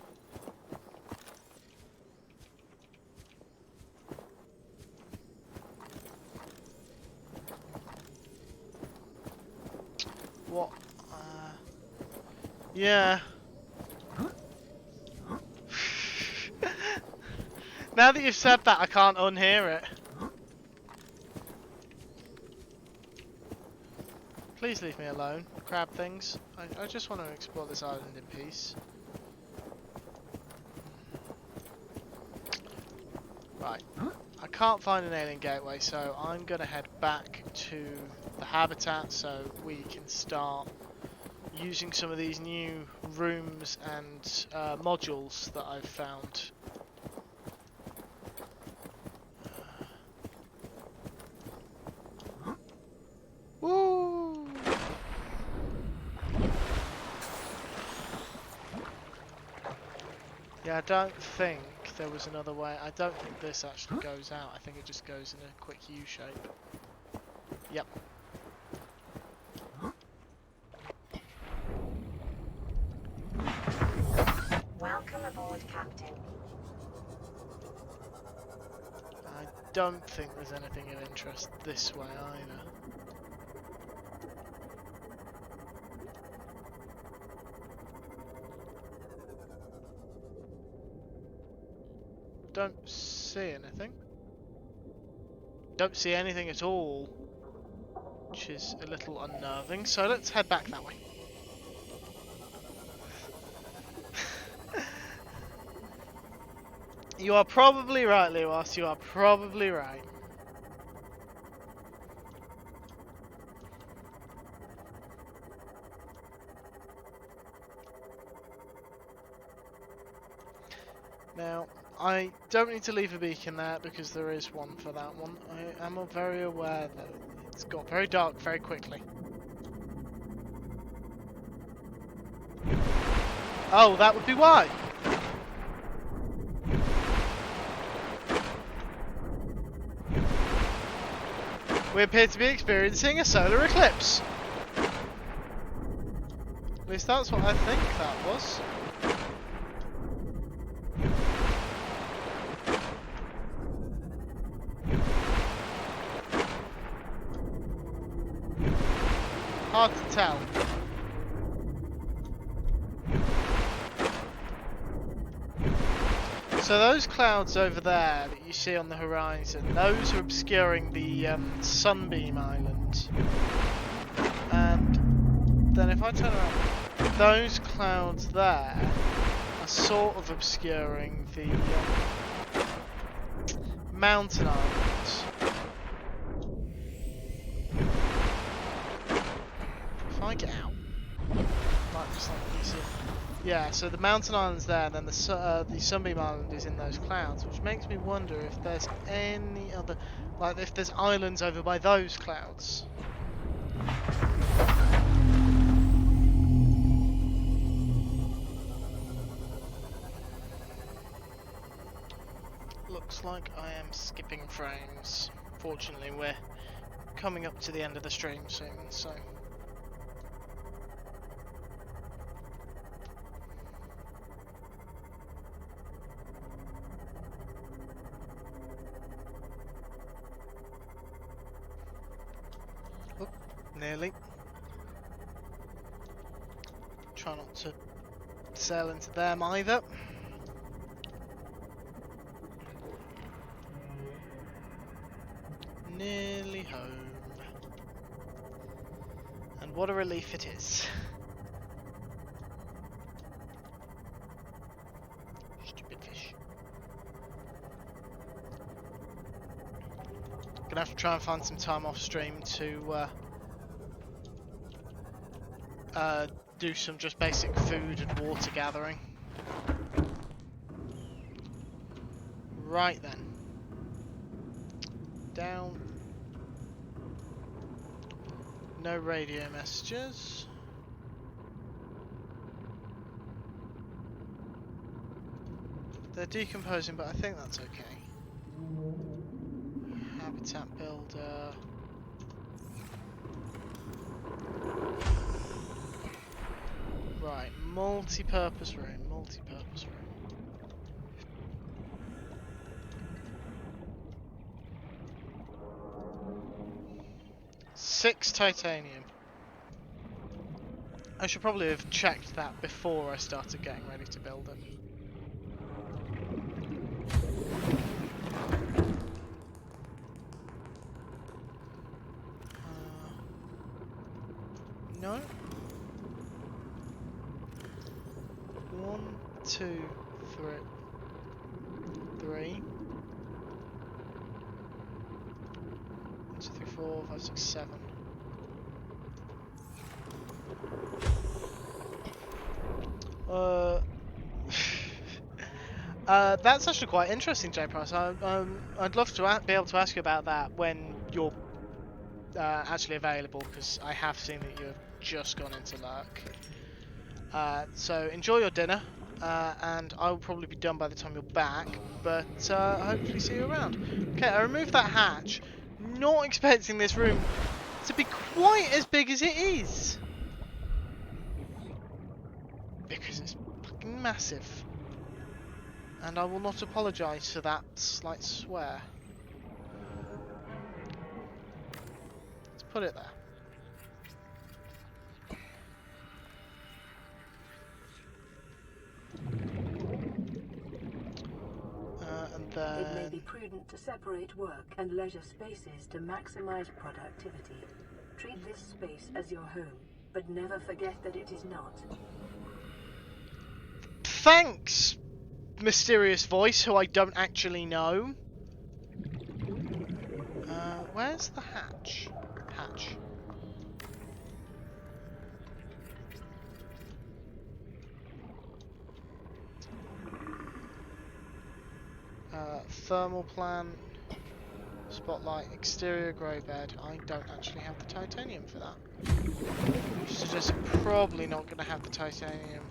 What? Yeah. Now that you've said that, I can't unhear it. Please leave me alone, crab things. I just want to explore this island in peace. Right. I can't find an alien gateway, so I'm going to head back to the habitat so we can start using some of these new rooms and modules that I've found. Woo! Yeah, I don't think there was another way. I don't think this actually goes out. I think it just goes in a quick U shape. Yep. Welcome aboard, Captain. I don't think there's anything of interest this way either. Don't see anything. Don't see anything at all, which is a little unnerving. So let's head back that way. You are probably right, Lewis. You are probably right. Now, I don't need to leave a beacon there because there is one for that one. I am very aware that it's got very dark very quickly. Oh, that would be why. We appear to be experiencing a solar eclipse. At least that's what I think that was. Hard to tell. So those clouds over there that you see on the horizon, those are obscuring the Sunbeam Island. And then if I turn around... those clouds there are sort of obscuring the mountain islands. If I get out, might be slightly easier. Yeah, so the mountain island's there, then the Sunbeam Island is in those clouds, which makes me wonder if there's any other, like if there's islands over by those clouds. Looks like I am skipping frames. Fortunately, we're coming up to the end of the stream soon, so... Oop, nearly. Try not to sail into them either. Nearly home. And what a relief it is. Stupid fish. Gonna have to try and find some time off stream to do some just basic food and water gathering. Right then. Down. No radio messages. They're decomposing, but I think that's okay. Habitat builder. Right, multi-purpose room, multi-purpose room. Six titanium. I should probably have checked that before I started getting ready to build it. No. 1, 2, 3. 1, 2, 3, 4, 5, 6, 7. That's actually quite interesting, J Price. I'd love to be able to ask you about that when you're actually available, because I have seen that you've just gone into lurk. So enjoy your dinner, and I will probably be done by the time you're back, but hopefully see you around. Okay, I removed that hatch, not expecting this room to be quite as big as it is, because it's fucking massive. And I will not apologise for that slight swear. Let's put it there. And then... It may be prudent to separate work and leisure spaces to maximize productivity. Treat this space as your home, but never forget that it is not. Thanks, mysterious voice who I don't actually know. Where's the hatch? Hatch. Thermal plant, spotlight, exterior grey bed. I don't actually have the titanium for that. Which suggests I'm probably not going to have the titanium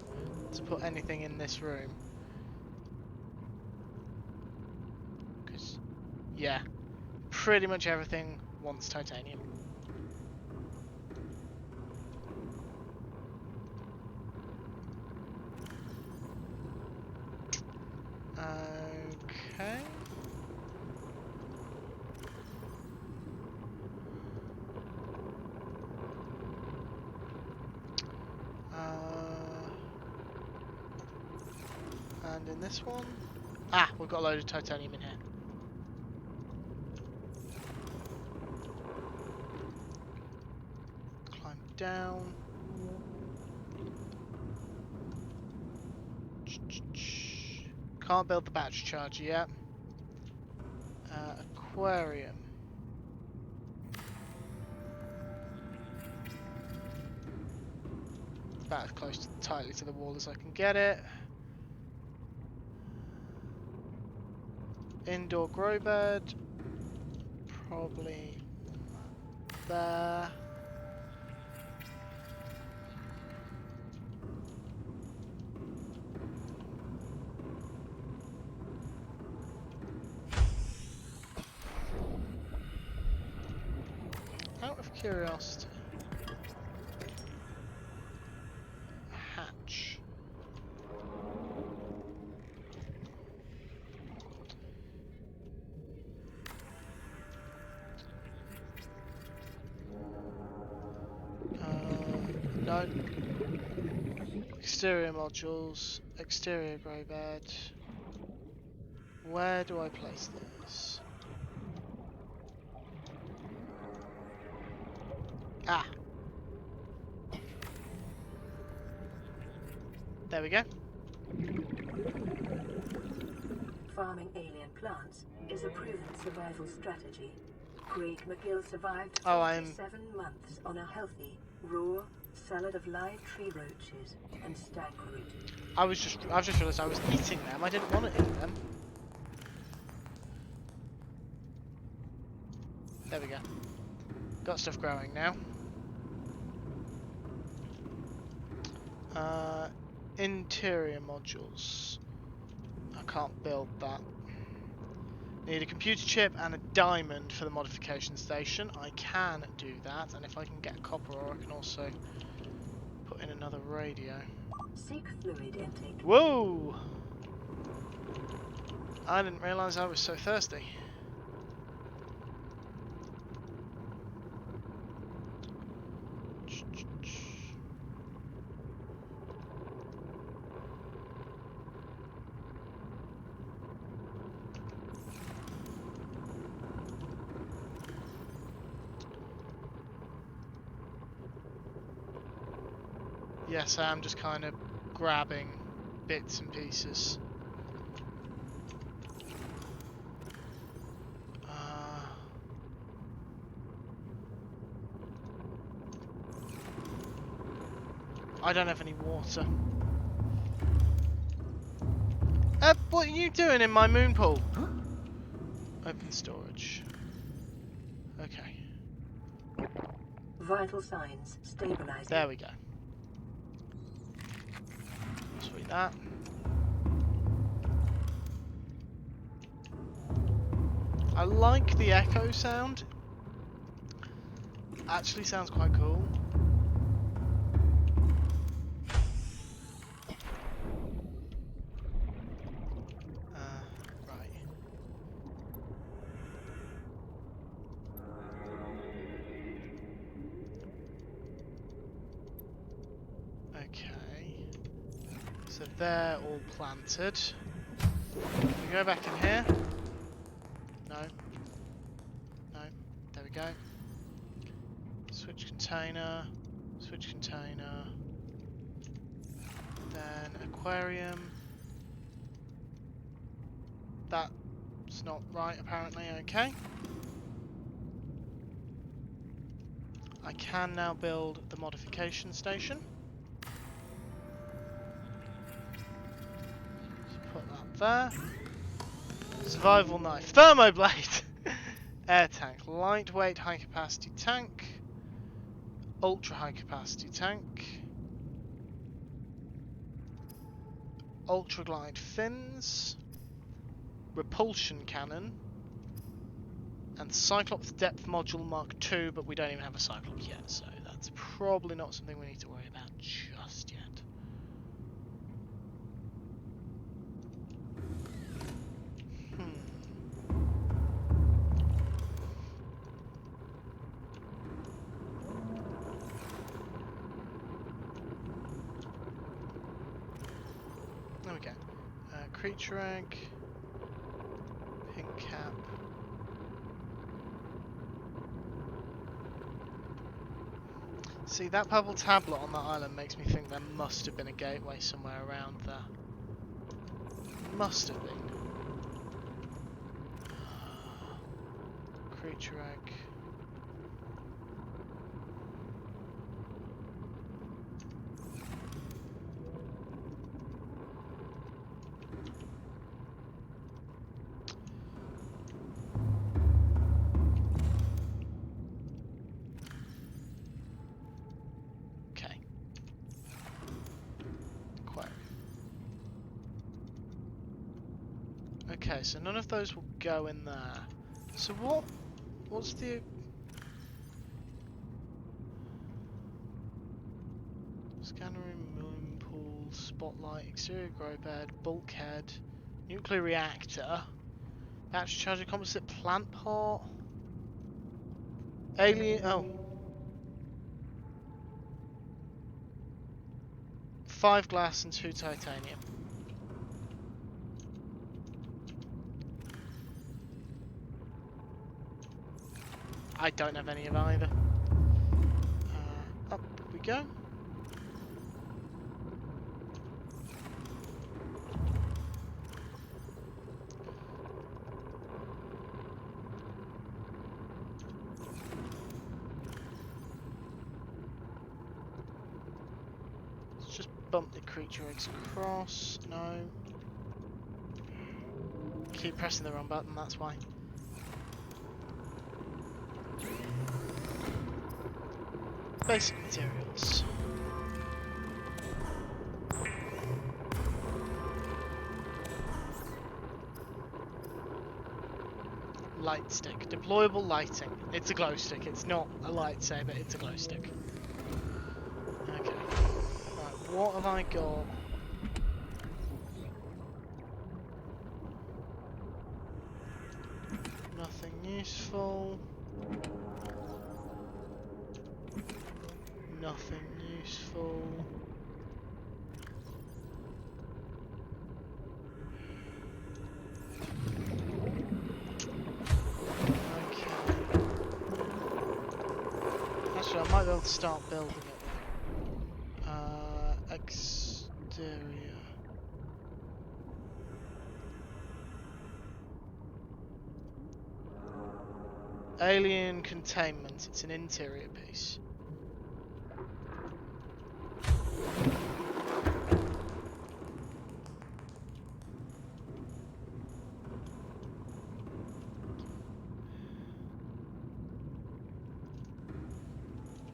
to put anything in this room. Because, yeah, pretty much everything wants titanium. Okay. And in this one, we've got a load of titanium in here. Climb down. Can't build the battery charger yet. Aquarium. About as close tightly to the wall as I can get it. Indoor grow bed. Probably there. Out of curiosity. Hatch. No. Exterior modules. Exterior grow bed. Where do I place these? Ah! There we go. Farming alien plants is a proven survival strategy. Craig McGill survived Oh, 47 months on a healthy, raw salad of live tree roaches and stank root. I've just realised I was eating them. I didn't want to eat them. There we go. Got stuff growing now. Interior modules. I can't build that. Need a computer chip and a diamond for the modification station. I can do that, and if I can get copper ore, I can also put in another radio. Seek fluid intake. Whoa! I didn't realise I was so thirsty. Yes, I am just kind of grabbing bits and pieces. I don't have any water. What are you doing in my moon pool? Open storage. Okay. Vital signs stabilizing. There we go. Sweet that. I like the echo sound. Actually sounds quite cool. Right. Okay. So they're all planted. Can we go back in here? No. No. There we go. Switch container. Switch container. Then aquarium. That's not right apparently. Okay. I can now build the modification station. Put that there. Survival knife. Thermoblade! Air tank. Lightweight high capacity tank. Ultra high capacity tank. Ultra glide fins. Repulsion cannon. And Cyclops depth module Mark II, but we don't even have a Cyclops yet, so that's probably not something we need to worry about just yet. There we go. Creature egg. Pink cap. See, that purple tablet on that island makes me think there must have been a gateway somewhere around there. must have been. Creature egg. Okay. Aquarium. Okay, so none of those will go in there. So what's the scanner room, moon pool, spotlight, exterior grow bed, bulkhead, nuclear reactor, battery charger, composite plant pot, alien, 5 glass and 2 titanium. I don't have any of either. Up we go. Let's just bump the creature eggs across. No. Keep pressing the wrong button, that's why. Basic materials. Light stick. Deployable lighting. It's a glow stick. It's not a lightsaber, it's a glow stick. Okay. Right, what have I got? Nothing useful. Nothing useful. Okay. Actually, I might be able to start building it though. Exterior. Alien containment. It's an interior piece.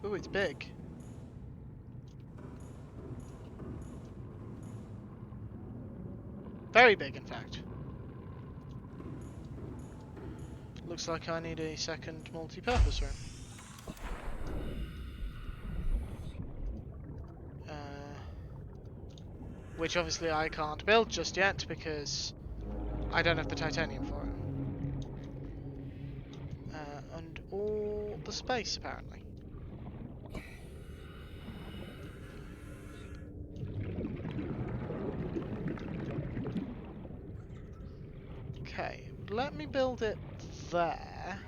Oh, it's big. Very big, in fact. Looks like I need a second multi-purpose room. Which obviously I can't build just yet because I don't have the titanium for it. And all the space, apparently. Okay, let me build it there.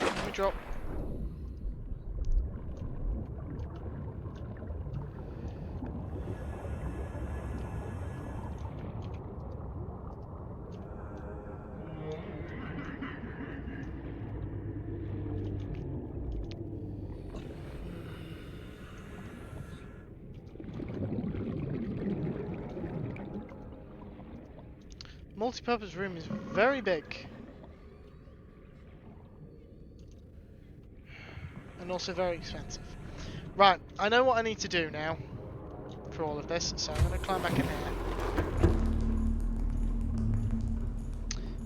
Let me drop. Multi-purpose room is very big. And also very expensive. Right, I know what I need to do now for all of this, so I'm going to climb back in here.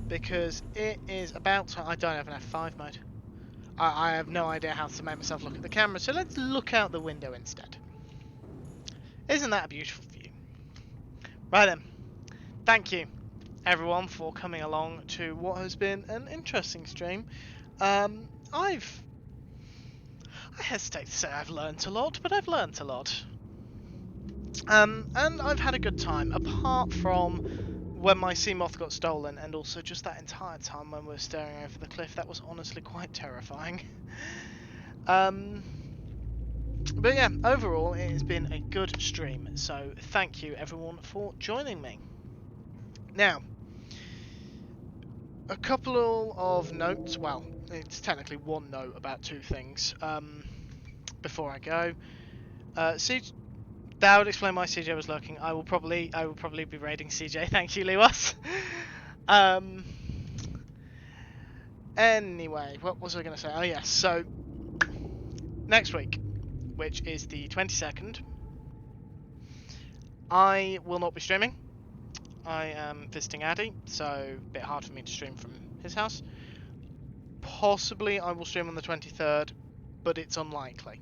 Because it is about time. I don't have an F5 mode. I have no idea how to make myself look at the camera, so let's look out the window instead. Isn't that a beautiful view? Right then, thank you everyone for coming along to what has been an interesting stream. I hesitate to say I've learnt a lot, but I've learnt a lot. And I've had a good time, apart from when my sea moth got stolen, and also just that entire time when we were staring over the cliff. That was honestly quite terrifying. But yeah, overall it has been a good stream, so thank you everyone for joining me. Now, a couple of notes, well, it's technically one note about two things, before I go. That would explain why CJ was lurking. I will probably be raiding CJ. Thank you, Lewas. Anyway, what was I going to say? Oh yes, so next week, which is the 22nd, I will not be streaming. I am visiting Addy, so a bit hard for me to stream from his house. Possibly I will stream on the 23rd, but it's unlikely.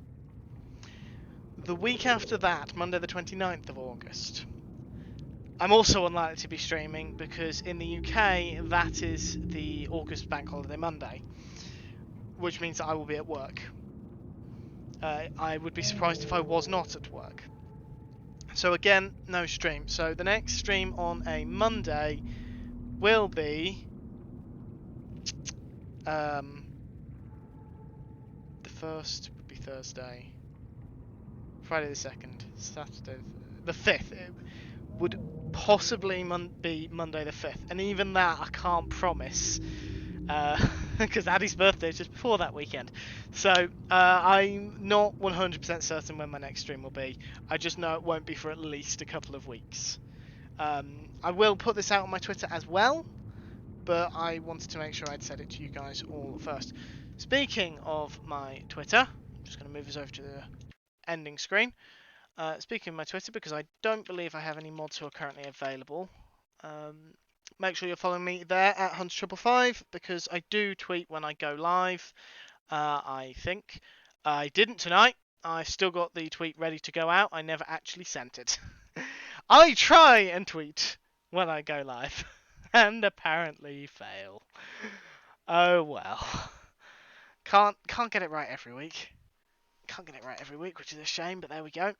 The week after that, Monday the 29th of August, I'm also unlikely to be streaming because in the UK that is the August Bank Holiday Monday, which means that I will be at work. I would be surprised if I was not at work. So again, no stream. So the next stream on a Monday will be the first would be Thursday, Friday the 2nd, Saturday the 5th. It would possibly be Monday the 5th, and even that I can't promise because Addy's birthday is just before that weekend. So I'm not 100% certain when my next stream will be. I just know it won't be for at least a couple of weeks. I will put this out on my Twitter as well, but I wanted to make sure I'd said it to you guys all first. Speaking of my Twitter, I'm just going to move us over to the ending screen. Speaking of my Twitter, because I don't believe I have any mods who are currently available, make sure you're following me there at Hunter555 because I do tweet when I go live. I think I didn't tonight. I've still got the tweet ready to go out. I never actually sent it. I try and tweet when I go live and apparently fail. Oh well. Can't get it right every week. Can't get it right every week, which is a shame, but there we go.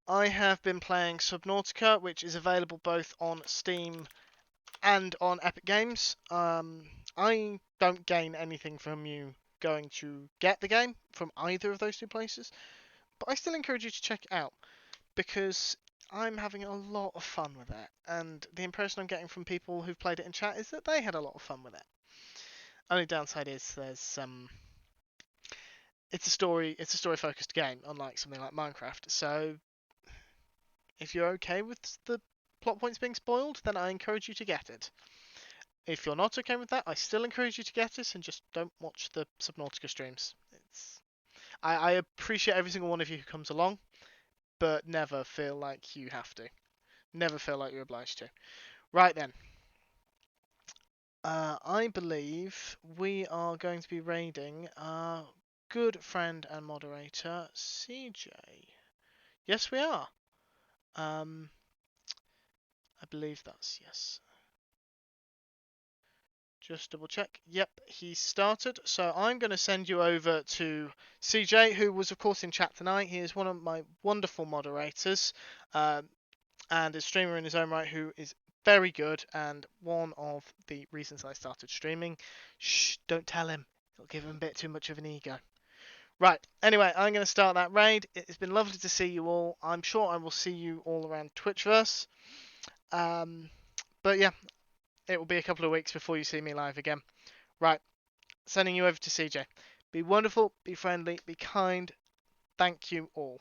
I have been playing Subnautica, which is available both on Steam and on Epic Games. I don't gain anything from you going to get the game from either of those two places, but I still encourage you to check it out because I'm having a lot of fun with it, and the impression I'm getting from people who've played it in chat is that they had a lot of fun with it. Only downside is there's it's a story focused game, unlike something like Minecraft. So if you're okay with the plot points being spoiled, then I encourage you to get it. If you're not okay with that, I still encourage you to get it and just don't watch the Subnautica streams. I appreciate every single one of you who comes along, but never feel like you have to. Never feel like you're obliged to. Right then. I believe we are going to be raiding our good friend and moderator, CJ. Yes, we are. I believe that's yes. Just double check. Yep, he started. So I'm going to send you over to CJ, who was, of course, in chat tonight. He is one of my wonderful moderators and a streamer in his own right who is very good and one of the reasons I started streaming. Shh, don't tell him. It'll give him a bit too much of an ego. Right, anyway, I'm going to start that raid. It's been lovely to see you all. I'm sure I will see you all around Twitchverse. But yeah, it will be a couple of weeks before you see me live again. Right, sending you over to CJ. Be wonderful, be friendly, be kind. Thank you all.